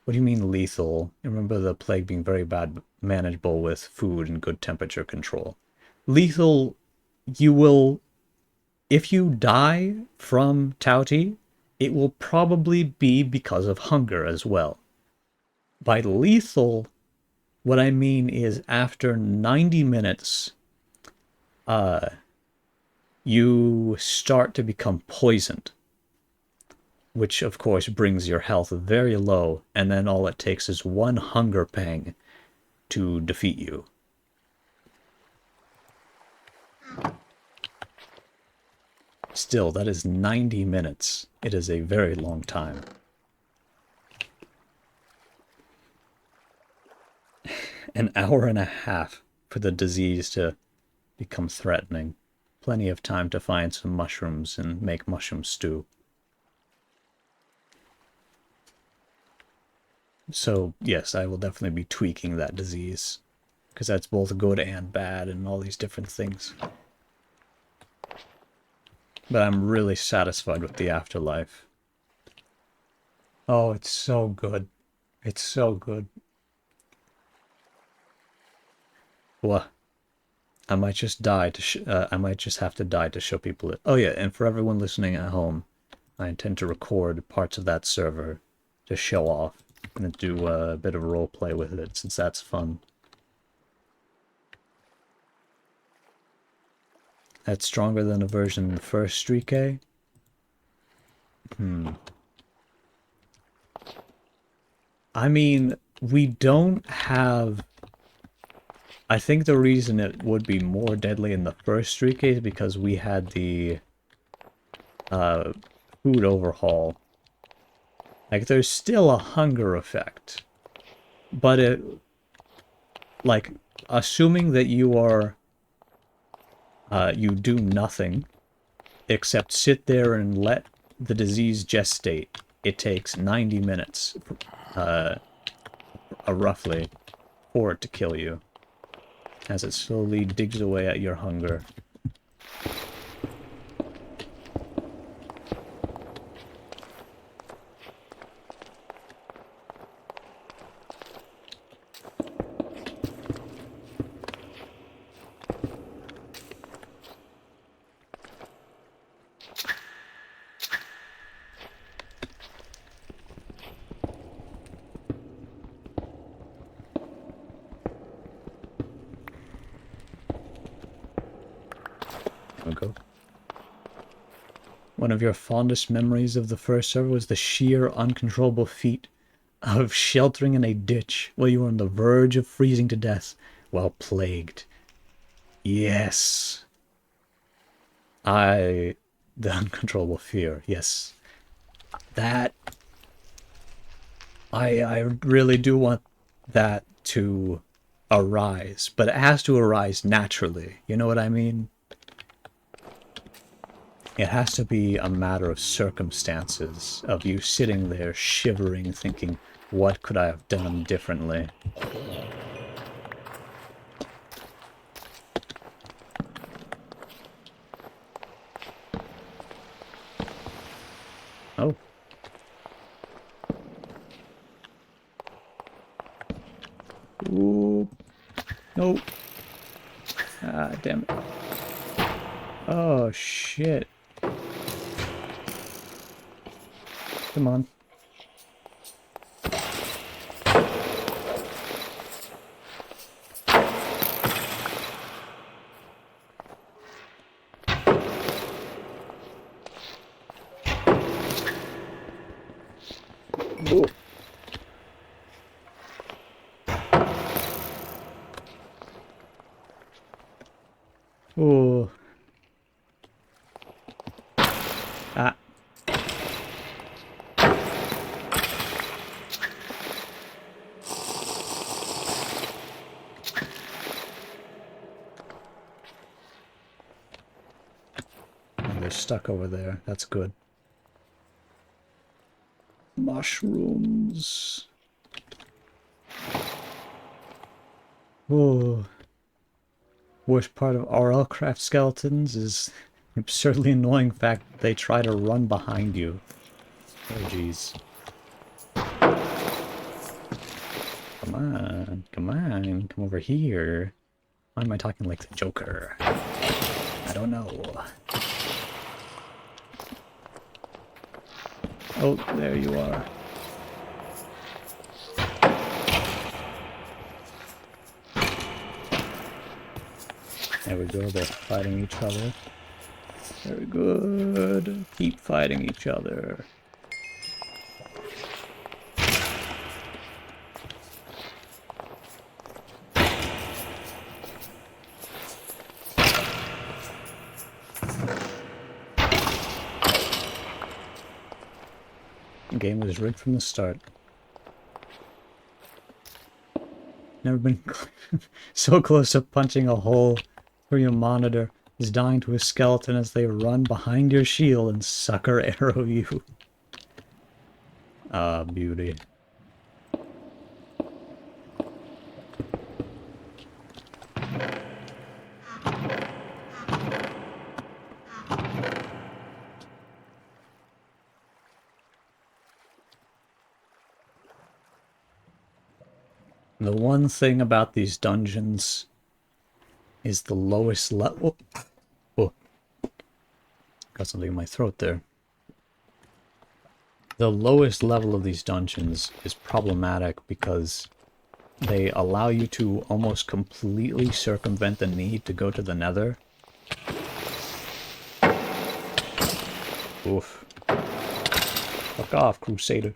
What do you mean lethal? Remember the plague being very bad, manageable with food and good temperature control. Lethal, you will... If you die from Touty, it will probably be because of hunger as well. By lethal, what I mean is after 90 minutes, you start to become poisoned, which of course brings your health very low, and then all it takes is 1 hunger pang to defeat you. Still, that is 90 minutes. It is a very long time. An hour and a half for the disease to become threatening. Plenty of time to find some mushrooms and make mushroom stew. So, yes, I will definitely be tweaking that disease, because that's both good and bad and all these different things. But I'm really satisfied with the afterlife. Oh, it's so good. It's so good. What? I might just die to I might just have to die to show people it. Oh yeah, and for everyone listening at home, I intend to record parts of that server to show off and do a bit of role play with it, since that's fun. That's stronger than a version in the first Streak A? I mean, we don't have... I think the reason it would be more deadly in the first Streak A is because we had the food overhaul. Like, there's still a hunger effect. But it... Like, assuming that you are... you do nothing except sit there and let the disease gestate. It takes 90 minutes, roughly, for it to kill you, as it slowly digs away at your hunger. Go. One of your fondest memories of the first server was the sheer uncontrollable feat of sheltering in a ditch while you were on the verge of freezing to death while plagued. Yes. The uncontrollable fear, yes. That... I really do want that to arise, but it has to arise naturally, you know what I mean? It has to be a matter of circumstances, of you sitting there shivering, thinking, what could I have done differently? Oh. Ooh. Nope. Ah, damn it. Oh, shit. Come on. Ooh. Ooh. Ah. They're stuck over there. That's good. Mushrooms. Oh. Worst part of RL craft skeletons is the absurdly annoying fact that they try to run behind you. Oh jeez. Come on, come on, come over here. Why am I talking like the Joker? I don't know. Oh, there you are. There we go, they're fighting each other. Very good. Keep fighting each other. The game was rigged from the start. Never been so close to punching a hole through your monitor as dying to a skeleton as they run behind your shield and sucker arrow you. Ah, beauty. The one thing about these dungeons is the lowest level. Oh, got something in my throat there. The lowest level of these dungeons is problematic because they allow you to almost completely circumvent the need to go to the Nether. Oof. Fuck off, Crusader.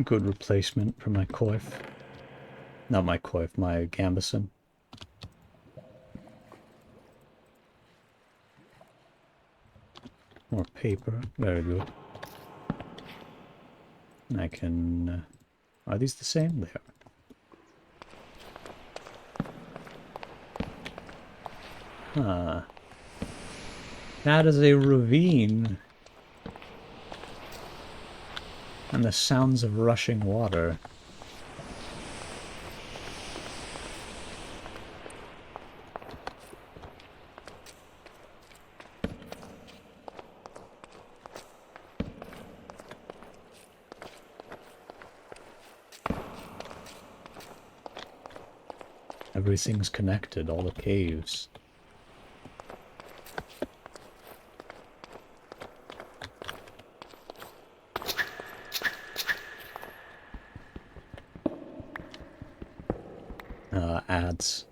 Good replacement for my coif. Not my coif, my gambeson. More paper, very good. And I can... are these the same? They are. Huh. That is a ravine. And the sounds of rushing water. Everything's connected, all the caves. Ads.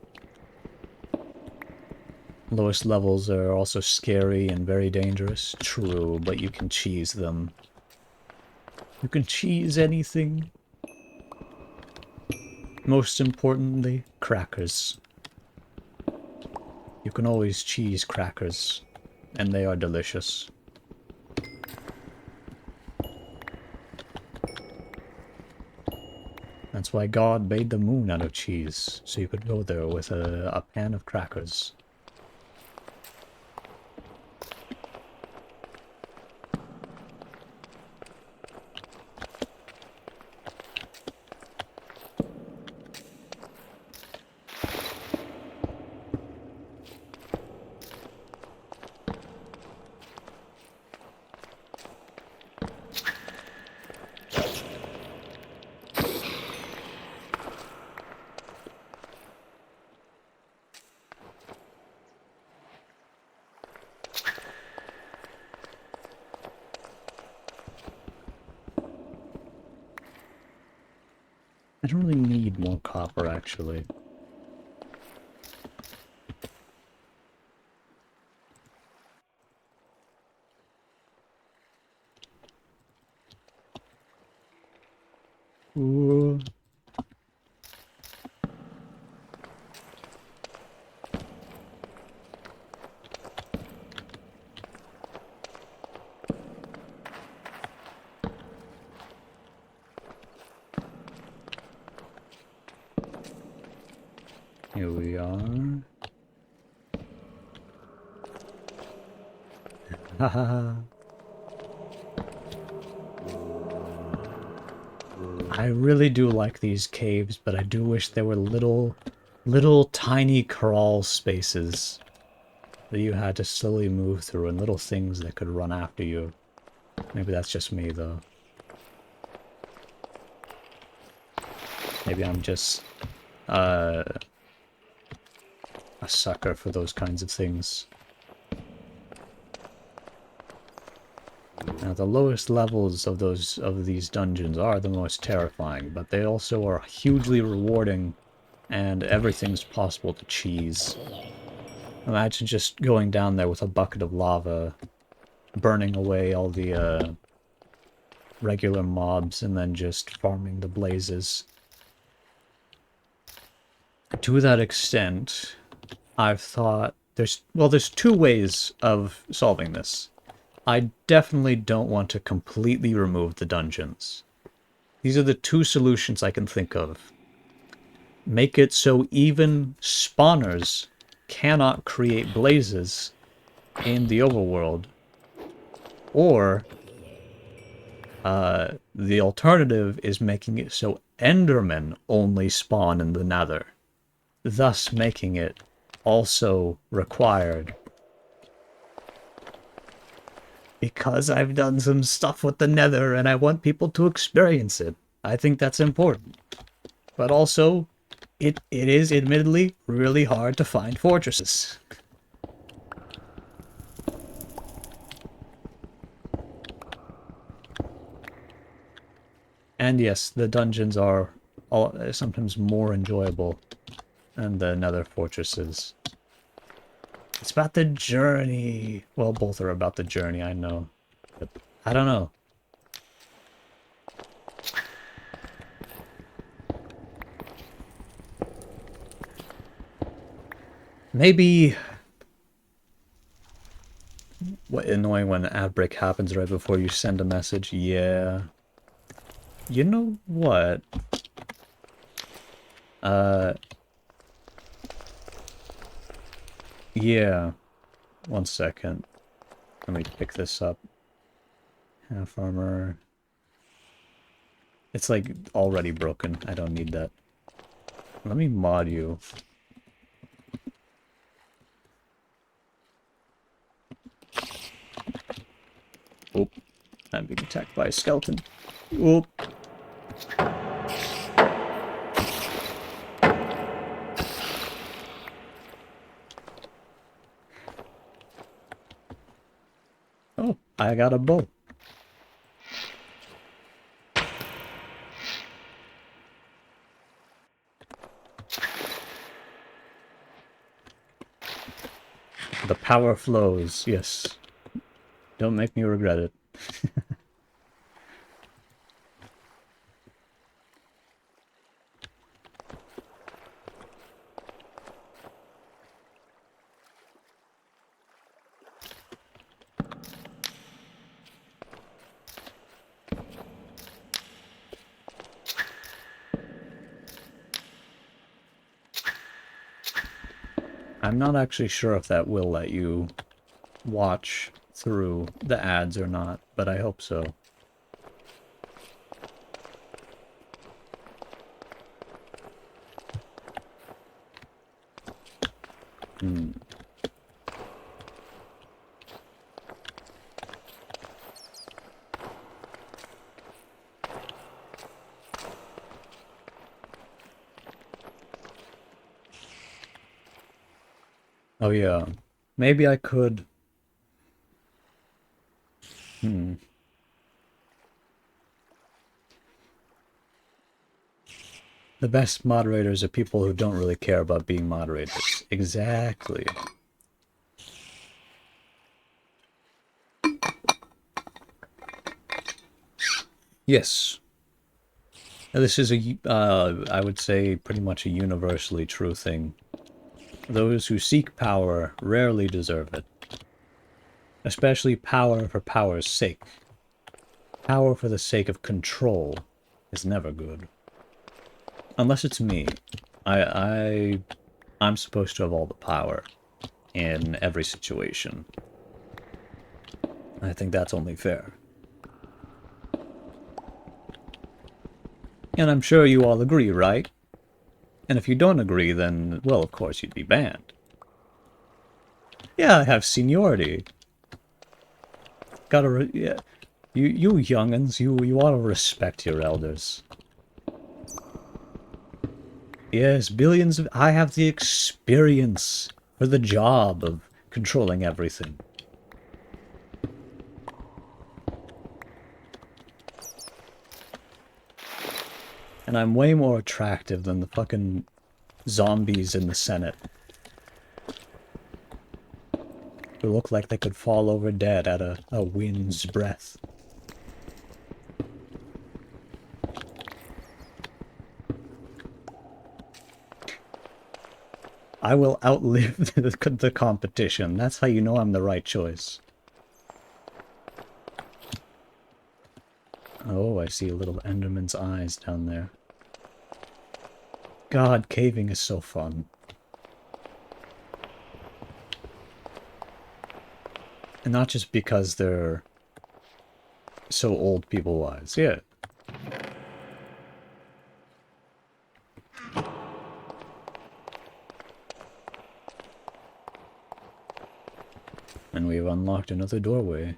Lowest levels are also scary and very dangerous. True, but you can cheese them. You can cheese anything. Most importantly, crackers. You can always cheese crackers, and they are delicious. That's why God made the moon out of cheese, so you could go there with a pan of crackers. I don't really need more copper, actually. Ooh. Here we are. Haha. I really do like these caves, but I do wish there were little tiny crawl spaces that you had to slowly move through and little things that could run after you. Maybe that's just me, though. Maybe I'm just a sucker for those kinds of things. Now, the lowest levels of these dungeons are the most terrifying, but they also are hugely rewarding, and everything's possible to cheese. Imagine just going down there with a bucket of lava, burning away all the regular mobs, and then just farming the blazes. To that extent, I've thought there's two ways of solving this. I definitely don't want to completely remove the dungeons. These are the two solutions I can think of. Make it so even spawners cannot create blazes in the overworld. Or, the alternative is making it so Endermen only spawn in the Nether, thus making it also required. Because I've done some stuff with the Nether and I want people to experience it. I think that's important. But also, it is admittedly really hard to find fortresses. And yes, the dungeons are sometimes more enjoyable than the nether fortresses. It's about the journey. Well, both are about the journey, I know. But I don't know. Maybe... What annoying when an ad break happens right before you send a message. Yeah. You know what? Yeah. 1 second. Let me pick this up. Half armor. It's like already broken. I don't need that. Let me mod you. Oop. I'm being attacked by a skeleton. Oop. Oh, I got a bow. The power flows, yes. Don't make me regret it. I'm not actually sure if that will let you watch through the ads or not, but I hope so. Oh yeah. Maybe I could... The best moderators are people who don't really care about being moderators. Exactly. Yes. Now, this is I would say, pretty much a universally true thing. Those who seek power rarely deserve it. Especially power for power's sake. Power for the sake of control is never good. Unless it's me. I'm supposed to have all the power in every situation. I think that's only fair. And I'm sure you all agree, right? And if you don't agree, then, well, of course you'd be banned. Yeah, I have seniority. Yeah. You young'uns, you ought to respect your elders. Yes, billions of... I have the experience for the job of controlling everything. And I'm way more attractive than the fucking zombies in the Senate. Who look like they could fall over dead at a wind's breath. I will outlive the competition. That's how you know I'm the right choice. Oh, I see a little Enderman's eyes down there. God, caving is so fun. And not just because they're so old people-wise. Yeah. And we've unlocked another doorway.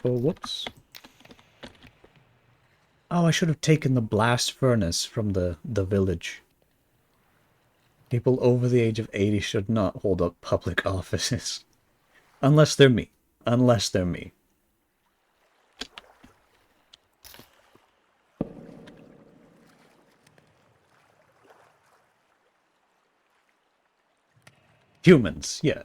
Oh, whoops. Oh, I should have taken the blast furnace from the village. People over the age of 80 should not hold up public offices. Unless they're me. Unless they're me. Humans, yeah.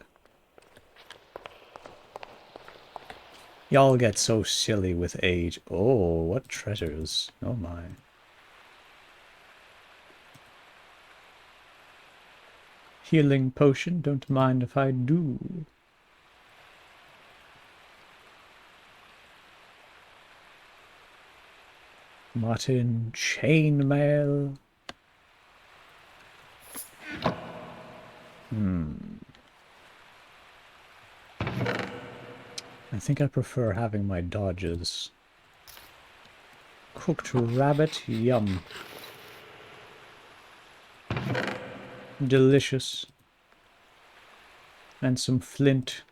Y'all get so silly with age. Oh, what treasures. Oh my. Healing potion, don't mind if I do. Martin chainmail. I think I prefer having my dodges. Cooked rabbit, yum. Delicious. And some flint.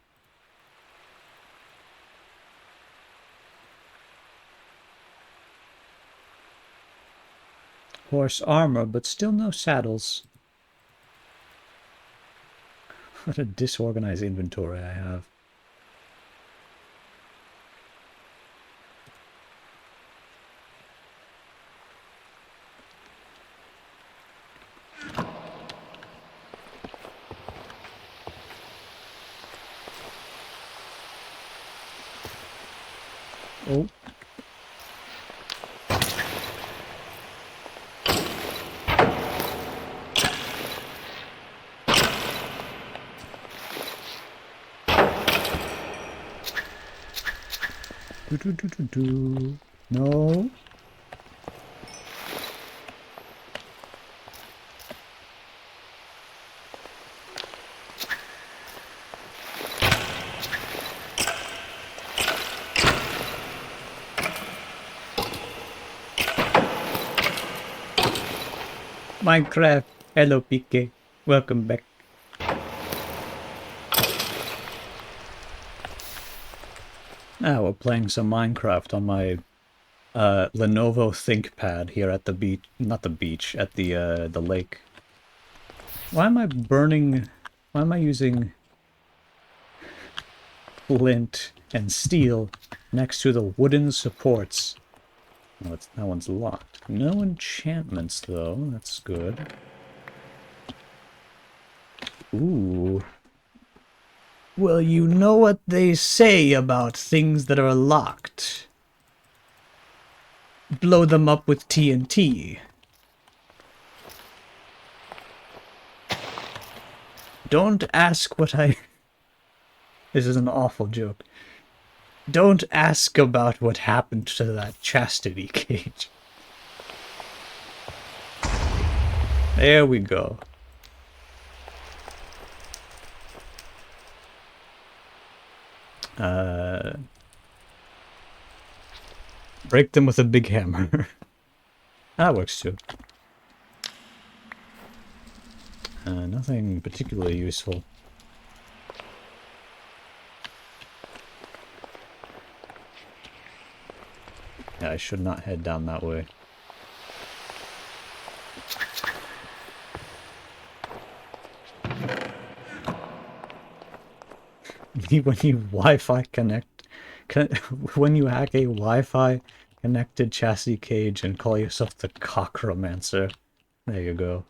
Horse armor, but still no saddles. What a disorganized inventory I have. Oh. Do. No. Minecraft. Hello, PK. Welcome back. Ah, we're playing some Minecraft on my Lenovo ThinkPad here at the beach. Not the beach, at the lake. Why am I burning... Why am I using flint and steel next to the wooden supports? Oh, that one's locked. No enchantments, though. That's good. Ooh. Well, you know what they say about things that are locked. Blow them up with TNT. Don't ask what I... This is an awful joke. Don't ask about what happened to that chastity cage. There we go. Break them with a big hammer. That works too. Nothing particularly useful. Yeah, I should not head down that way. When you Wi-Fi connect... when you hack a Wi-Fi connected chastity cage and call yourself the Cockromancer. There you go.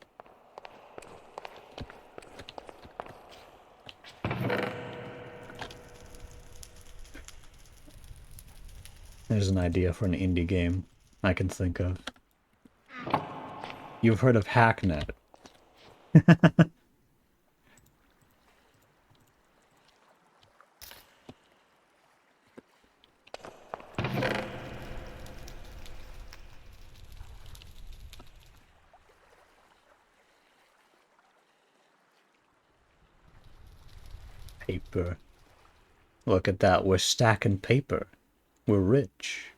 There's an idea for an indie game I can think of. You've heard of Hacknet. Paper. Look at that, we're stacking paper. We're rich.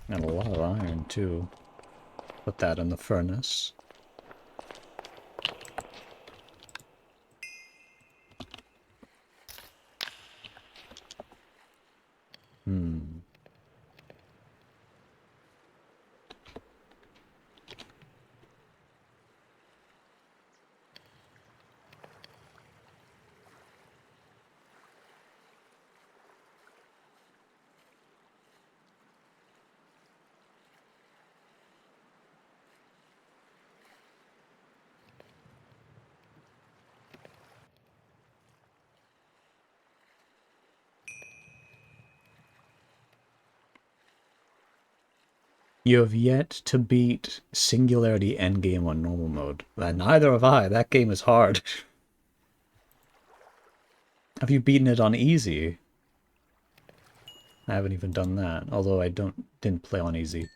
And a lot of iron, too. Put that in the furnace. You have yet to beat Singularity Endgame on normal mode. Neither have I. That game is hard. Have you beaten it on easy? I haven't even done that, although I didn't play on easy.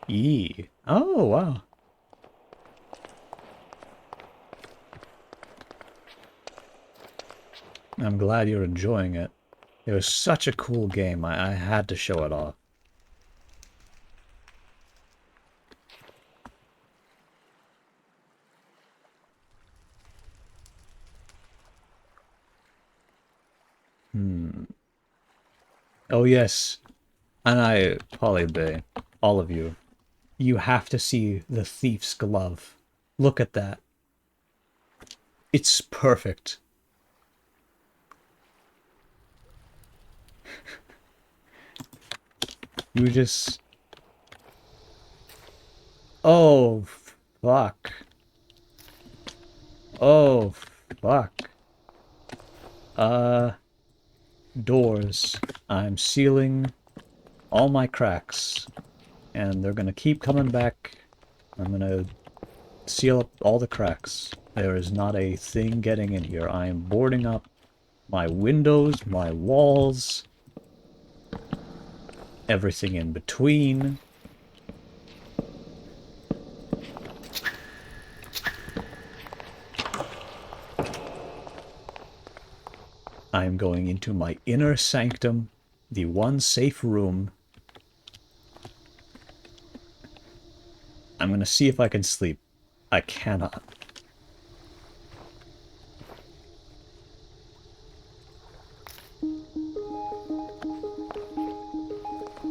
Yee. Oh, wow. I'm glad you're enjoying it. It was such a cool game, I had to show it off. Oh yes, and Polybay, all of you, you have to see the Thief's Glove. Look at that. It's perfect. You just... Oh, fuck. Oh, fuck. Doors. I'm sealing all my cracks. And they're gonna keep coming back. I'm gonna seal up all the cracks. There is not a thing getting in here. I am boarding up my windows, my walls, everything in between. I am going into my inner sanctum, the one safe room. I'm gonna see if I can sleep. I cannot.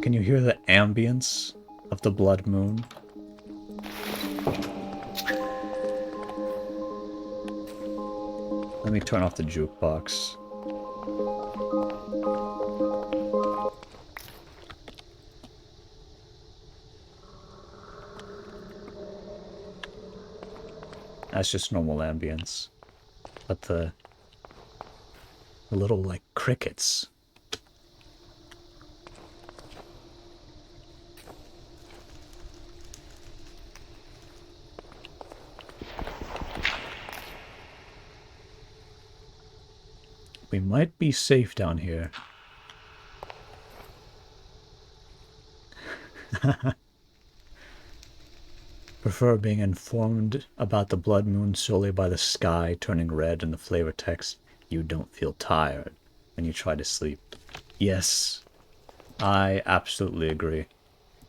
Can you hear the ambience of the blood moon? Let me turn off the jukebox. That's just normal ambience. But the little, like, crickets. We might be safe down here. Prefer being informed about the blood moon solely by the sky turning red and the flavor text, "You don't feel tired" when you try to sleep. Yes, I absolutely agree.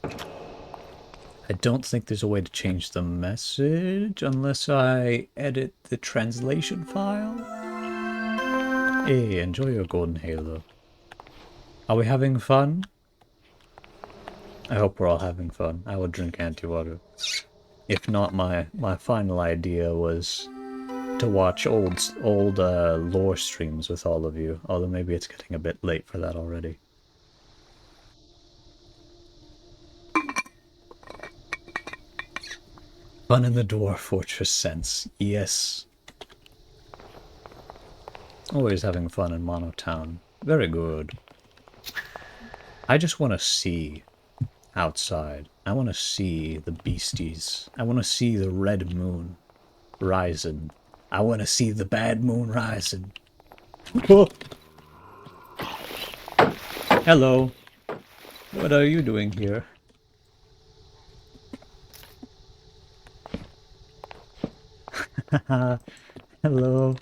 I don't think there's a way to change the message unless I edit the translation file. Hey, enjoy your golden halo. Are we having fun? I hope we're all having fun. I will drink anti-water. If not, my final idea was to watch old lore streams with all of you. Although maybe it's getting a bit late for that already. Fun in the Dwarf Fortress sense. Yes. Always having fun in Monotown. Very good. I just want to see outside. I want to see the beasties. I want to see the red moon rising. I want to see the bad moon rising. Oh. Hello. What are you doing here? Hello.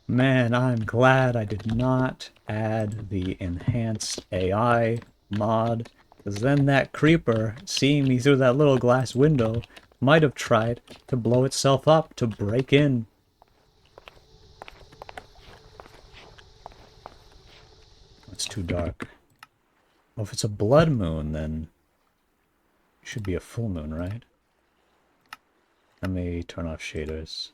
Man, I'm glad I did not add the enhanced AI mod, because then that creeper, seeing me through that little glass window, might have tried to blow itself up to break in. It's too dark. Well, if it's a blood moon, then it should be a full moon, right? Let me turn off shaders.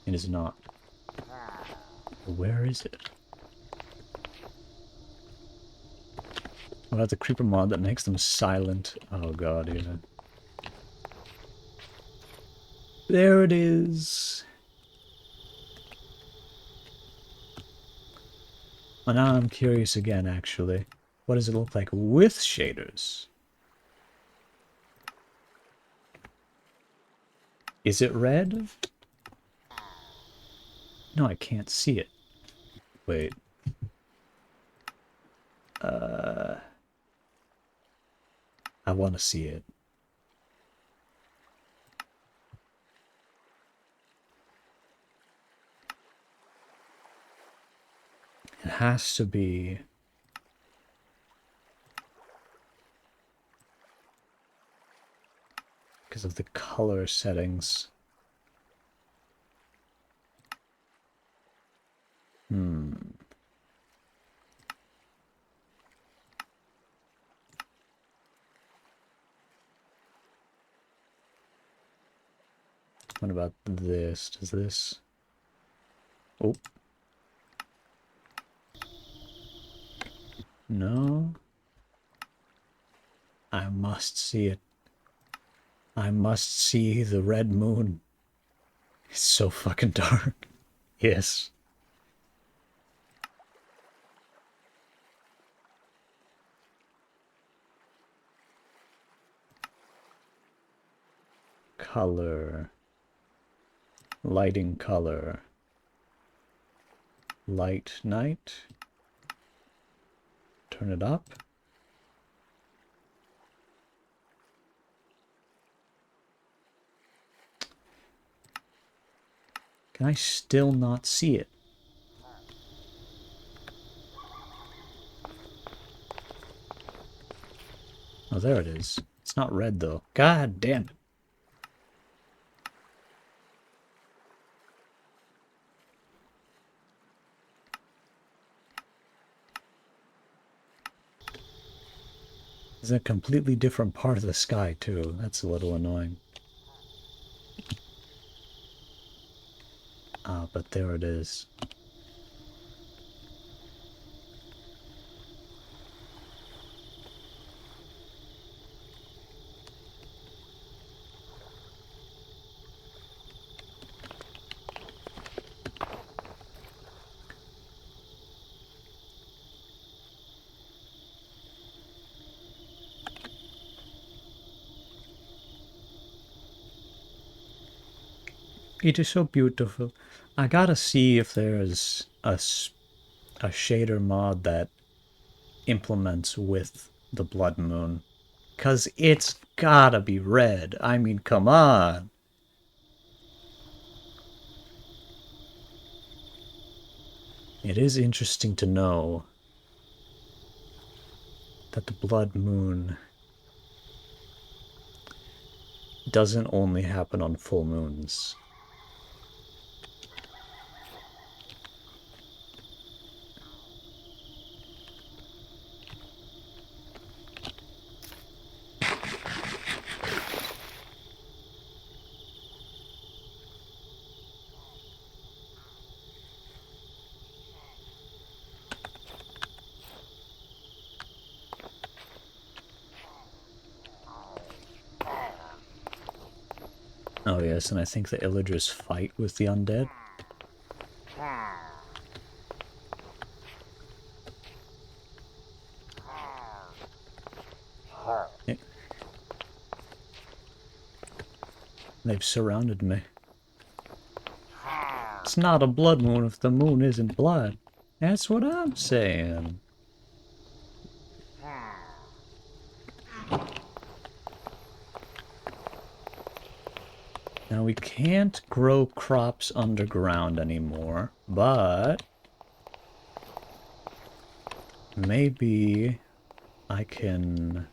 It is not. Where is it? What about the creeper mod that makes them silent? Oh god, yeah. There it is. Well, now I'm curious again, actually. What does it look like with shaders? Is it red? No, I can't see it. Wait. I want to see it. It has to be... because of the color settings. What about this? Does this... Oh. No. I must see it. I must see the red moon. It's so fucking dark. Yes. Color. Lighting color. Light night. Turn it up. Can I still not see it? Oh, there it is. It's not red, though. God damn it. It's a completely different part of the sky, too. That's a little annoying. Ah, but there it is. It is so beautiful. I gotta see if there's a shader mod that implements with the blood moon. 'Cause it's gotta be red. I mean, come on. It is interesting to know that the blood moon doesn't only happen on full moons. Oh yes, and I think the Illagers fight with the undead. Yeah. They've surrounded me. It's not a blood moon if the moon isn't blood. That's what I'm saying. Now we can't grow crops underground anymore, but maybe I can...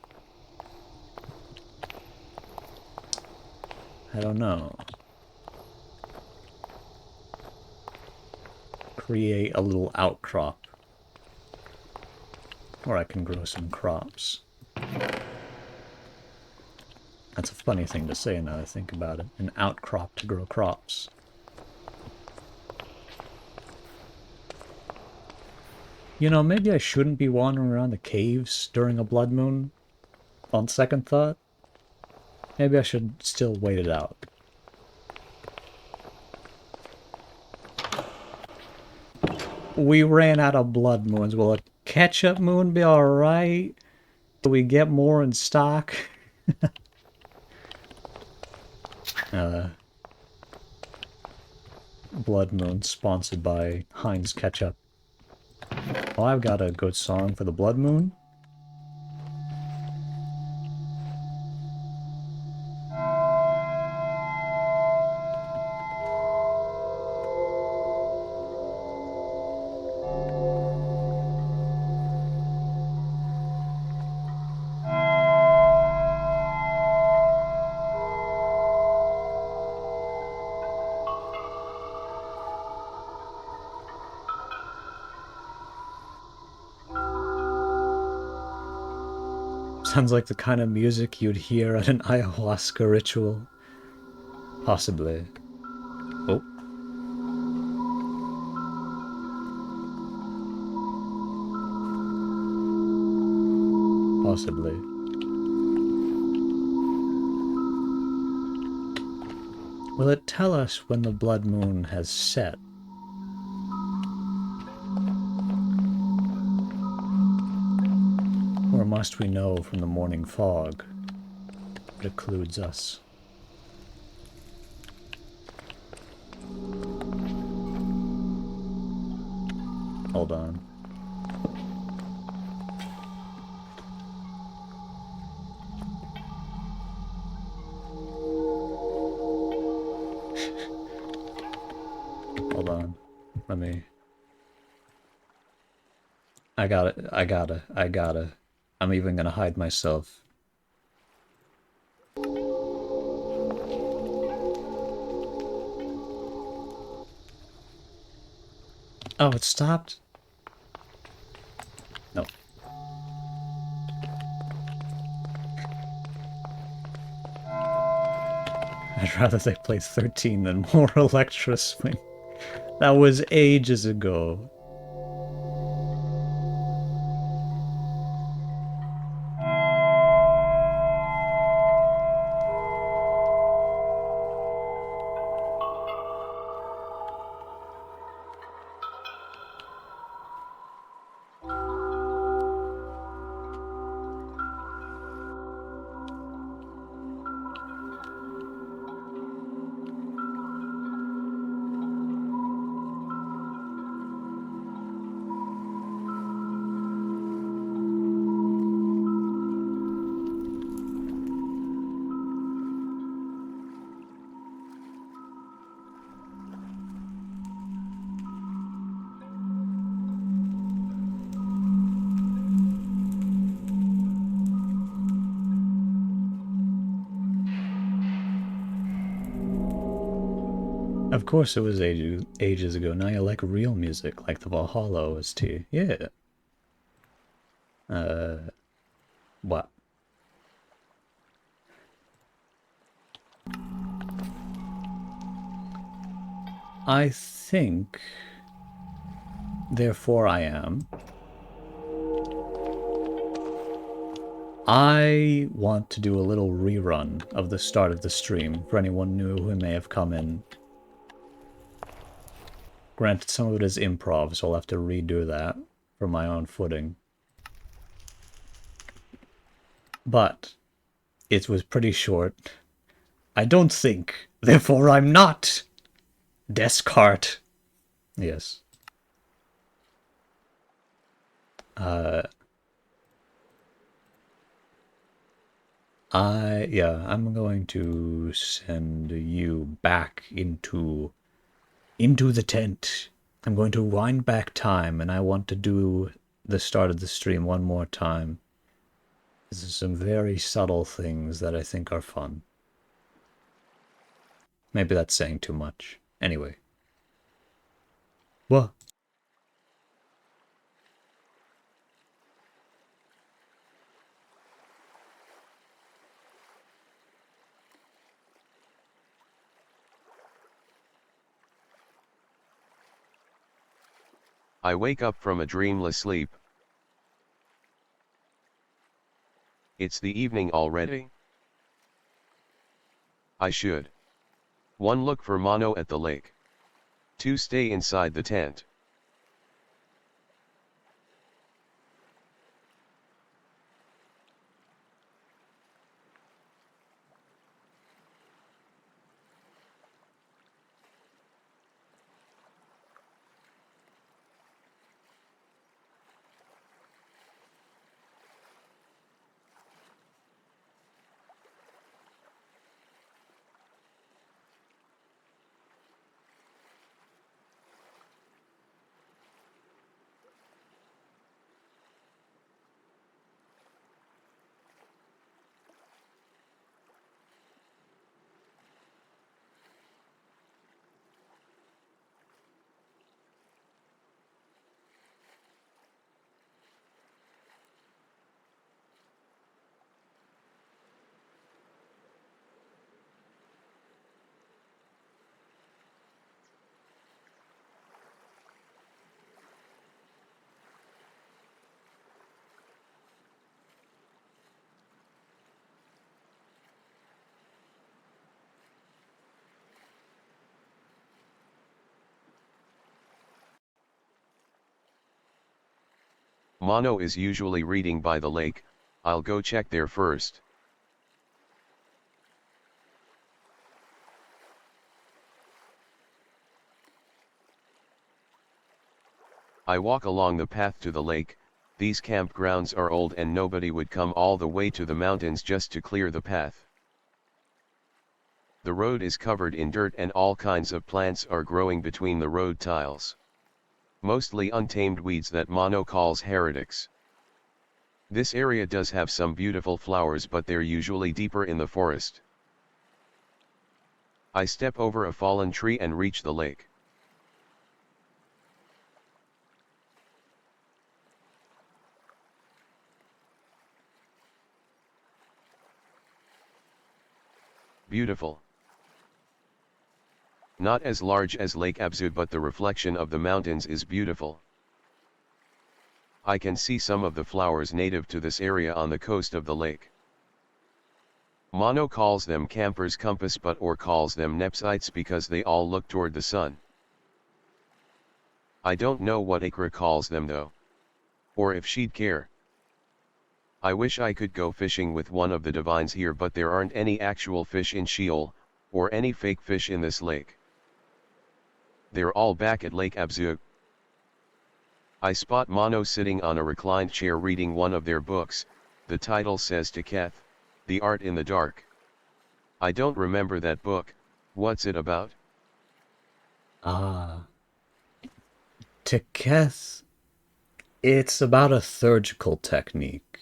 I don't know. Create a little outcrop. Or I can grow some crops. That's a funny thing to say now that I think about it. An outcrop to grow crops. You know, maybe I shouldn't be wandering around the caves during a blood moon. On second thought. Maybe I should still wait it out. We ran out of blood moons. Will a ketchup moon be alright? Do we get more in stock? Blood moon sponsored by Heinz Ketchup. Well, I've got a good song for the blood moon. Sounds like the kind of music you'd hear at an ayahuasca ritual. Possibly. Oh. Possibly. Will it tell us when the blood moon has set? Or must we know from the morning fog that occludes us? Hold on. Hold on. Let me... I gotta. I'm even gonna hide myself. Oh, it stopped? No. I'd rather they play 13 than more Electra Swing. That was ages ago. Of course it was ages ago. Now you like real music, like the Valhalla OST. Yeah. What? I think... Therefore I am. I want to do a little rerun of the start of the stream for anyone new who may have come in. Granted, some of it is improv, so I'll have to redo that for my own footing. But it was pretty short. I don't think, therefore I'm not. Descartes. Yes. I'm going to send you back into the tent. I'm going to wind back time, and I want to do the start of the stream one more time. This is some very subtle things that I think are fun. Maybe that's saying too much. Anyway. What? I wake up from a dreamless sleep. It's the evening already. I should. 1. Look for Mono at the lake. 2. Stay inside the tent. Mono is usually reading by the lake, I'll go check there first. I walk along the path to the lake. These campgrounds are old and nobody would come all the way to the mountains just to clear the path. The road is covered in dirt and all kinds of plants are growing between the road tiles. Mostly untamed weeds that Mono calls heretics. This area does have some beautiful flowers, but they're usually deeper in the forest. I step over a fallen tree and reach the lake. Beautiful. Not as large as Lake Abzu, but the reflection of the mountains is beautiful. I can see some of the flowers native to this area on the coast of the lake. Mono calls them campers compass or calls them nepsites because they all look toward the sun. I don't know what Ikra calls them though. Or if she'd care. I wish I could go fishing with one of the divines here, but there aren't any actual fish in Sheol, or any fake fish in this lake. They're all back at Lake Abzu. I spot Mono sitting on a reclined chair reading one of their books. The title says Teketh, The Art in the Dark. I don't remember that book. What's it about? Teketh. It's about a surgical technique.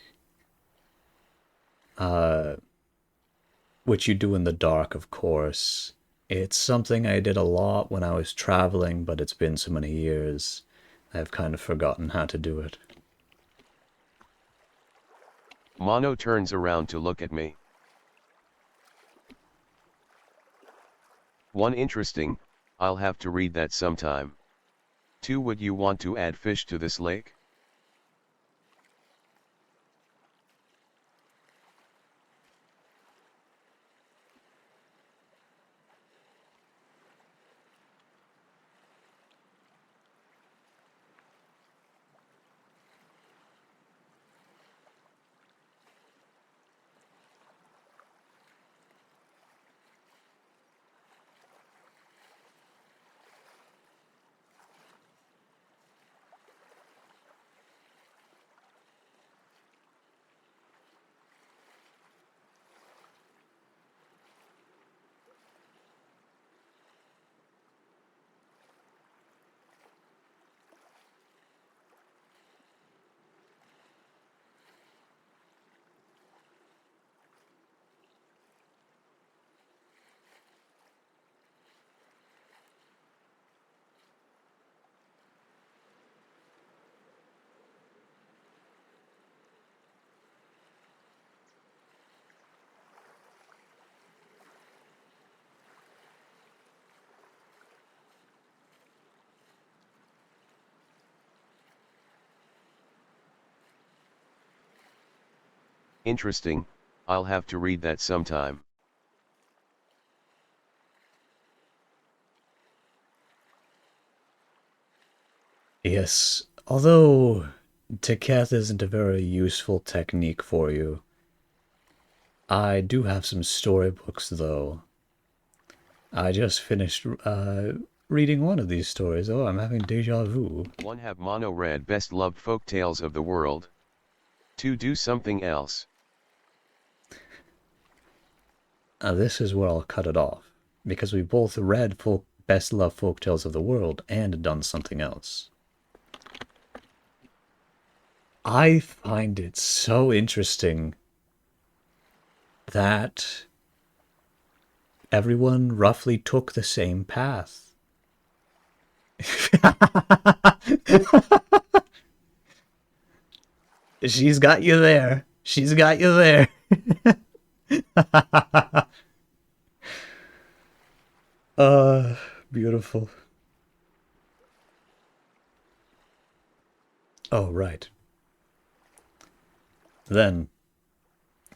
Which you do in the dark, of course. It's something I did a lot when I was traveling, but it's been so many years, I've kind of forgotten how to do it. Mono turns around to look at me. One, interesting, I'll have to read that sometime. 2, would you want to add fish to this lake? Interesting, I'll have to read that sometime. Yes, although Teketh isn't a very useful technique for you. I do have some storybooks, though. I just finished reading one of these stories. Oh, I'm having deja vu. 1, have Mono read best loved folk tales of the world? 2, do something else. This is where I'll cut it off, because we both read best loved folk tales of the world and done something else. I find it so interesting that everyone roughly took the same path. She's got you there. She's got you there. Beautiful. Oh, right. Then,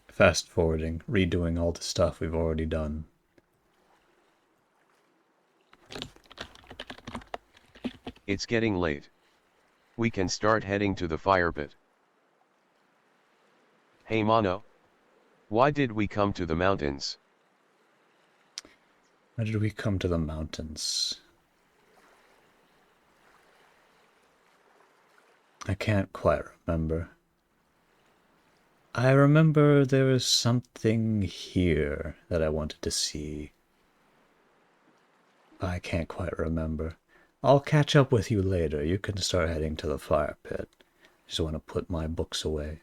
fast forwarding, redoing all the stuff we've already done. It's getting late. We can start heading to the fire pit. Hey Mono. Why did we come to the mountains? Why did we come to the mountains? I can't quite remember. I remember there was something here that I wanted to see. I can't quite remember. I'll catch up with you later. You can start heading to the fire pit. Just want to put my books away.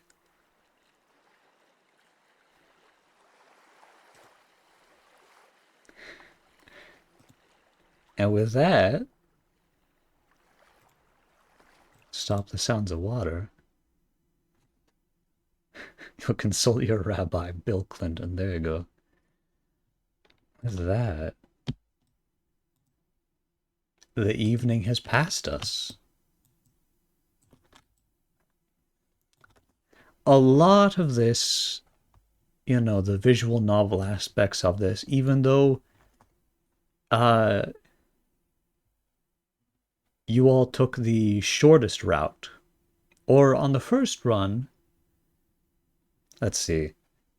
And with that, stop the sounds of water. You'll consult your rabbi, Bill Clinton. There you go. What's that? The evening has passed us. A lot of this, you know, the visual novel aspects of this, even though you all took the shortest route, or on the first run, let's see,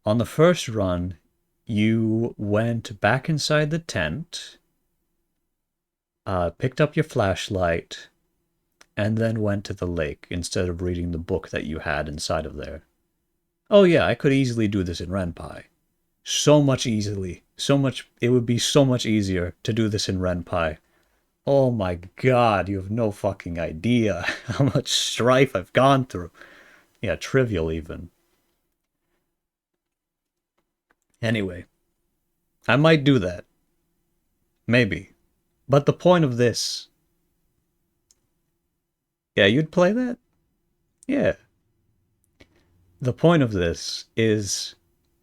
on the first run, you went back inside the tent, picked up your flashlight, and then went to the lake instead of reading the book that you had inside of there. Oh yeah, I could easily do this in Ren'Py. So much easily. It would be so much easier to do this in Ren'Py. Oh my god, you have no fucking idea how much strife I've gone through. Yeah, trivial even. Anyway, I might do that. Maybe. But the point of this... Yeah, you'd play that? Yeah. The point of this is,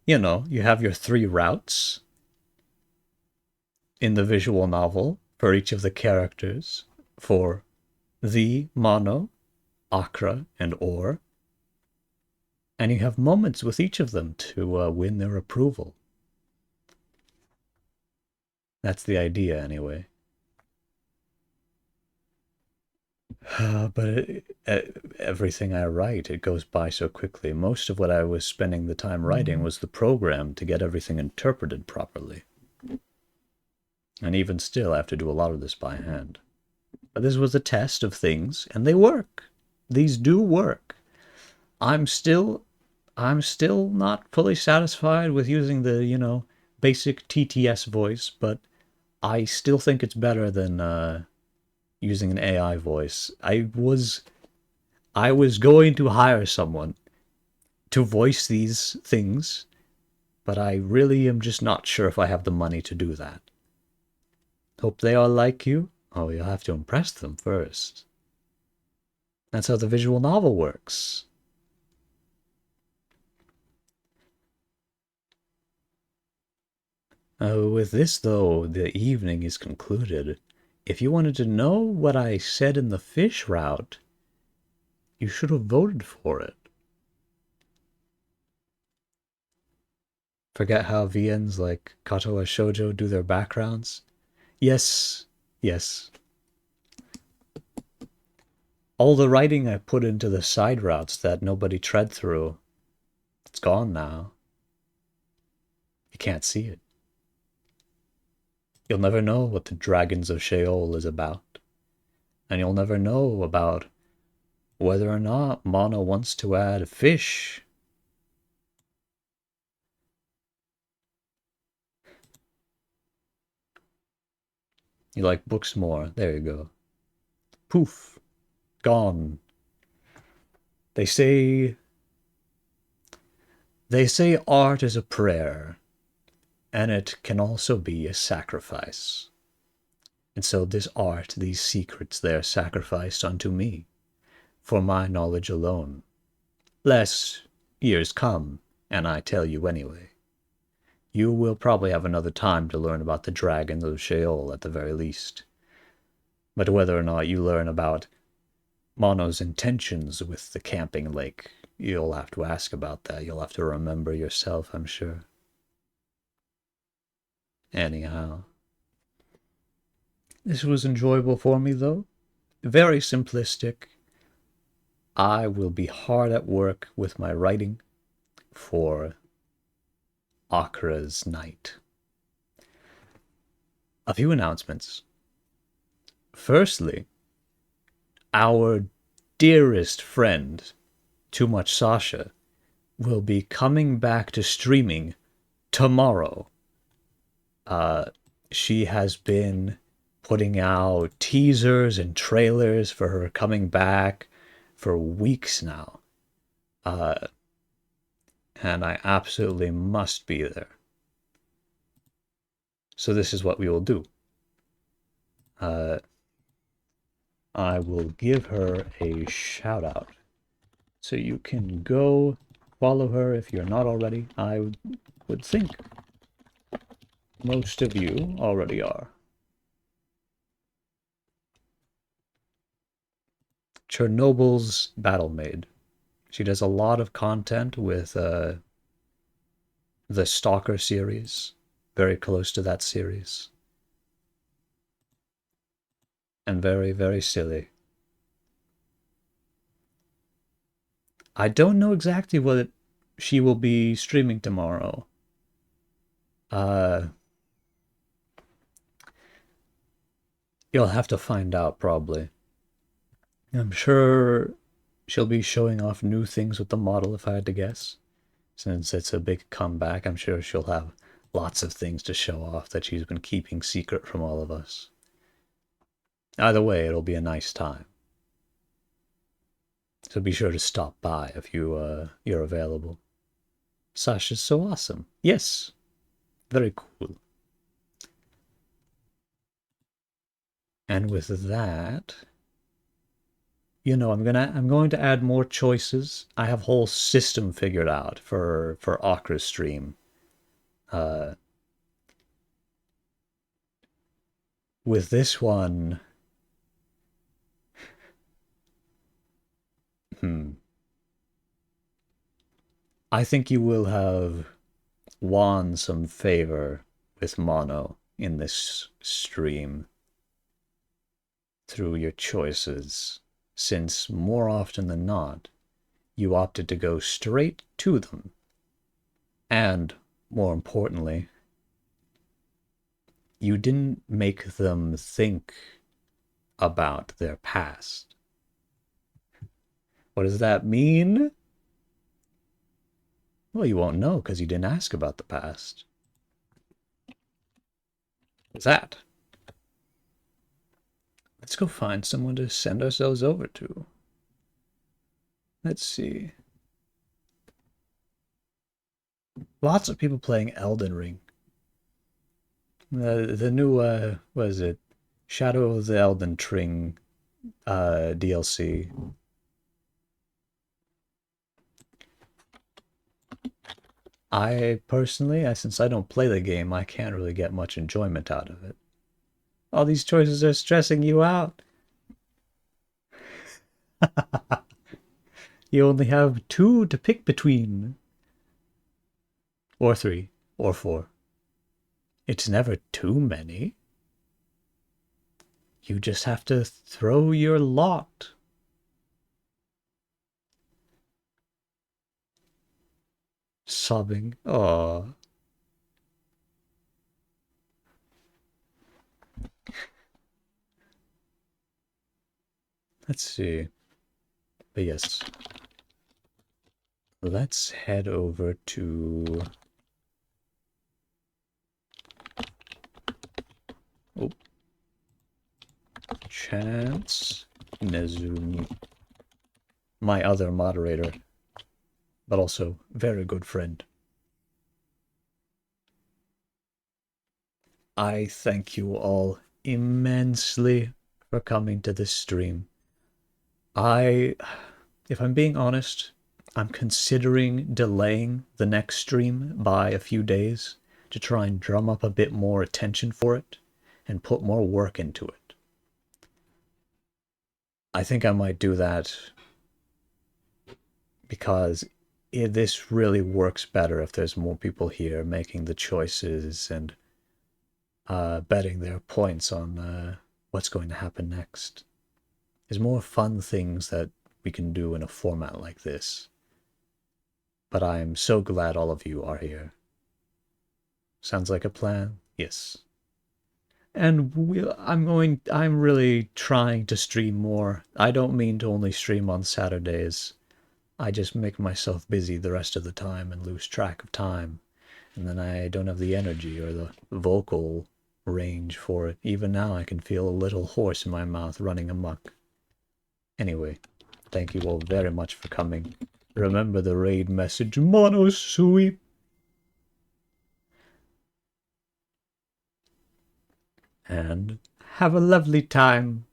you know, you have your 3 routes in the visual novel for each of the characters, for the Mono, Akra, and Or, and you have moments with each of them to win their approval. That's the idea, anyway. But everything I write, it goes by so quickly. Most of what I was spending the time writing was the program to get everything interpreted properly. And even still, I have to do a lot of this by hand. But this was a test of things, and they work. These do work. I'm still not fully satisfied with using the, you know, basic TTS voice, but I still think it's better than using an AI voice. I was going to hire someone to voice these things, but I really am just not sure if I have the money to do that. Hope they all like you. Oh, you'll have to impress them first. That's how the visual novel works. With this, though, the evening is concluded. If you wanted to know what I said in the fish route, you should have voted for it. Forget how VNs like Katoa Shoujo do their backgrounds? Yes, yes. All the writing I put into the side routes that nobody tread through, it's gone now. You can't see it. You'll never know what the Dragons of Sheol is about. And you'll never know about whether or not Mono wants to add a fish. You like books more. There you go. Poof. Gone. They say art is a prayer, and it can also be a sacrifice. And so this art, these secrets, they are sacrificed unto me, for my knowledge alone. Lest years come, and I tell you anyway. You will probably have another time to learn about the Dragons of Sheol at the very least. But whether or not you learn about Mono's intentions with the camping lake, you'll have to ask about that. You'll have to remember yourself, I'm sure. Anyhow. This was enjoyable for me, though. Very simplistic. I will be hard at work with my writing for Akra's night. A few announcements. Firstly, our dearest friend, Too Much Sasha, will be coming back to streaming tomorrow. She has been putting out teasers and trailers for her coming back for weeks now. And I absolutely must be there. So this is what we will do. I will give her a shout out. So you can go follow her if you're not already. I would think most of you already are. Chernobyl's Battle Maid. She does a lot of content with the Stalker series, very close to that series. And very, very silly. I don't know exactly what she will be streaming tomorrow. You'll have to find out, probably. I'm sure she'll be showing off new things with the model, if I had to guess. Since it's a big comeback, I'm sure she'll have lots of things to show off that she's been keeping secret from all of us. Either way, it'll be a nice time. So be sure to stop by if you're available. Sasha's so awesome. Yes. Very cool. And with that, you know, I'm going to add more choices. I have a whole system figured out for Akra's stream. With this one, I think you will have won some favor with Mono in this stream through your choices, since more often than not, you opted to go straight to them. And, more importantly, you didn't make them think about their past. What does that mean? Well, you won't know because you didn't ask about the past. What's that? Let's go find someone to send ourselves over to. Let's see. Lots of people playing Elden Ring. The new, what is it? Shadow of the Elden Ring DLC. I personally, since I don't play the game, I can't really get much enjoyment out of it. All these choices are stressing you out. You only have 2 to pick between. Or 3, or 4. It's never too many. You just have to throw your lot. Sobbing. Aww. Let's see. But yes. Let's head over to... Oh. Chance Nezumi. My other moderator, but also very good friend. I thank you all immensely for coming to this stream. If I'm being honest, I'm considering delaying the next stream by a few days to try and drum up a bit more attention for it and put more work into it. I think I might do that because this really works better if there's more people here making the choices and betting their points on what's going to happen next. There's more fun things that we can do in a format like this. But I am so glad all of you are here. Sounds like a plan? Yes. And I'm really trying to stream more. I don't mean to only stream on Saturdays. I just make myself busy the rest of the time and lose track of time. And then I don't have the energy or the vocal range for it. Even now I can feel a little hoarse in my mouth running amok. Anyway, thank you all very much for coming. Remember the raid message, Mono Sweep. And have a lovely time.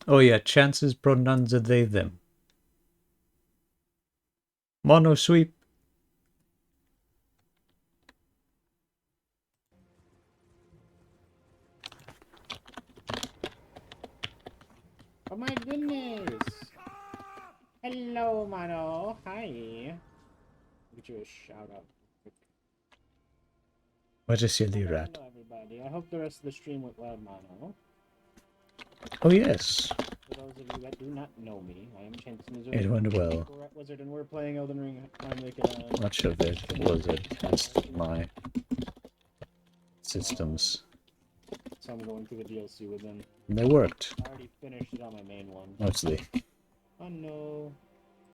Oh yeah, chances, pronouns are they, them. Mono Sweep. Oh my goodness! Hello, Mano. Hi. Get you a shout out. What is your lead rat? Hello, everybody. I hope the rest of the stream went well, Mano. Oh yes. For those of you that do not know me, I am Chance Mizzou. It went well. We're at Wizard and we're playing Elden Ring. I'm Much of it was a test of my systems. So I'm going through the DLC with them. And they worked. I already finished it on my main one. Mostly. Oh no.